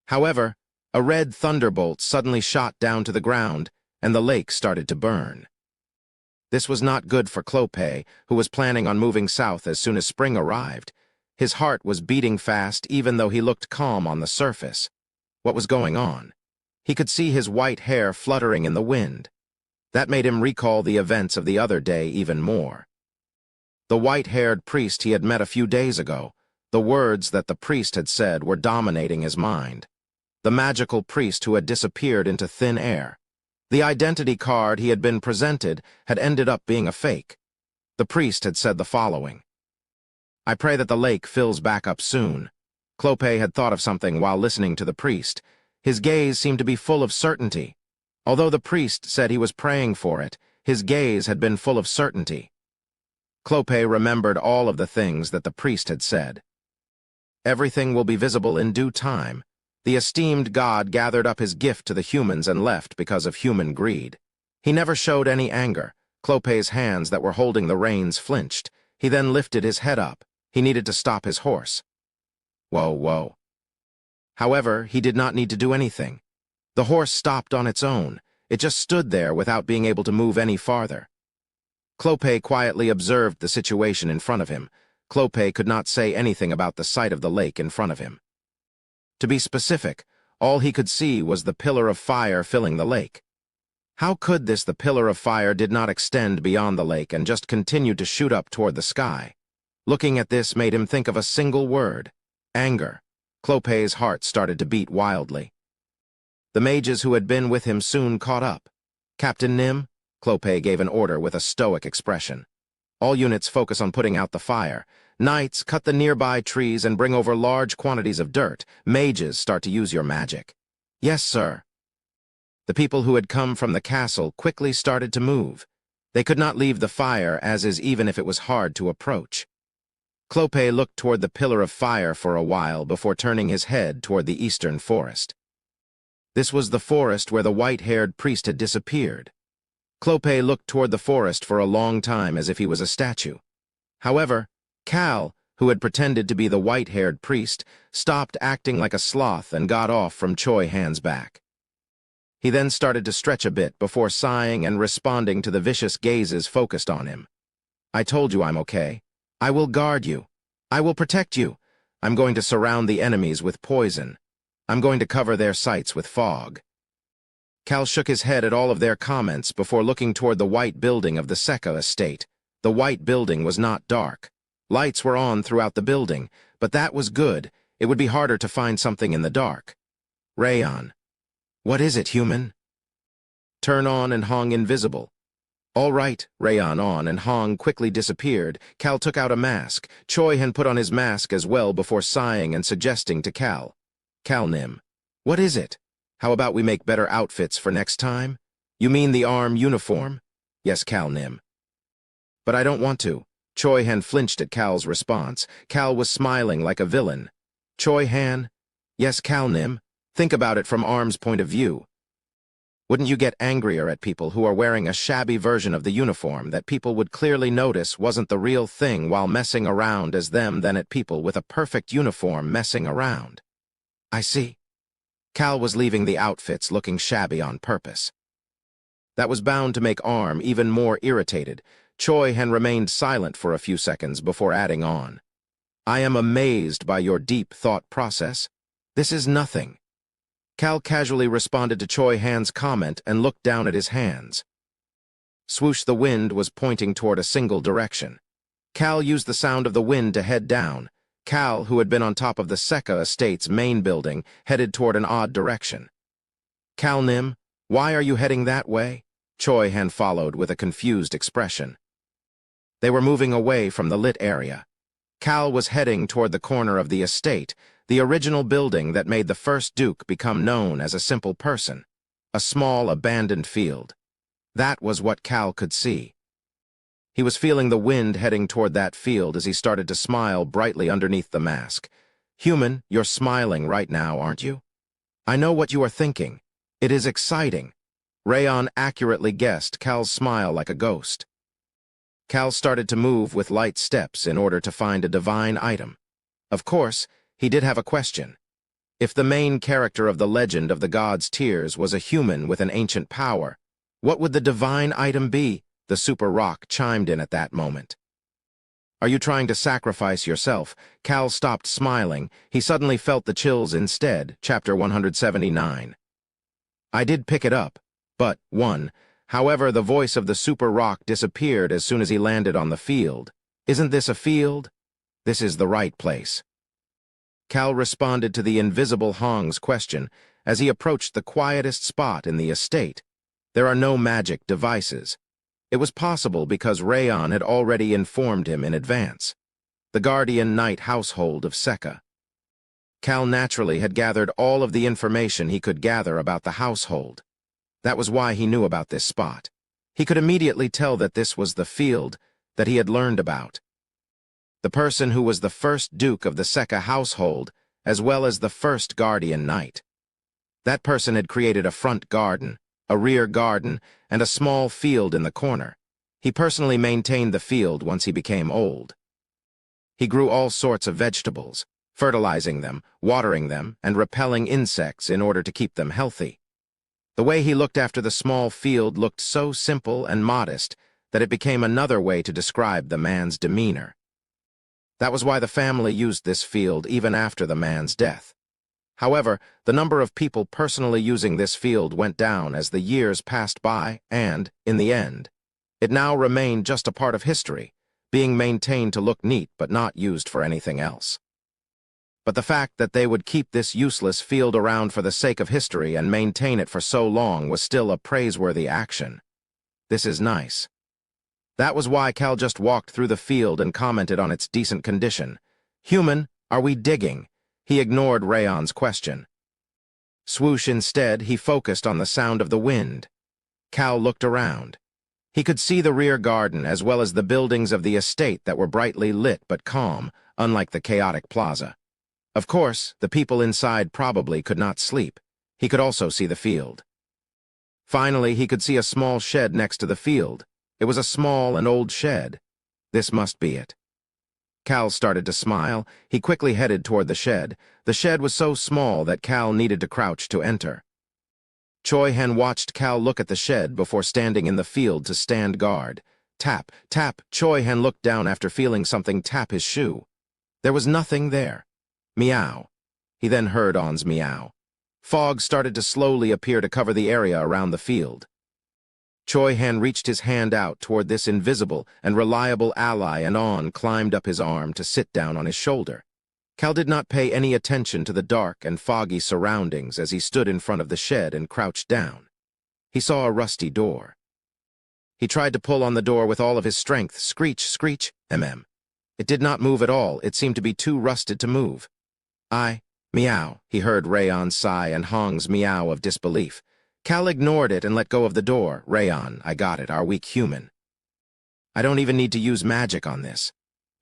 However, a red thunderbolt suddenly shot down to the ground, and the lake started to burn. This was not good for Clope, who was planning on moving south as soon as spring arrived. His heart was beating fast even though he looked calm on the surface. What was going on? He could see his white hair fluttering in the wind. That made him recall the events of the other day even more. The white-haired priest he had met a few days ago. The words that the priest had said were dominating his mind. The magical priest who had disappeared into thin air. The identity card he had been presented had ended up being a fake. The priest had said the following: "I pray that the lake fills back up soon." Clope had thought of something while listening to the priest. His gaze seemed to be full of certainty. Although the priest said he was praying for it, his gaze had been full of certainty. Clope remembered all of the things that the priest had said. Everything will be visible in due time. The esteemed god gathered up his gift to the humans and left because of human greed. He never showed any anger. Clope's hands that were holding the reins flinched. He then lifted his head up. He needed to stop his horse. Whoa, whoa. However, he did not need to do anything. The horse stopped on its own. It just stood there without being able to move any farther. Clope quietly observed the situation in front of him. Clope could not say anything about the sight of the lake in front of him. To be specific, all he could see was the pillar of fire filling the lake. How could this the pillar of fire did not extend beyond the lake and just continued to shoot up toward the sky? Looking at this made him think of a single word: anger. Clope's heart started to beat wildly. The mages who had been with him soon caught up. "Captain Nim," Clope gave an order with a stoic expression. "All units focus on putting out the fire. Knights, cut the nearby trees and bring over large quantities of dirt. Mages, start to use your magic." "Yes, sir." The people who had come from the castle quickly started to move. They could not leave the fire as is even if it was hard to approach. Clope looked toward the pillar of fire for a while before turning his head toward the eastern forest. This was the forest where the white-haired priest had disappeared. Clope looked toward the forest for a long time as if he was a statue. However, Cal, who had pretended to be the white-haired priest, stopped acting like a sloth and got off from Choi Han's back. He then started to stretch a bit before sighing and responding to the vicious gazes focused on him. "I told you I'm okay. I will guard you. I will protect you. I'm going to surround the enemies with poison. I'm going to cover their sights with fog." Cal shook his head at all of their comments before looking toward the white building of the Sekka estate. The white building was not dark. Lights were on throughout the building, but that was good. It would be harder to find something in the dark. "Rayon." "What is it, human?" Turn on and Hong invisible. All right, Rayon on and Hong quickly disappeared. Cal took out a mask. Choi Han put on his mask as well before sighing and suggesting to Cal. Cal Nim. What is it? How about we make better outfits for next time? You mean the arm uniform? Yes, Cal Nim. But I don't want to. Choi Han flinched at Cal's response. Cal was smiling like a villain. Choi Han? Yes, Cal Nim. Think about it from Arm's point of view. Wouldn't you get angrier at people who are wearing a shabby version of the uniform that people would clearly notice wasn't the real thing while messing around as them than at people with a perfect uniform messing around? I see. Cal was leaving the outfits looking shabby on purpose. That was bound to make Arm even more irritated. Choi Han remained silent for a few seconds before adding on. I am amazed by your deep thought process. This is nothing. Cal casually responded to Choi Han's comment and looked down at his hands. Swoosh, the wind was pointing toward a single direction. Cal used the sound of the wind to head down. Cal, who had been on top of the Seka Estate's main building, headed toward an odd direction. Cal Nim, why are you heading that way? Choi Han followed with a confused expression. They were moving away from the lit area. Cal was heading toward the corner of the estate, the original building that made the first Duke become known as a simple person, a small abandoned field. That was what Cal could see. He was feeling the wind heading toward that field as he started to smile brightly underneath the mask. Human, you're smiling right now, aren't you? I know what you are thinking. It is exciting. Rayon accurately guessed Cal's smile like a ghost. Cal started to move with light steps in order to find a divine item. Of course, he did have a question. If the main character of the legend of the God's Tears was a human with an ancient power, what would the divine item be? The Super Rock chimed in at that moment. Are you trying to sacrifice yourself? Cal stopped smiling. He suddenly felt the chills instead. Chapter 179. I did pick it up, but, however, the voice of the Super Rock disappeared as soon as he landed on the field. Isn't this a field? This is the right place. Cal responded to the invisible Hong's question as he approached the quietest spot in the estate. There are no magic devices. It was possible because Rayon had already informed him in advance. The Guardian Knight household of Seka. Cal naturally had gathered all of the information he could gather about the household. That was why he knew about this spot. He could immediately tell that this was the field that he had learned about. The person who was the first Duke of the Seka household, as well as the first Guardian Knight. That person had created a front garden, a rear garden, and a small field in the corner. He personally maintained the field once he became old. He grew all sorts of vegetables, fertilizing them, watering them, and repelling insects in order to keep them healthy. The way he looked after the small field looked so simple and modest that it became another way to describe the man's demeanor. That was why the family used this field even after the man's death. However, the number of people personally using this field went down as the years passed by and, in the end, it now remained just a part of history, being maintained to look neat but not used for anything else. But the fact that they would keep this useless field around for the sake of history and maintain it for so long was still a praiseworthy action. This is nice. That was why Cal just walked through the field and commented on its decent condition. Human, are we digging? He ignored Rayon's question. Swoosh instead, he focused on the sound of the wind. Cal looked around. He could see the rear garden as well as the buildings of the estate that were brightly lit but calm, unlike the chaotic plaza. Of course, the people inside probably could not sleep. He could also see the field. Finally, he could see a small shed next to the field. It was a small and old shed. This must be it. Cal started to smile. He quickly headed toward the shed. The shed was so small that Cal needed to crouch to enter. Choi Han watched Cal look at the shed before standing in the field to stand guard. Tap, tap. Choi Han looked down after feeling something tap his shoe. There was nothing there. Meow. He then heard Ainz meow. Fog started to slowly appear to cover the area around the field. Choi Han reached his hand out toward this invisible and reliable ally and Ainz climbed up his arm to sit down on his shoulder. Cal did not pay any attention to the dark and foggy surroundings as he stood in front of the shed and crouched down. He saw a rusty door. He tried to pull on the door with all of his strength. Screech, screech, It did not move at all. It seemed to be too rusted to move. Meow. He heard Rayon's sigh and Hong's meow of disbelief. Cal ignored it and let go of the door. Rayon, I got it, our weak human. I don't even need to use magic on this.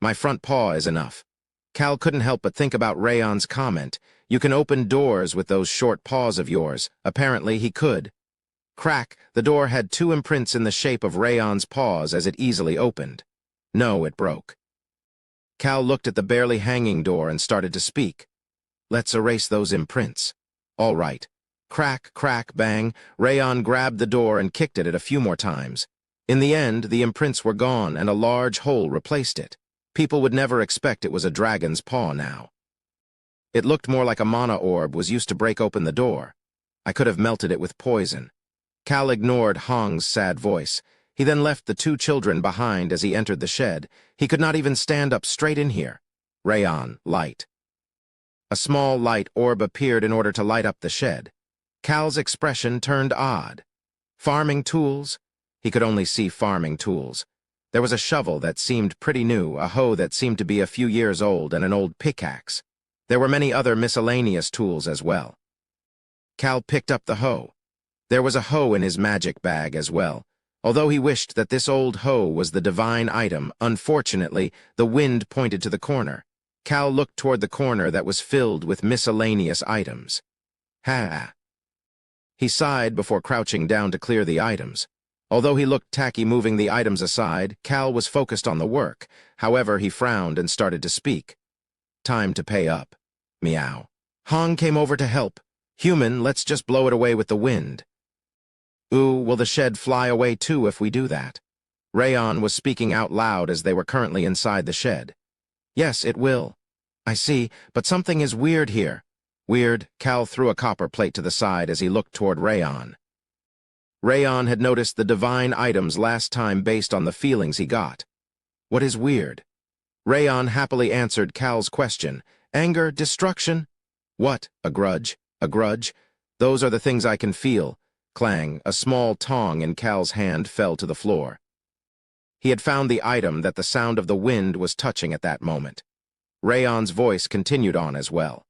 My front paw is enough. Cal couldn't help but think about Rayon's comment. You can open doors with those short paws of yours. Apparently he could. Crack, the door had 2 imprints in the shape of Rayon's paws as it easily opened. No, it broke. Cal looked at the barely hanging door and started to speak. Let's erase those imprints. All right. Crack, crack, bang. Rayon grabbed the door and kicked at it a few more times. In the end, the imprints were gone and a large hole replaced it. People would never expect it was a dragon's paw now. It looked more like a mana orb was used to break open the door. I could have melted it with poison. Cal ignored Hong's sad voice. He then left the 2 children behind as he entered the shed. He could not even stand up straight in here. Rayon, light. A small light orb appeared in order to light up the shed. Cal's expression turned odd. Farming tools? He could only see farming tools. There was a shovel that seemed pretty new, a hoe that seemed to be a few years old, and an old pickaxe. There were many other miscellaneous tools as well. Cal picked up the hoe. There was a hoe in his magic bag as well. Although he wished that this old hoe was the divine item, unfortunately, the wind pointed to the corner. Cal looked toward the corner that was filled with miscellaneous items. Ha! He sighed before crouching down to clear the items. Although he looked tacky moving the items aside, Cal was focused on the work. However, he frowned and started to speak. Time to pay up. Meow. Hong came over to help. Human, let's just blow it away with the wind. Ooh, will the shed fly away too if we do that? Rayon was speaking out loud as they were currently inside the shed. Yes, it will. I see, but something is weird here. Weird. Cal threw a copper plate to the side as he looked toward Rayon. Rayon had noticed the divine items last time based on the feelings he got. What is weird? Rayon happily answered Cal's question. Anger, destruction? What? A grudge? A grudge? Those are the things I can feel. Clang, a small tong in Cal's hand fell to the floor. He had found the item that the sound of the wind was touching at that moment. Rayon's voice continued on as well.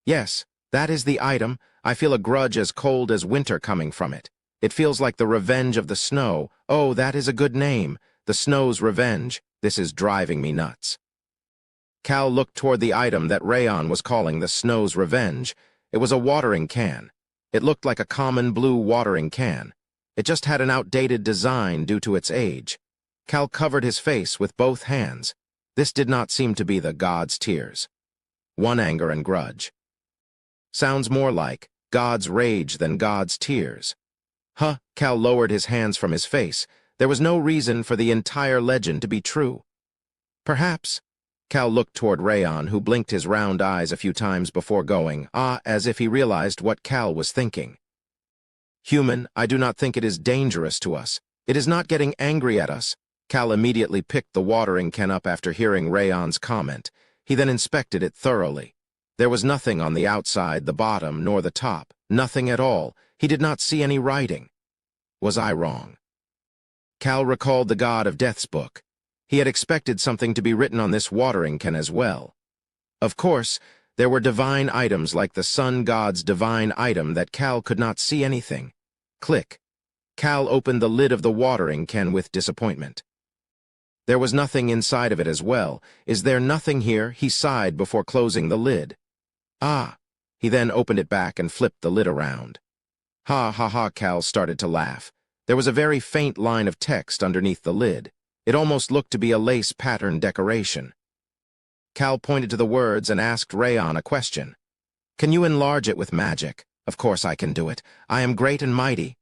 Yes, that is the item. I feel a grudge as cold as winter coming from it. It feels like the revenge of the snow. Oh, that is a good name. The snow's revenge. This is driving me nuts. Cal looked toward the item that Rayon was calling the snow's revenge. It was a watering can. It looked like a common blue watering can. It just had an outdated design due to its age. Cal covered his face with both hands. This did not seem to be the god's tears. One anger and grudge. Sounds more like God's rage than God's tears. Huh, Cal lowered his hands from his face. There was no reason for the entire legend to be true. Perhaps. Cal looked toward Rayon, who blinked his round eyes a few times before going, as if he realized what Cal was thinking. Human, I do not think it is dangerous to us. It is not getting angry at us. Cal immediately picked the watering can up after hearing Rayon's comment. He then inspected it thoroughly. There was nothing on the outside, the bottom, nor the top. Nothing at all. He did not see any writing. Was I wrong? Cal recalled the God of Death's book. He had expected something to be written on this watering can as well. Of course, there were divine items like the sun god's divine item that Cal could not see anything. Click. Cal opened the lid of the watering can with disappointment. There was nothing inside of it as well. Is there nothing here? He sighed before closing the lid. He then opened it back and flipped the lid around. Ha ha ha, Cal started to laugh. There was a very faint line of text underneath the lid. It almost looked to be a lace pattern decoration. Cal pointed to the words and asked Rayon a question. Can you enlarge it with magic? Of course I can do it. I am great and mighty.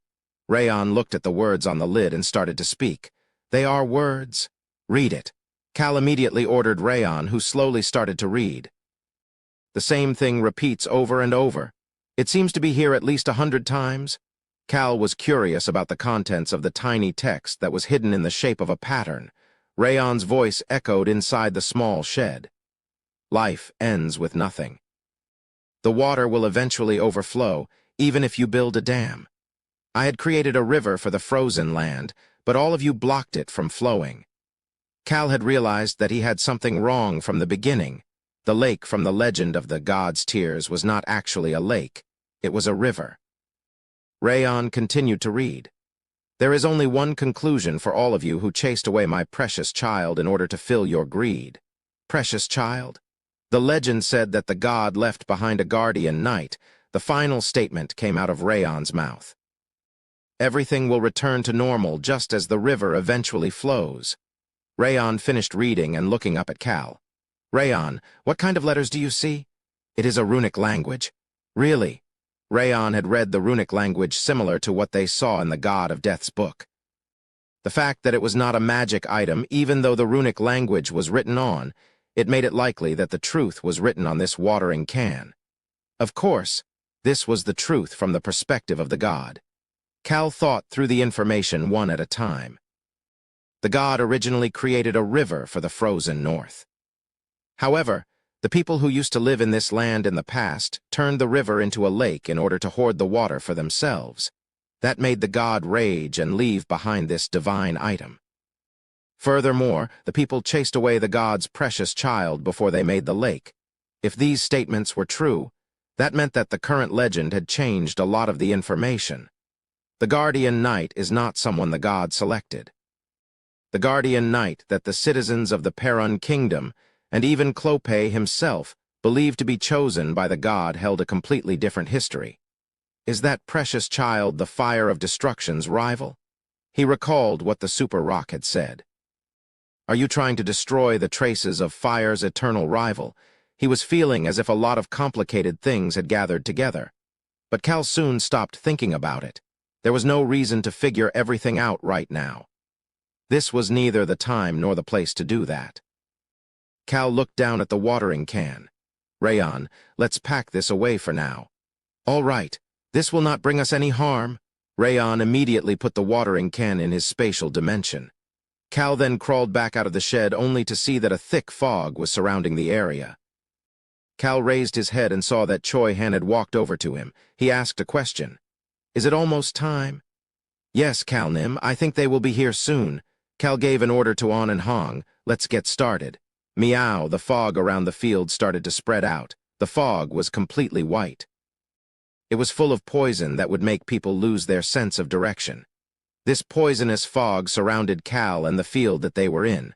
Rayon looked at the words on the lid and started to speak. They are words. Read it. Cal immediately ordered Rayon, who slowly started to read. The same thing repeats over and over. It seems to be here at least 100 times. Cal was curious about the contents of the tiny text that was hidden in the shape of a pattern. Rayon's voice echoed inside the small shed. Life ends with nothing. The water will eventually overflow, even if you build a dam. I had created a river for the frozen land, but all of you blocked it from flowing. Cal had realized that he had something wrong from the beginning. The lake from the legend of the God's Tears was not actually a lake. It was a river. Rayon continued to read. There is only one conclusion for all of you who chased away my precious child in order to fill your greed. Precious child? The legend said that the god left behind a guardian knight. The final statement came out of Rayon's mouth. Everything will return to normal just as the river eventually flows. Rayon finished reading and looking up at Cal. Rayon, what kind of letters do you see? It is a runic language. Really? Rayon had read the runic language similar to what they saw in the God of Death's book. The fact that it was not a magic item, even though the runic language was written on, it made it likely that the truth was written on this watering can. Of course, this was the truth from the perspective of the god. Cal thought through the information one at a time. The god originally created a river for the frozen north. However, the people who used to live in this land in the past turned the river into a lake in order to hoard the water for themselves. That made the god rage and leave behind this divine item. Furthermore, the people chased away the god's precious child before they made the lake. If these statements were true, that meant that the current legend had changed a lot of the information. The guardian knight is not someone the god selected. The guardian knight that the citizens of the Perun kingdom, and even Clope himself, believed to be chosen by the god held a completely different history. Is that precious child the fire of destruction's rival? He recalled what the super rock had said. Are you trying to destroy the traces of fire's eternal rival? He was feeling as if a lot of complicated things had gathered together. But Cal soon stopped thinking about it. There was no reason to figure everything out right now. This was neither the time nor the place to do that. Cal looked down at the watering can. Rayon, let's pack this away for now. All right, this will not bring us any harm. Rayon immediately put the watering can in his spatial dimension. Cal then crawled back out of the shed only to see that a thick fog was surrounding the area. Cal raised his head and saw that Choi Han had walked over to him. He asked a question. Is it almost time? Yes, Cal Nim, I think they will be here soon. Cal gave an order to On and Hong. Let's get started. Meow, the fog around the field started to spread out. The fog was completely white. It was full of poison that would make people lose their sense of direction. This poisonous fog surrounded Cal and the field that they were in.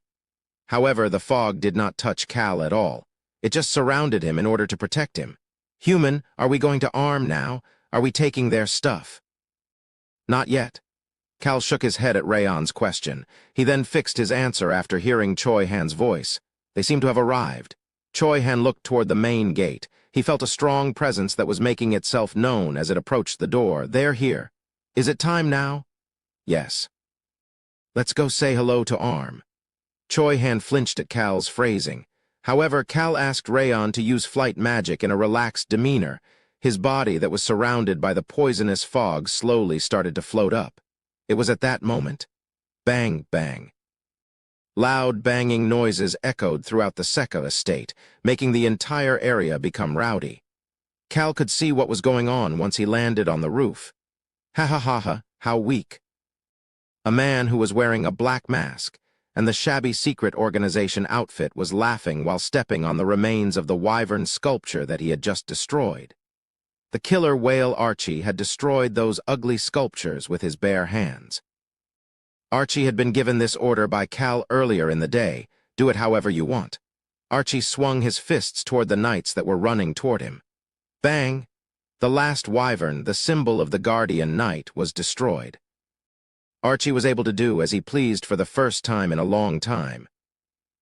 However, the fog did not touch Cal at all. It just surrounded him in order to protect him. Human, are we going to arm now? Are we taking their stuff? Not yet. Cal shook his head at Rayon's question. He then fixed his answer after hearing Choi Han's voice. They seemed to have arrived. Choi Han looked toward the main gate. He felt a strong presence that was making itself known as it approached the door. They're here. Is it time now? Yes. Let's go say hello to Arm. Choi Han flinched at Cal's phrasing. However, Cal asked Rayon to use flight magic in a relaxed demeanor. His body that was surrounded by the poisonous fog slowly started to float up. It was at that moment. Bang, bang. Loud banging noises echoed throughout the Seka estate, making the entire area become rowdy. Cal could see what was going on once he landed on the roof. Ha ha ha ha, how weak. A man who was wearing a black mask and the shabby secret organization outfit was laughing while stepping on the remains of the wyvern sculpture that he had just destroyed. The killer whale Archie had destroyed those ugly sculptures with his bare hands. Archie had been given this order by Cal earlier in the day. Do it however you want. Archie swung his fists toward the knights that were running toward him. Bang! The last wyvern, the symbol of the guardian knight, was destroyed. Archie was able to do as he pleased for the first time in a long time.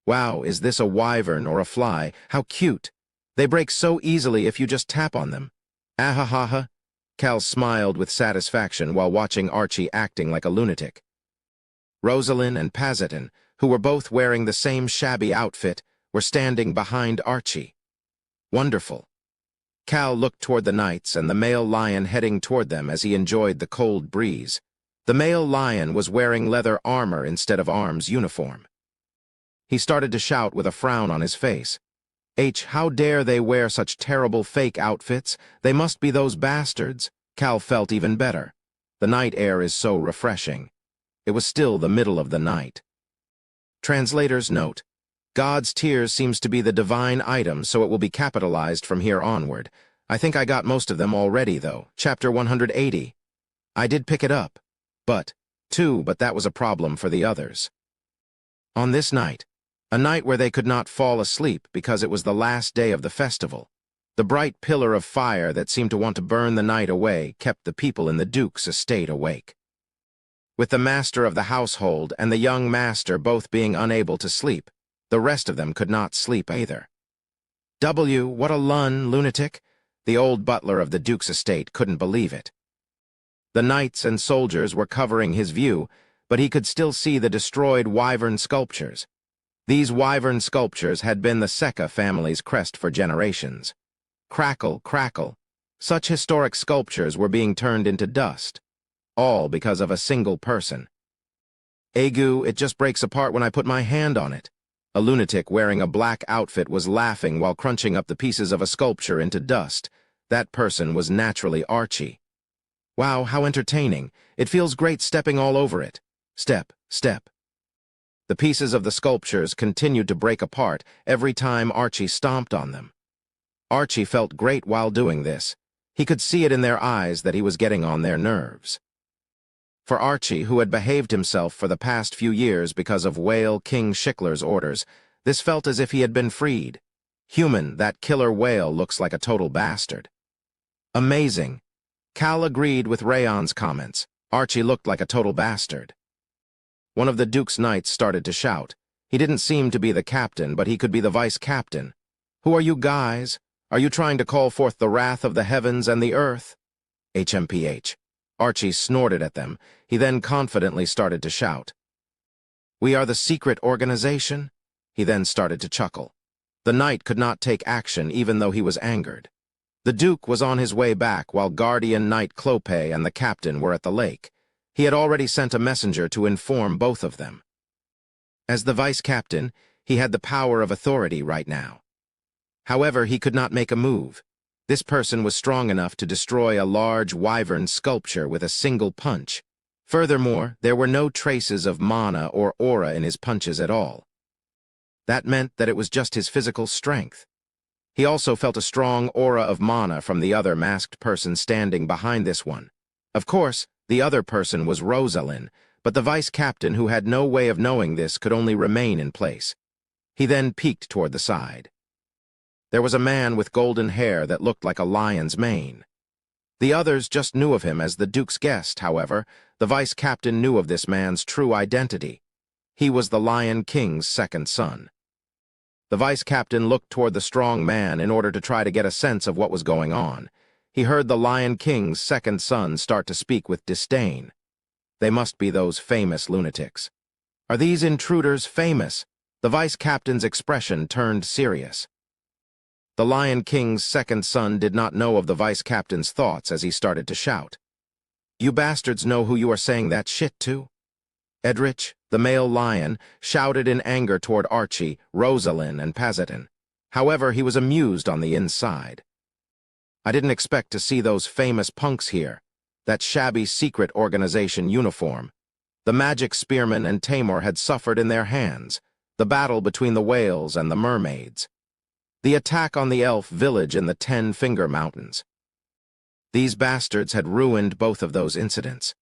Wow, is this a wyvern or a fly? How cute! They break so easily if you just tap on them. Ahahaha! Cal smiled with satisfaction while watching Archie acting like a lunatic. Rosalind and Pazitin, who were both wearing the same shabby outfit, were standing behind Archie. Wonderful. Cal looked toward the knights and the male lion heading toward them as he enjoyed the cold breeze. The male lion was wearing leather armor instead of Arm's uniform. He started to shout with a frown on his face. How dare they wear such terrible fake outfits? They must be those bastards. Cal felt even better. The night air is so refreshing. It was still the middle of the night. Translator's note: God's tears seems to be the divine item, so it will be capitalized from here onward. I think I got most of them already, though. Chapter 180. I did pick it up. But that was a problem for the others. On this night, a night where they could not fall asleep because it was the last day of the festival, the bright pillar of fire that seemed to want to burn the night away kept the people in the Duke's estate awake. With the master of the household and the young master both being unable to sleep, the rest of them could not sleep either. What a lunatic! The old butler of the Duke's estate couldn't believe it. The knights and soldiers were covering his view, but he could still see the destroyed wyvern sculptures. These wyvern sculptures had been the Secca family's crest for generations. Crackle, crackle. Such historic sculptures were being turned into dust, all because of a single person. Agu, it just breaks apart when I put my hand on it. A lunatic wearing a black outfit was laughing while crunching up the pieces of a sculpture into dust. That person was naturally Archie. Wow, how entertaining. It feels great stepping all over it. Step, step. The pieces of the sculptures continued to break apart every time Archie stomped on them. Archie felt great while doing this. He could see it in their eyes that he was getting on their nerves. For Archie, who had behaved himself for the past few years because of Whale King Schickler's orders, this felt as if he had been freed. Human, that killer whale looks like a total bastard. Amazing. Cal agreed with Rayon's comments. Archie looked like a total bastard. One of the Duke's knights started to shout. He didn't seem to be the captain, but he could be the vice-captain. Who are you guys? Are you trying to call forth the wrath of the heavens and the earth? HMPH. Archie snorted at them. He then confidently started to shout. We are the secret organization? He then started to chuckle. The knight could not take action even though he was angered. The Duke was on his way back while Guardian Knight Clope and the captain were at the lake. He had already sent a messenger to inform both of them. As the vice-captain, he had the power of authority right now. However, he could not make a move. This person was strong enough to destroy a large wyvern sculpture with a single punch. Furthermore, there were no traces of mana or aura in his punches at all. That meant that it was just his physical strength. He also felt a strong aura of mana from the other masked person standing behind this one. Of course, the other person was Rosalind, but the vice-captain, who had no way of knowing this, could only remain in place. He then peeked toward the side. There was a man with golden hair that looked like a lion's mane. The others just knew of him as the Duke's guest, however. The vice-captain knew of this man's true identity. He was the Lion King's second son. The vice-captain looked toward the strong man in order to try to get a sense of what was going on. He heard the Lion King's second son start to speak with disdain. They must be those famous lunatics. Are these intruders famous? The vice-captain's expression turned serious. The Lion King's second son did not know of the vice-captain's thoughts as he started to shout. You bastards know who you are saying that shit to? Edrich, the male lion, shouted in anger toward Archie, Rosalind, and Pazetin. However, he was amused on the inside. I didn't expect to see those famous punks here. That shabby secret organization uniform. The magic spearmen and Tamor had suffered in their hands. The battle between the whales and the mermaids. The attack on the elf village in the 10-Finger Mountains. These bastards had ruined both of those incidents.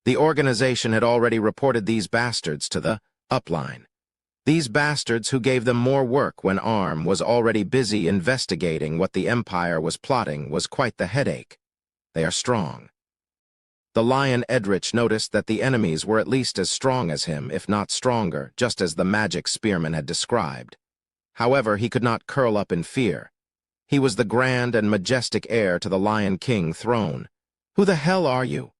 The organization had already reported these bastards to the upline. These bastards who gave them more work when Arm was already busy investigating what the Empire was plotting was quite the headache. They are strong. The lion Edrich noticed that the enemies were at least as strong as him, if not stronger, just as the magic spearman had described. However, he could not curl up in fear. He was the grand and majestic heir to the Lion King throne. Who the hell are you?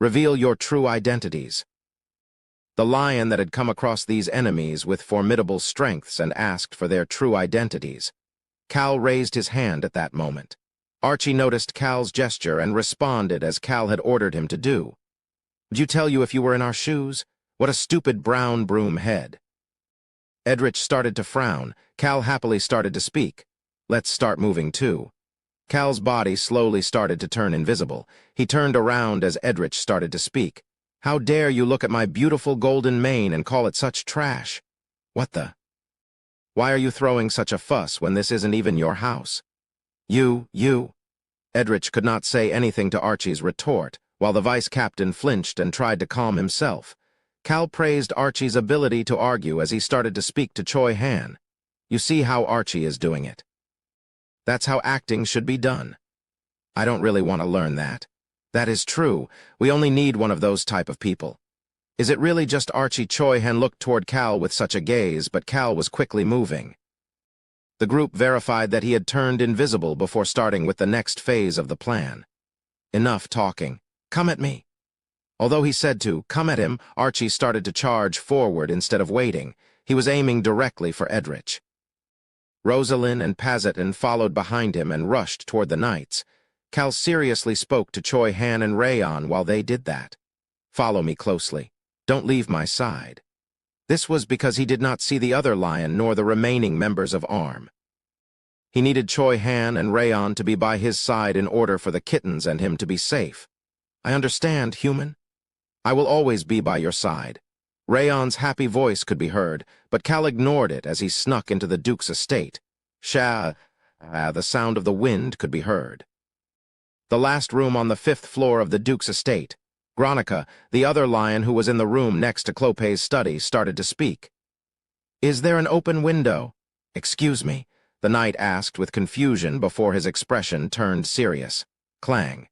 Reveal your true identities. The lion that had come across these enemies with formidable strengths and asked for their true identities. Cal raised his hand at that moment. Archie noticed Cal's gesture and responded as Cal had ordered him to do. Would you tell you if you were in our shoes? What a stupid brown broom head. Edrich started to frown. Cal happily started to speak. Let's start moving too. Cal's body slowly started to turn invisible. He turned around as Edrich started to speak. "How dare you look at my beautiful golden mane and call it such trash? What the? Why are you throwing such a fuss when this isn't even your house? You. Edrich could not say anything to Archie's retort, while the vice-captain flinched and tried to calm himself. Cal praised Archie's ability to argue as he started to speak to Choi Han. "You see how Archie is doing it. That's how acting should be done. I don't really want to learn that. That is true. We only need one of those type of people. Is it really just Archie?" Choi Han looked toward Cal with such a gaze, but Cal was quickly moving. The group verified that he had turned invisible before starting with the next phase of the plan. "Enough talking. Come at me." Although he said to come at him, Archie started to charge forward instead of waiting. He was aiming directly for Edrich. Rosalind and Pazetin followed behind him and rushed toward the knights. Cal seriously spoke to Choi Han and Rayon while they did that. "Follow me closely. Don't leave my side." This was because he did not see the other lion nor the remaining members of ARM. He needed Choi Han and Rayon to be by his side in order for the kittens and him to be safe. "I understand, human. I will always be by your side." Rayon's happy voice could be heard, but Cal ignored it as he snuck into the Duke's estate. The sound of the wind could be heard. The last room on the 5th floor of the Duke's estate. Gronica, the other lion who was in the room next to Clopé's study, started to speak. "Is there an open window?" "Excuse me," the knight asked with confusion before his expression turned serious. Clang.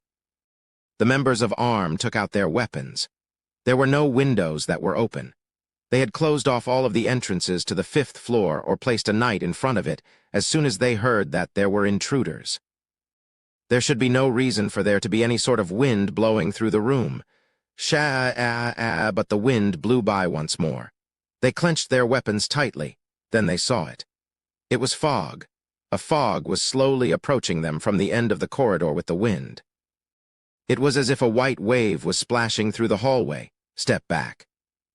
The members of ARM took out their weapons. There were no windows that were open. They had closed off all of the entrances to the 5th floor or placed a knight in front of it as soon as they heard that there were intruders. There should be no reason for there to be any sort of wind blowing through the room. But the wind blew by once more. They clenched their weapons tightly. Then they saw it. It was fog. A fog was slowly approaching them from the end of the corridor with the wind. It was as if a white wave was splashing through the hallway. "Step back."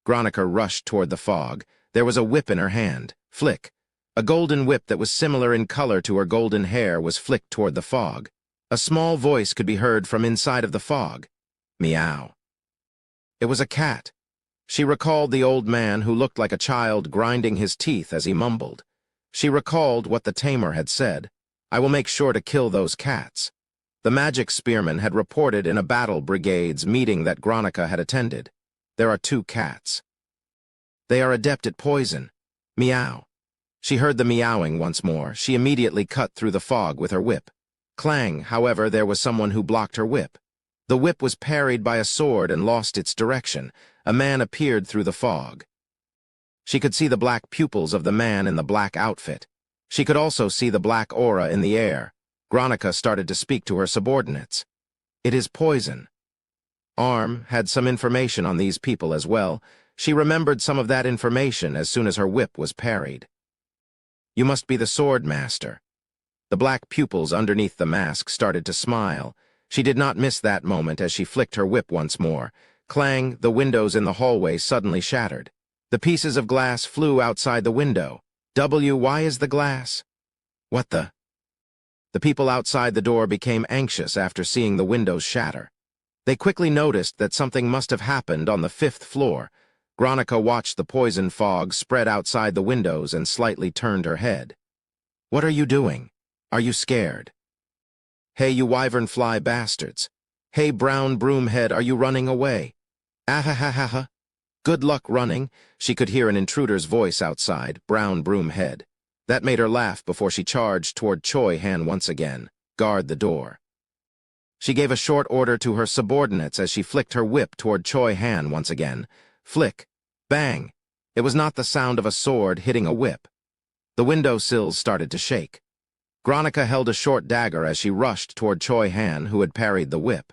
Gronica rushed toward the fog. There was a whip in her hand. Flick. A golden whip that was similar in color to her golden hair was flicked toward the fog. A small voice could be heard from inside of the fog. Meow. It was a cat. She recalled the old man who looked like a child grinding his teeth as he mumbled. She recalled what the tamer had said. "I will make sure to kill those cats." The magic spearman had reported in a battle brigade's meeting that Gronica had attended. There are 2 cats. They are adept at poison. Meow. She heard the meowing once more. She immediately cut through the fog with her whip. Clang, however, there was someone who blocked her whip. The whip was parried by a sword and lost its direction. A man appeared through the fog. She could see the black pupils of the man in the black outfit. She could also see the black aura in the air. Gronica started to speak to her subordinates. "It is poison." ARM had some information on these people as well. She remembered some of that information as soon as her whip was parried. "You must be the sword master." The black pupils underneath the mask started to smile. She did not miss that moment as she flicked her whip once more. Clang, the windows in the hallway suddenly shattered. The pieces of glass flew outside the window. Why is the glass? What the? The people outside the door became anxious after seeing the windows shatter. They quickly noticed that something must have happened on the 5th floor. Gronica watched the poison fog spread outside the windows and slightly turned her head. "What are you doing? Are you scared?" "Hey, you wyvern-fly bastards. Hey, brown broomhead, are you running away?" "Ah-ha-ha-ha-ha. Good luck running." She could hear an intruder's voice outside, brown broomhead. That made her laugh before she charged toward Choi Han once again. "Guard the door." She gave a short order to her subordinates as she flicked her whip toward Choi Han once again. Flick. Bang. It was not the sound of a sword hitting a whip. The window sills started to shake. Gronica held a short dagger as she rushed toward Choi Han, who had parried the whip.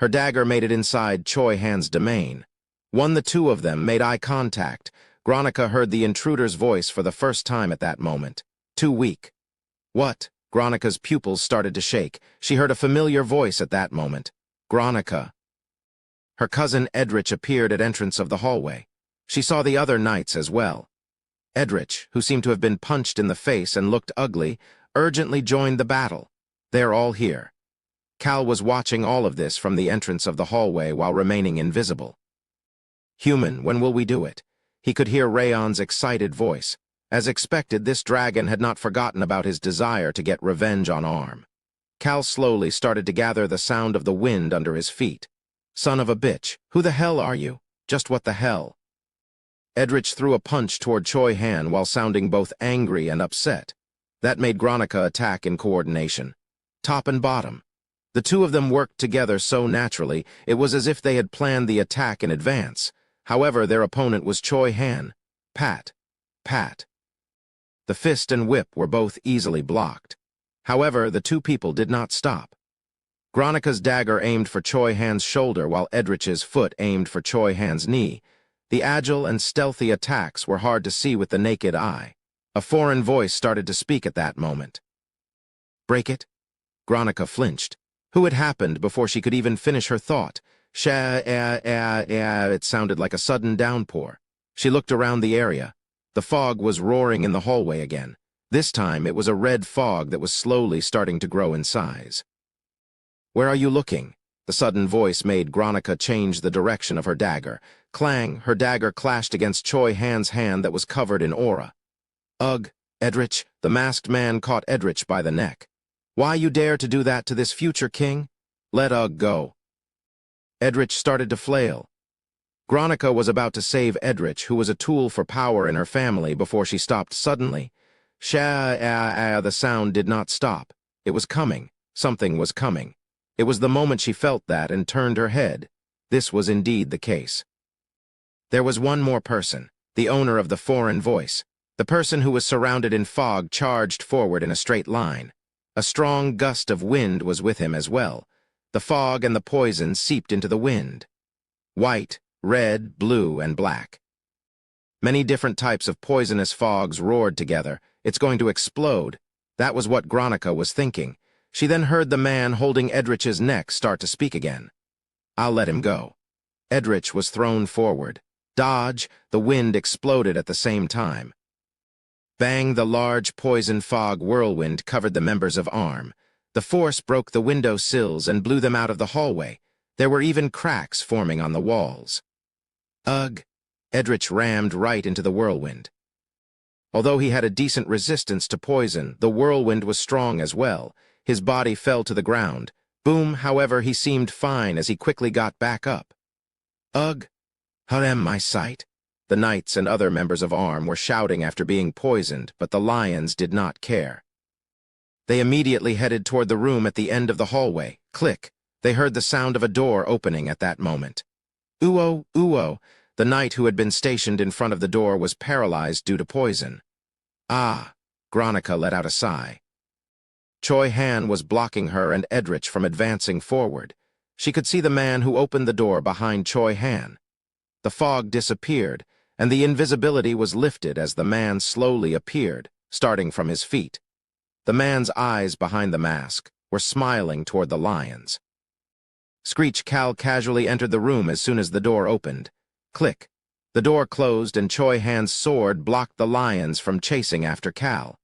Her dagger made it inside Choi Han's domain. The 2 of them made eye contact. Gronica heard the intruder's voice for the first time at that moment. "Too weak." "What?" Gronica's pupils started to shake. She heard a familiar voice at that moment. "Gronica." Her cousin Edrich appeared at entrance of the hallway. She saw the other knights as well. Edrich, who seemed to have been punched in the face and looked ugly, urgently joined the battle. They're all here. Cal was watching all of this from the entrance of the hallway while remaining invisible. Human, when will we do it? He could hear Rayon's excited voice. As expected, this dragon had not forgotten about his desire to get revenge on Arm. Cal slowly started to gather the sound of the wind under his feet. Son of a bitch, who the hell are you? Just what the hell? Edrich threw a punch toward Choi Han while sounding both angry and upset. That made Gronica attack in coordination. Top and bottom. The two of them worked together so naturally, it was as if they had planned the attack in advance. However, their opponent was Choi Han. Pat. Pat. The fist and whip were both easily blocked. However, the two people did not stop. Gronica's dagger aimed for Choi Han's shoulder while Edrich's foot aimed for Choi Han's knee. The agile and stealthy attacks were hard to see with the naked eye. A foreign voice started to speak at that moment. Break it? Gronica flinched. Who had happened before she could even finish her thought? It sounded like a sudden downpour. She looked around the area. The fog was roaring in the hallway again. This time it was a red fog that was slowly starting to grow in size. Where are you looking? The sudden voice made Gronica change the direction of her dagger. Clang, her dagger clashed against Choi Han's hand that was covered in aura. Ugh, Edrich, the masked man caught Edrich by the neck. Why you dare to do that to this future king? Let Ugh go. Edrich started to flail. Gronica was about to save Edrich, who was a tool for power in her family, before she stopped suddenly. The sound did not stop. It was coming. Something was coming. It was the moment she felt that and turned her head. This was indeed the case. There was one more person, the owner of the foreign voice. The person who was surrounded in fog charged forward in a straight line. A strong gust of wind was with him as well. The fog and the poison seeped into the wind. White, red, blue, and black. Many different types of poisonous fogs roared together. It's going to explode. That was what Gronica was thinking. She then heard the man holding Edrich's neck start to speak again. I'll let him go. Edrich was thrown forward. Dodge, the wind exploded at the same time. Bang, the large poison fog whirlwind covered the members of Arm. The force broke the window sills and blew them out of the hallway. There were even cracks forming on the walls. Ugh! Edrich rammed right into the whirlwind. Although he had a decent resistance to poison, the whirlwind was strong as well. His body fell to the ground. Boom, however, he seemed fine as he quickly got back up. Ugh! Harem my sight! The knights and other members of Arm were shouting after being poisoned, but the lions did not care. They immediately headed toward the room at the end of the hallway. Click! They heard the sound of a door opening at that moment. Uo, Uo! The knight who had been stationed in front of the door was paralyzed due to poison. Ah! Gronica let out a sigh. Choi Han was blocking her and Edrich from advancing forward. She could see the man who opened the door behind Choi Han. The fog disappeared, and the invisibility was lifted as the man slowly appeared, starting from his feet. The man's eyes behind the mask were smiling toward the lions. Screech Cal casually entered the room as soon as the door opened. Click. The door closed and Choi Han's sword blocked the lions from chasing after Cal.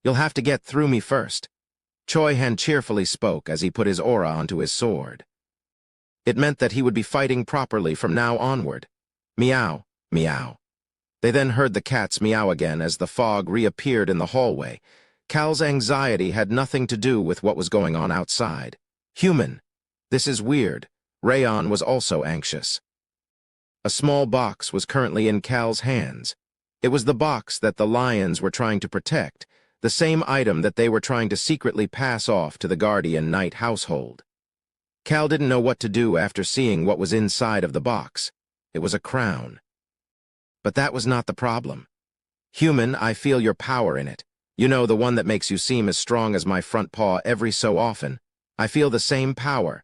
You'll have to get through me first. Choi Han cheerfully spoke as he put his aura onto his sword. It meant that he would be fighting properly from now onward. Meow, meow. They then heard the cats meow again as the fog reappeared in the hallway. Cal's anxiety had nothing to do with what was going on outside. Human. This is weird. Rayon was also anxious. A small box was currently in Cal's hands. It was the box that the lions were trying to protect, the same item that they were trying to secretly pass off to the Guardian Knight household. Cal didn't know what to do after seeing what was inside of the box. It was a crown. But that was not the problem. Human, I feel your power in it. You know, the one that makes you seem as strong as my front paw every so often. I feel the same power.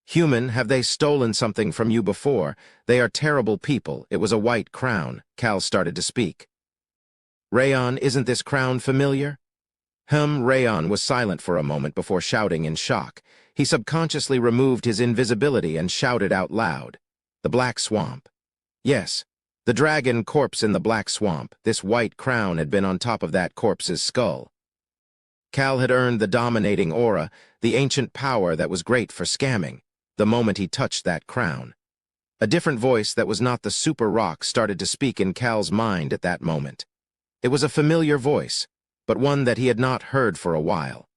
Human, have they stolen something from you before? They are terrible people. It was a white crown. Cal started to speak. Rayon, isn't this crown familiar? Rayon was silent for a moment before shouting in shock. He subconsciously removed his invisibility and shouted out loud. The Black Swamp. Yes, the dragon corpse in the Black Swamp. This white crown had been on top of that corpse's skull. Cal had earned the dominating aura, the ancient power that was great for scamming, the moment he touched that crown. A different voice that was not the super rock started to speak in Cal's mind at that moment. It was a familiar voice, but one that he had not heard for a while.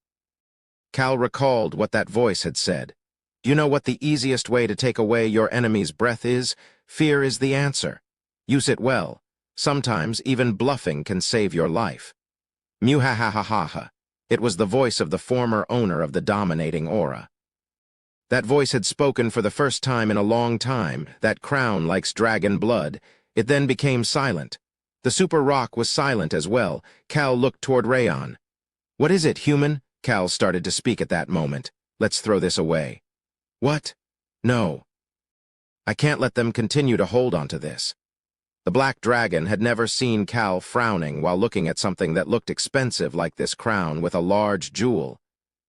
Cal recalled what that voice had said. "Do you know what the easiest way to take away your enemy's breath is? Fear is the answer. Use it well. Sometimes even bluffing can save your life." Mew-ha-ha-ha-ha-ha. It was the voice of the former owner of the dominating aura. That voice had spoken for the first time in a long time. That crown likes dragon blood. It then became silent. The super rock was silent as well. Cal looked toward Rayon. "What is it, human?" Cal started to speak at that moment. "Let's throw this away." "What? No. I can't let them continue to hold on to this." The black dragon had never seen Cal frowning while looking at something that looked expensive like this crown with a large jewel.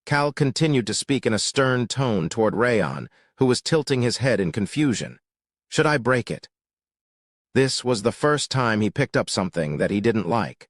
Cal continued to speak in a stern tone toward Rayon, who was tilting his head in confusion. "Should I break it?" This was the first time he picked up something that he didn't like.